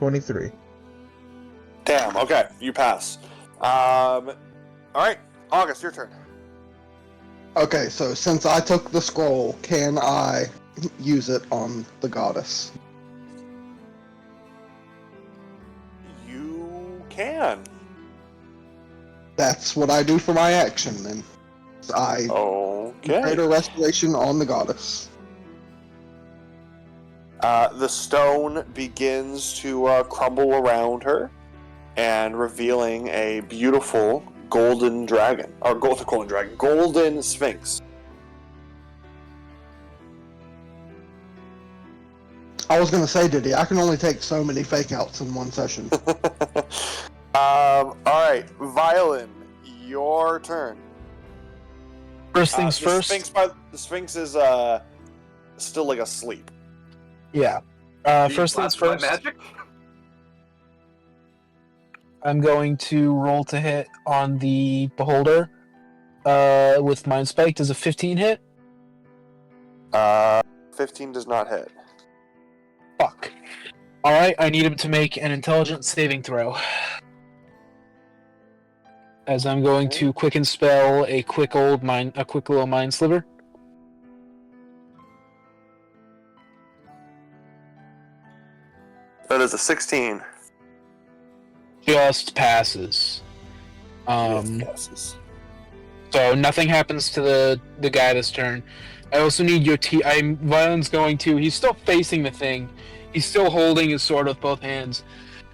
$23. Damn. Okay, you pass. All right, August, your turn. Okay, so since I took the scroll, can I use it on the goddess? You can. That's what I do for my action, then. I Okay. create a restoration on the goddess. The stone begins to crumble around her, and revealing a beautiful golden dragon, or golden sphinx. I was gonna say, Diddy, I can only take so many fake outs in one session. All right, Violin, your turn. First things the first. The Sphinx is still like asleep. Yeah. Being First things blasted by first. Magic? I'm going to roll to hit on the beholder. With Mind Spike, does a 15 hit? 15 does not hit. Fuck. Alright, I need him to make an intelligence saving throw. As I'm going to quicken spell a quick little mind sliver. That is a 16. Just passes. Yes. So nothing happens to the guy this turn. I also need your Violin's going to. He's still facing the thing. He's still holding his sword with both hands.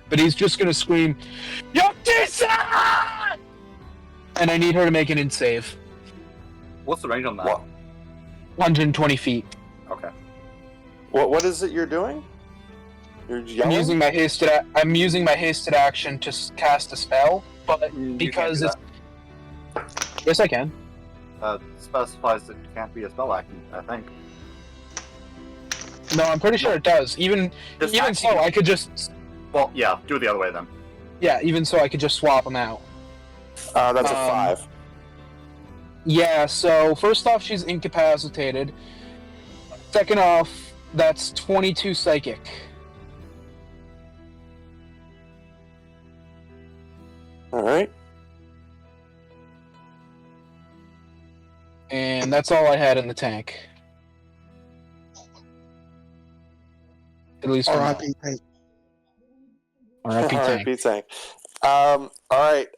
But he's just gonna scream, Yoctisa! And I need her to make an int save. What's the range on that? What? 120 feet. Okay. What is it you're doing? You're yelling? I'm using my hasted action to cast a spell, but because it's... Yes, I can. Specifies that it can't be a spell action, I think. No, I'm pretty sure it does. Even so, I could just... Well, yeah, do it the other way then. Yeah, even so, I could just swap them out. That's a 5. Yeah, so first off, she's incapacitated. Second off, that's 22 psychic. Alright. And that's all I had in the tank. At least for now. R.I.P. Tank. R.I.P. tank. R.I.P. Tank. Alright,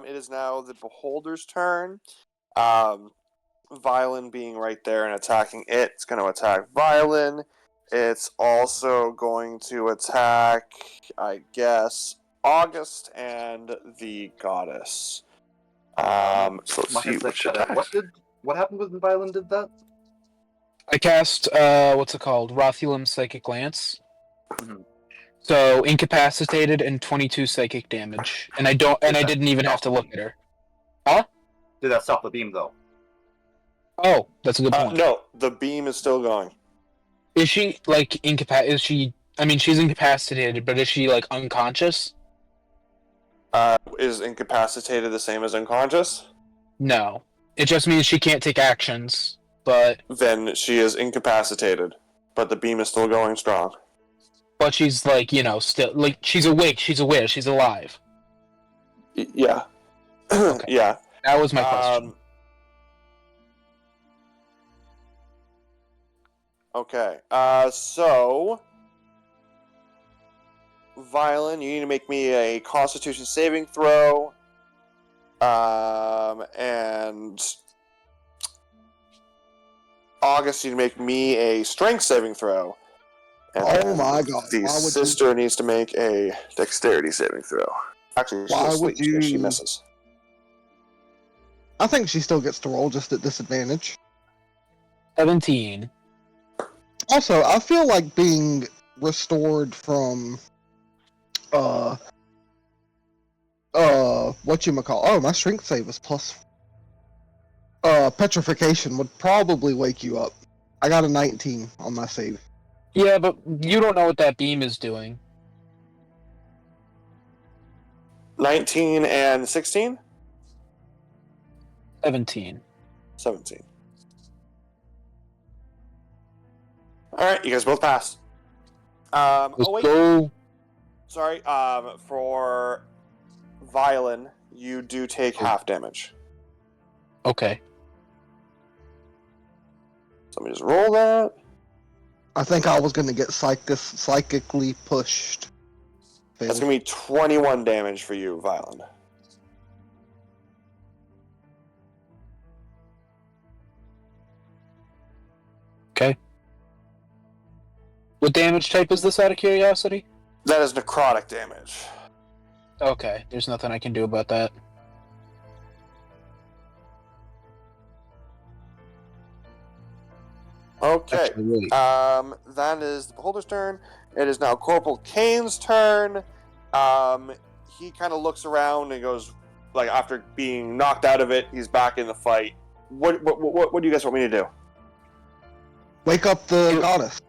it is now the Beholder's turn. Violin being right there and attacking it. It's going to attack Violin. It's also going to attack, I guess, August and the Goddess. So let's see which attack. What happened when Violin did that? I cast, what's it called? Rothulam Psychic Lance. Mm-hmm. So, incapacitated and 22 psychic damage. And I didn't even have to look at her. Huh? Did that stop the beam, though? Oh, that's a good point. No, the beam is still going. Is she, like, she's incapacitated, but is she, like, unconscious? Is incapacitated the same as unconscious? No. It just means she can't take actions, but... Then she is incapacitated, but the beam is still going strong. But she's, like, still... Like, she's awake, she's aware, she's alive. Yeah. Okay. Yeah. That was my question. Okay. So... Violin, you need to make me a Constitution saving throw. And... August, you need to make me a Strength saving throw. And Oh my god. the sister needs to make a Dexterity saving throw. Actually, she's asleep, so she misses. I think she still gets to roll, just at disadvantage. 17. Also, I feel like being restored from uh, whatchamacall? Oh, my strength save is plus. Petrification would probably wake you up. I got a 19 on my save. Yeah, but you don't know what that beam is doing. 19 and 16? 17. 17. Alright, you guys both pass. Let's Oh, wait. go. Sorry. For Violin, you do take half damage. Okay. So let me just roll that. I think I was gonna get psychically pushed. That's going to be 21 damage for you, Violin. Okay. What damage type is this out of curiosity? That is necrotic damage. Okay, there's nothing I can do about that. Okay. Actually, wait. That is the Beholder's turn. It is now Corporal Kane's turn. He kind of looks around and goes, like, after being knocked out of it, he's back in the fight. What do you guys want me to do? Wake up the goddess.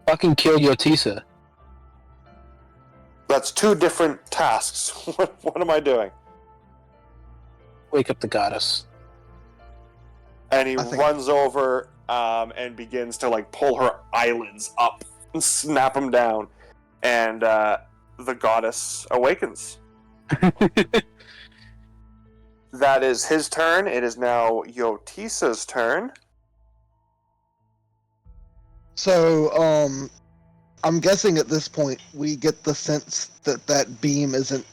Fucking kill Yotisa. That's two different tasks. What am I doing? Wake up the goddess. And he I think- runs over and begins to, like, pull her eyelids up and snap them down. And the goddess awakens. That is his turn. It is now Yotisa's turn. So, I'm guessing at this point we get the sense that that beam isn't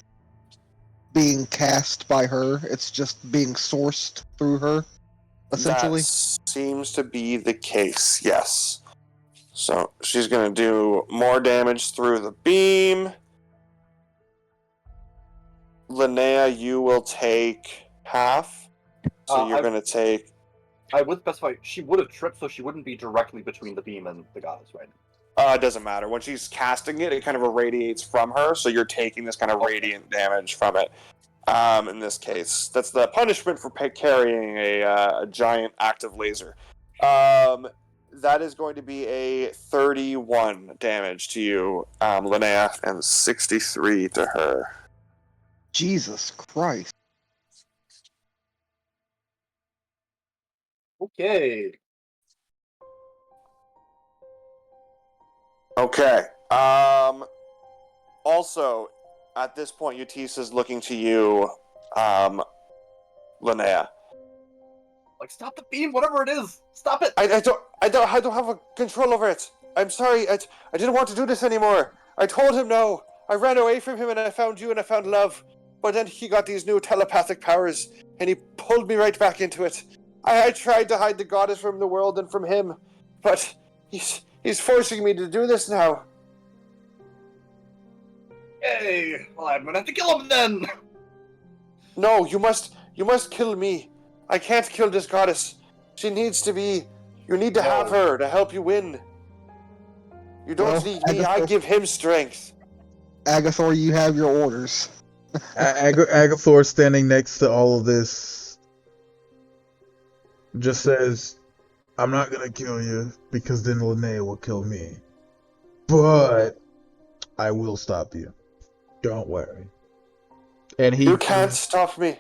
being cast by her; it's just being sourced through her, essentially. That seems to be the case, yes. So she's going to do more damage through the beam. Linnea, you will take half. So you're going to take... I would specify she would have tripped, so she wouldn't be directly between the beam and the goddess, right? It doesn't matter. When she's casting it, it kind of irradiates from her, so you're taking this kind of radiant damage from it. In this case, that's the punishment for carrying a giant active laser. That is going to be a 31 damage to you, Linnea, and 63 to her. Jesus Christ! Okay. Okay. Also, at this point, Yotisa is looking to you, Linnea. Like, stop the beam, whatever it is! Stop it! I don't have a control over it. I'm sorry. I didn't want to do this anymore. I told him no. I ran away from him and I found you and I found love. But then he got these new telepathic powers and he pulled me right back into it. I tried to hide the goddess from the world and from him, but he's forcing me to do this now. Hey, well, I'm gonna have to kill him then! No, you must kill me. I can't kill this goddess. She needs to be... You need to have her to help you win. You don't need me, I give him strength. Agathor, you have your orders. Agathor, standing next to all of this, just says, I'm not gonna kill you, because then Linnea will kill me. But I will stop you. Don't worry. And You can't stop me.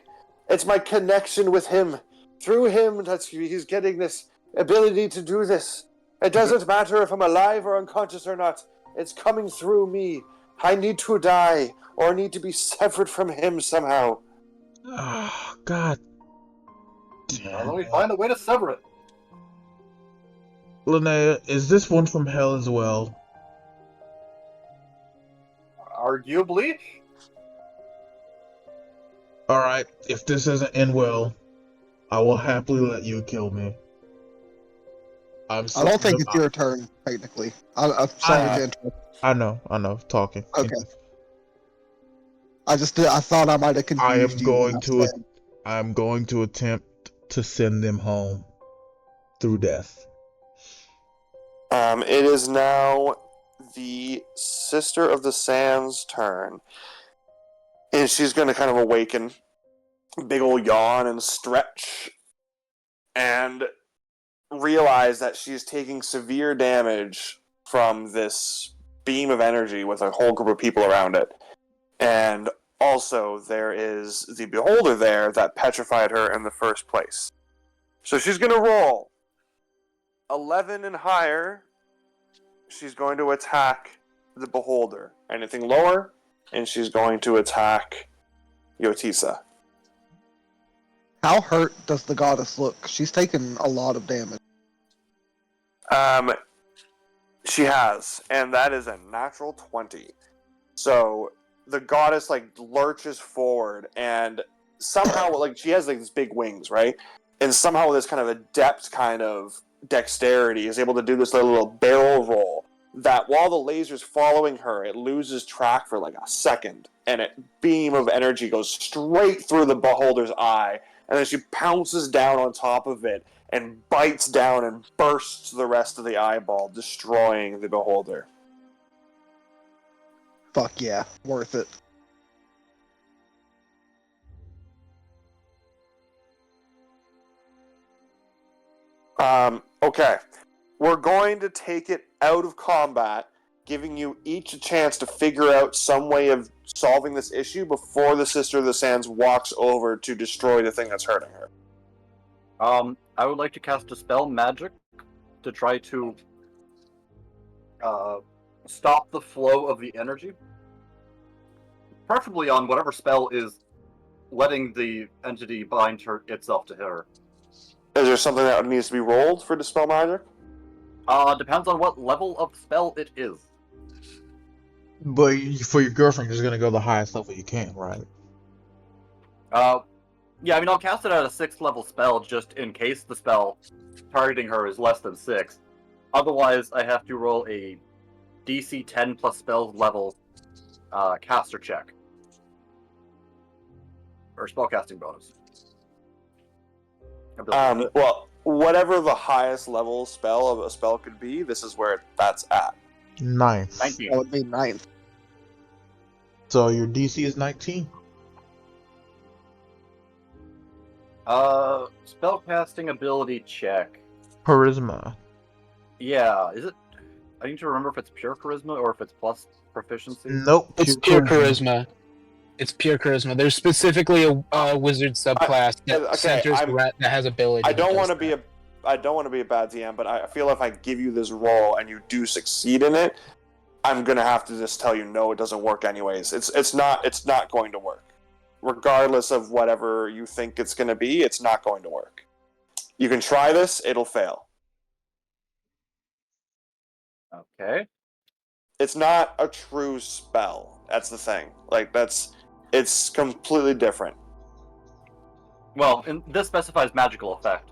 It's my connection with him. Through him, he's getting this ability to do this. It doesn't matter if I'm alive or unconscious or not. It's coming through me. I need to die, or need to be severed from him somehow. Oh, God. Well, let me find a way to sever it. Linnea, is this one from hell as well? Arguably. Alright, if this doesn't end well, I will happily let you kill me. I don't think it's your turn, technically. I'm sorry to interrupt. I know, talking. Okay. I thought I might have confused you. I'm going to attempt to send them home through death. It is now the Sister of the Sand's turn. And she's going to kind of awaken, big old yawn and stretch, and realize that she's taking severe damage from this beam of energy with a whole group of people around it. And also, there is the Beholder there that petrified her in the first place. So she's going to roll 11 and higher. She's going to attack the Beholder. Anything lower, and she's going to attack Yotisa. How hurt does the goddess look? She's taken a lot of damage. She has, and that is a natural 20. So the goddess lurches forward, and somehow she has these big wings, right? And somehow with this kind of adept kind of dexterity is able to do this little barrel roll that while the laser's following her, it loses track for a second, and a beam of energy goes straight through the Beholder's eye, and then she pounces down on top of it and bites down and bursts the rest of the eyeball, destroying the Beholder. Fuck yeah, worth it. Okay. We're going to take it out of combat, giving you each a chance to figure out some way of solving this issue before the Sister of the Sands walks over to destroy the thing that's hurting her. I would like to cast Dispel Magic to try to stop the flow of the energy. Preferably on whatever spell is letting the entity bind itself to her. Is there something that needs to be rolled for Dispel Magic? Depends on what level of spell it is. But for your girlfriend, you're just gonna go the highest level you can, right? Yeah, I mean, I'll cast it at a 6th level spell just in case the spell targeting her is less than 6. Otherwise, I have to roll a DC 10 plus spell level caster check. Or spellcasting bonus. Well, whatever the highest level spell of a spell could be, this is where that's at. 9th. 19. That would be 9th. So your DC is 19? Spellcasting ability check. Charisma. Yeah, is it? I need to remember if it's pure charisma or if it's plus proficiency. Nope. It's pure charisma. It's pure charisma. There's specifically a wizard subclass that centers that has ability. I don't want to be a bad DM, but I feel if I give you this roll and you do succeed in it, I'm gonna have to just tell you no, it doesn't work anyways. It's not going to work. Regardless of whatever you think it's going to be, it's not going to work. You can try this, it'll fail. Okay. It's not a true spell. That's the thing. It's completely different. Well, this specifies magical effect.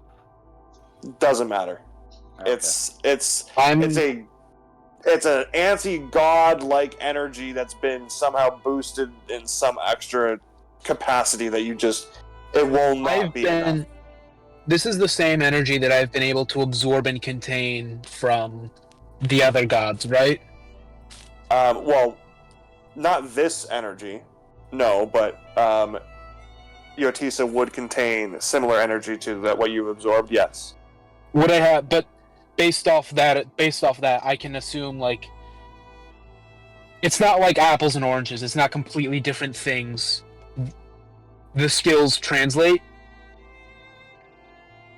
Doesn't matter. Okay. It's an anti-god-like energy that's been somehow boosted in some extra capacity that it will not be enough. This is the same energy that I've been able to absorb and contain from the other gods, right? Well, not this energy, no, but Yotisa would contain similar energy to what you've absorbed, yes. Would I have? But based off that, I can assume it's not like apples and oranges. It's not completely different things. The skills translate?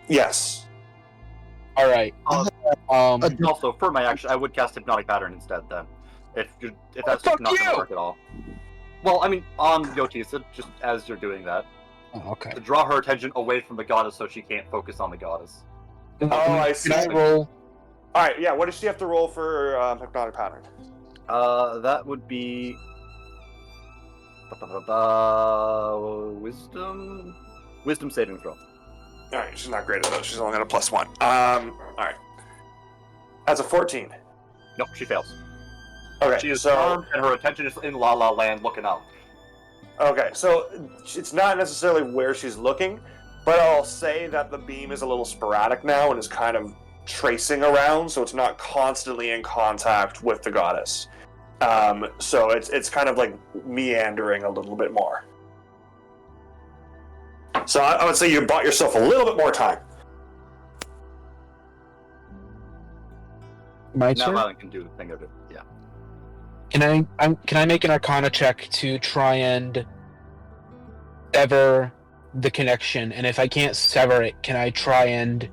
Yes. Alright. Also, for my action, I would cast Hypnotic Pattern instead, then. If that's just not going to work at all. Well, I mean, on Yotisa, just as you're doing that. Oh, okay. To draw her attention away from the goddess so she can't focus on the goddess. Oh, I see. Can I roll? Alright, yeah, what does she have to roll for Hypnotic Pattern? That would be... Wisdom saving throw. Alright, she's not great at those. She's only got a +1. Alright. That's a 14. Nope, she fails. Okay, She is charmed, and her attention is in La La Land looking up. Okay, so it's not necessarily where she's looking, but I'll say that the beam is a little sporadic now and is kind of tracing around, so it's not constantly in contact with the goddess. So it's kind of like meandering a little bit more. So I would say you bought yourself a little bit more time. My Now turn. Violet can do the thing of it. Yeah. Can I make an Arcana check to try and sever the connection? And if I can't sever it, can I try and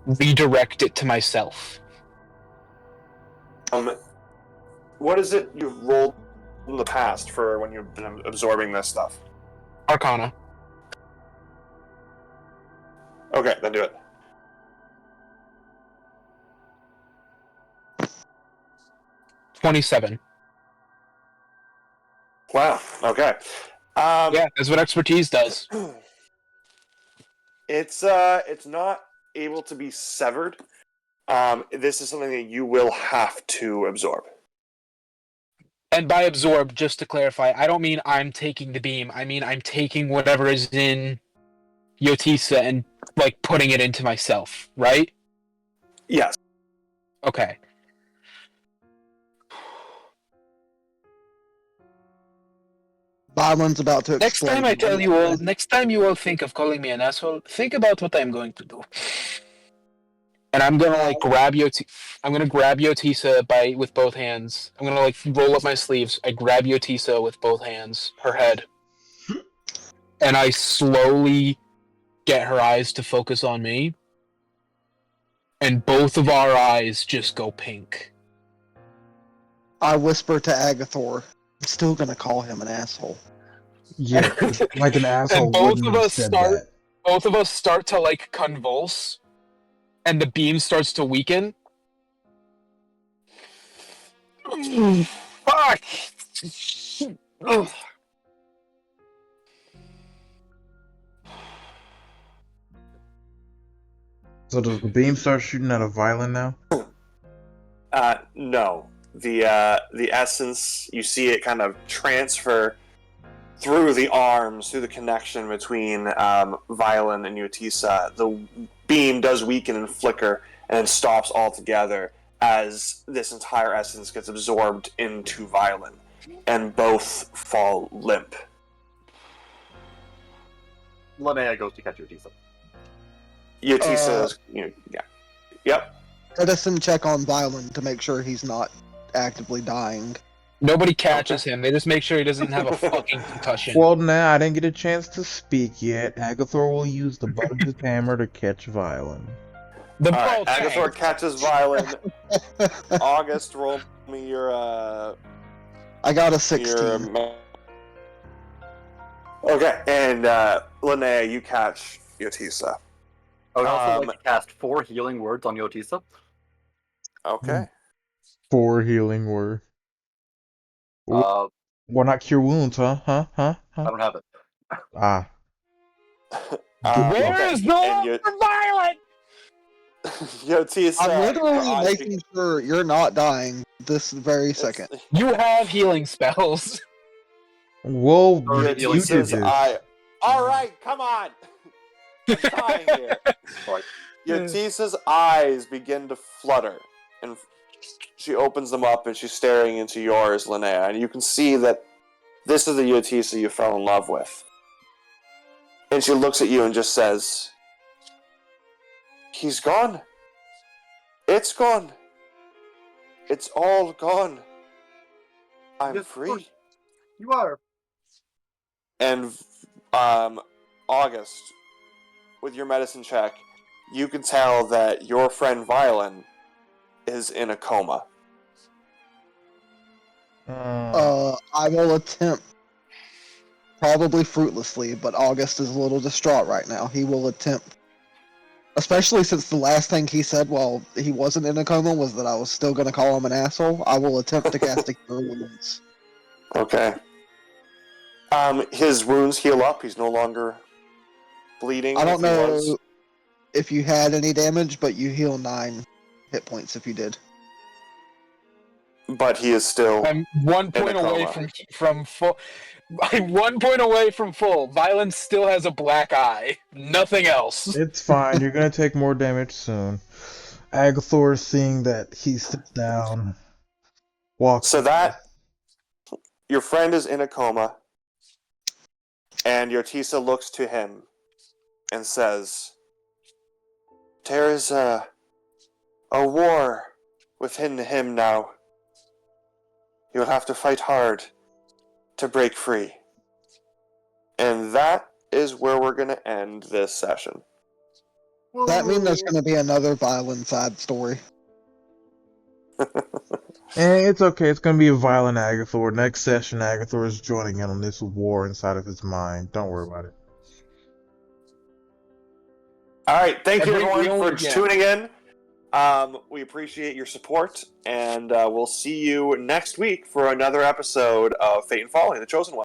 redirect it to myself? What is it you've rolled in the past for when you've been absorbing this stuff? Arcana. Okay, then do it. $27. Wow. Okay. Yeah, that's what expertise does. It's not able to be severed. This is something that you will have to absorb. And by absorb, just to clarify, I don't mean I'm taking the beam. I mean I'm taking whatever is in Yotisa and like putting it into myself, right? Yes. Okay. Byron's about to Next explain. next time you all think of calling me an asshole, think about what I'm going to do. And I'm gonna like grab Yotisa with both hands. I'm gonna like roll up my sleeves. I grab Yotisa with both hands, her head, and I slowly get her eyes to focus on me. And both of our eyes just go pink. I whisper to Agathor, I'm still gonna call him an asshole. Yeah, like an asshole And both wouldn't of have us said start. that. Both of us start to like convulse, and the beam starts to weaken. Fuck! Ugh. So does the beam start shooting at a violin now? No. The essence, you see it kind of transfer through the arms, through the connection between Violin and Yotisa. The beam does weaken and flicker, and then stops altogether as this entire essence gets absorbed into Violin, and both fall limp. Linnea goes to catch Yotisa. Yotisa's, yeah. Yep. Citizen check on Violin to make sure he's not actively dying. Nobody catches him. They just make sure he doesn't have a fucking concussion. Well, nah, I didn't get a chance to speak yet. Agathor will use the butt of his hammer to catch violin. The All right, ball Agathor tank. catches Violin. August, roll me your I got a 16. Okay, and Linnea, you catch Yotisa. I would also like to cast 4 healing words on Yotisa. Okay. 4 healing word. Uh, Why not cure wounds, huh? I don't have it. Ah. Where is the love for Violet? Yotisa, I'm your literally eyes making sure you're not dying this very second. You have healing spells. Whoa, Already you healing did Yotisa's this. eye. All right, come on. I'm dying here. Sorry. Yotisa's eyes begin to flutter, and she opens them up, and she's staring into yours, Linnea, and you can see that this is the Yotisa you fell in love with. And she looks at you and just says, "He's gone. It's gone. It's all gone. I'm Yes, of free." course. You are. And August, with your medicine check, you can tell that your friend Violin is in a coma. I will attempt, probably fruitlessly, but August is a little distraught right now. He will attempt, especially since the last thing he said while he wasn't in a coma was that I was still going to call him an asshole. I will attempt to cast a Cure Wounds. Okay. His wounds heal up. He's no longer bleeding. I don't if he know was. if you had any damage, but you heal 9 hit points if you did. But he is still. I'm 1 point In a away coma. from full. I'm 1 point away from full. Violence still has a black eye. Nothing else. It's fine. You're gonna take more damage soon. Agathor, seeing that he sits down, walks. So that your friend is in a coma, and Yortisa looks to him and says, "There is a war within him now. You'll have to fight hard to break free." And that is where we're going to end this session. Does that mean there's going to be another violent side story? It's okay. It's gonna be a violent Agathor. Next session, Agathor is joining in on this war inside of his mind. Don't worry about it. All right, thank you I think we everyone for only get- tuning in. We appreciate your support, and we'll see you next week for another episode of Fate and Folly, The Chosen One.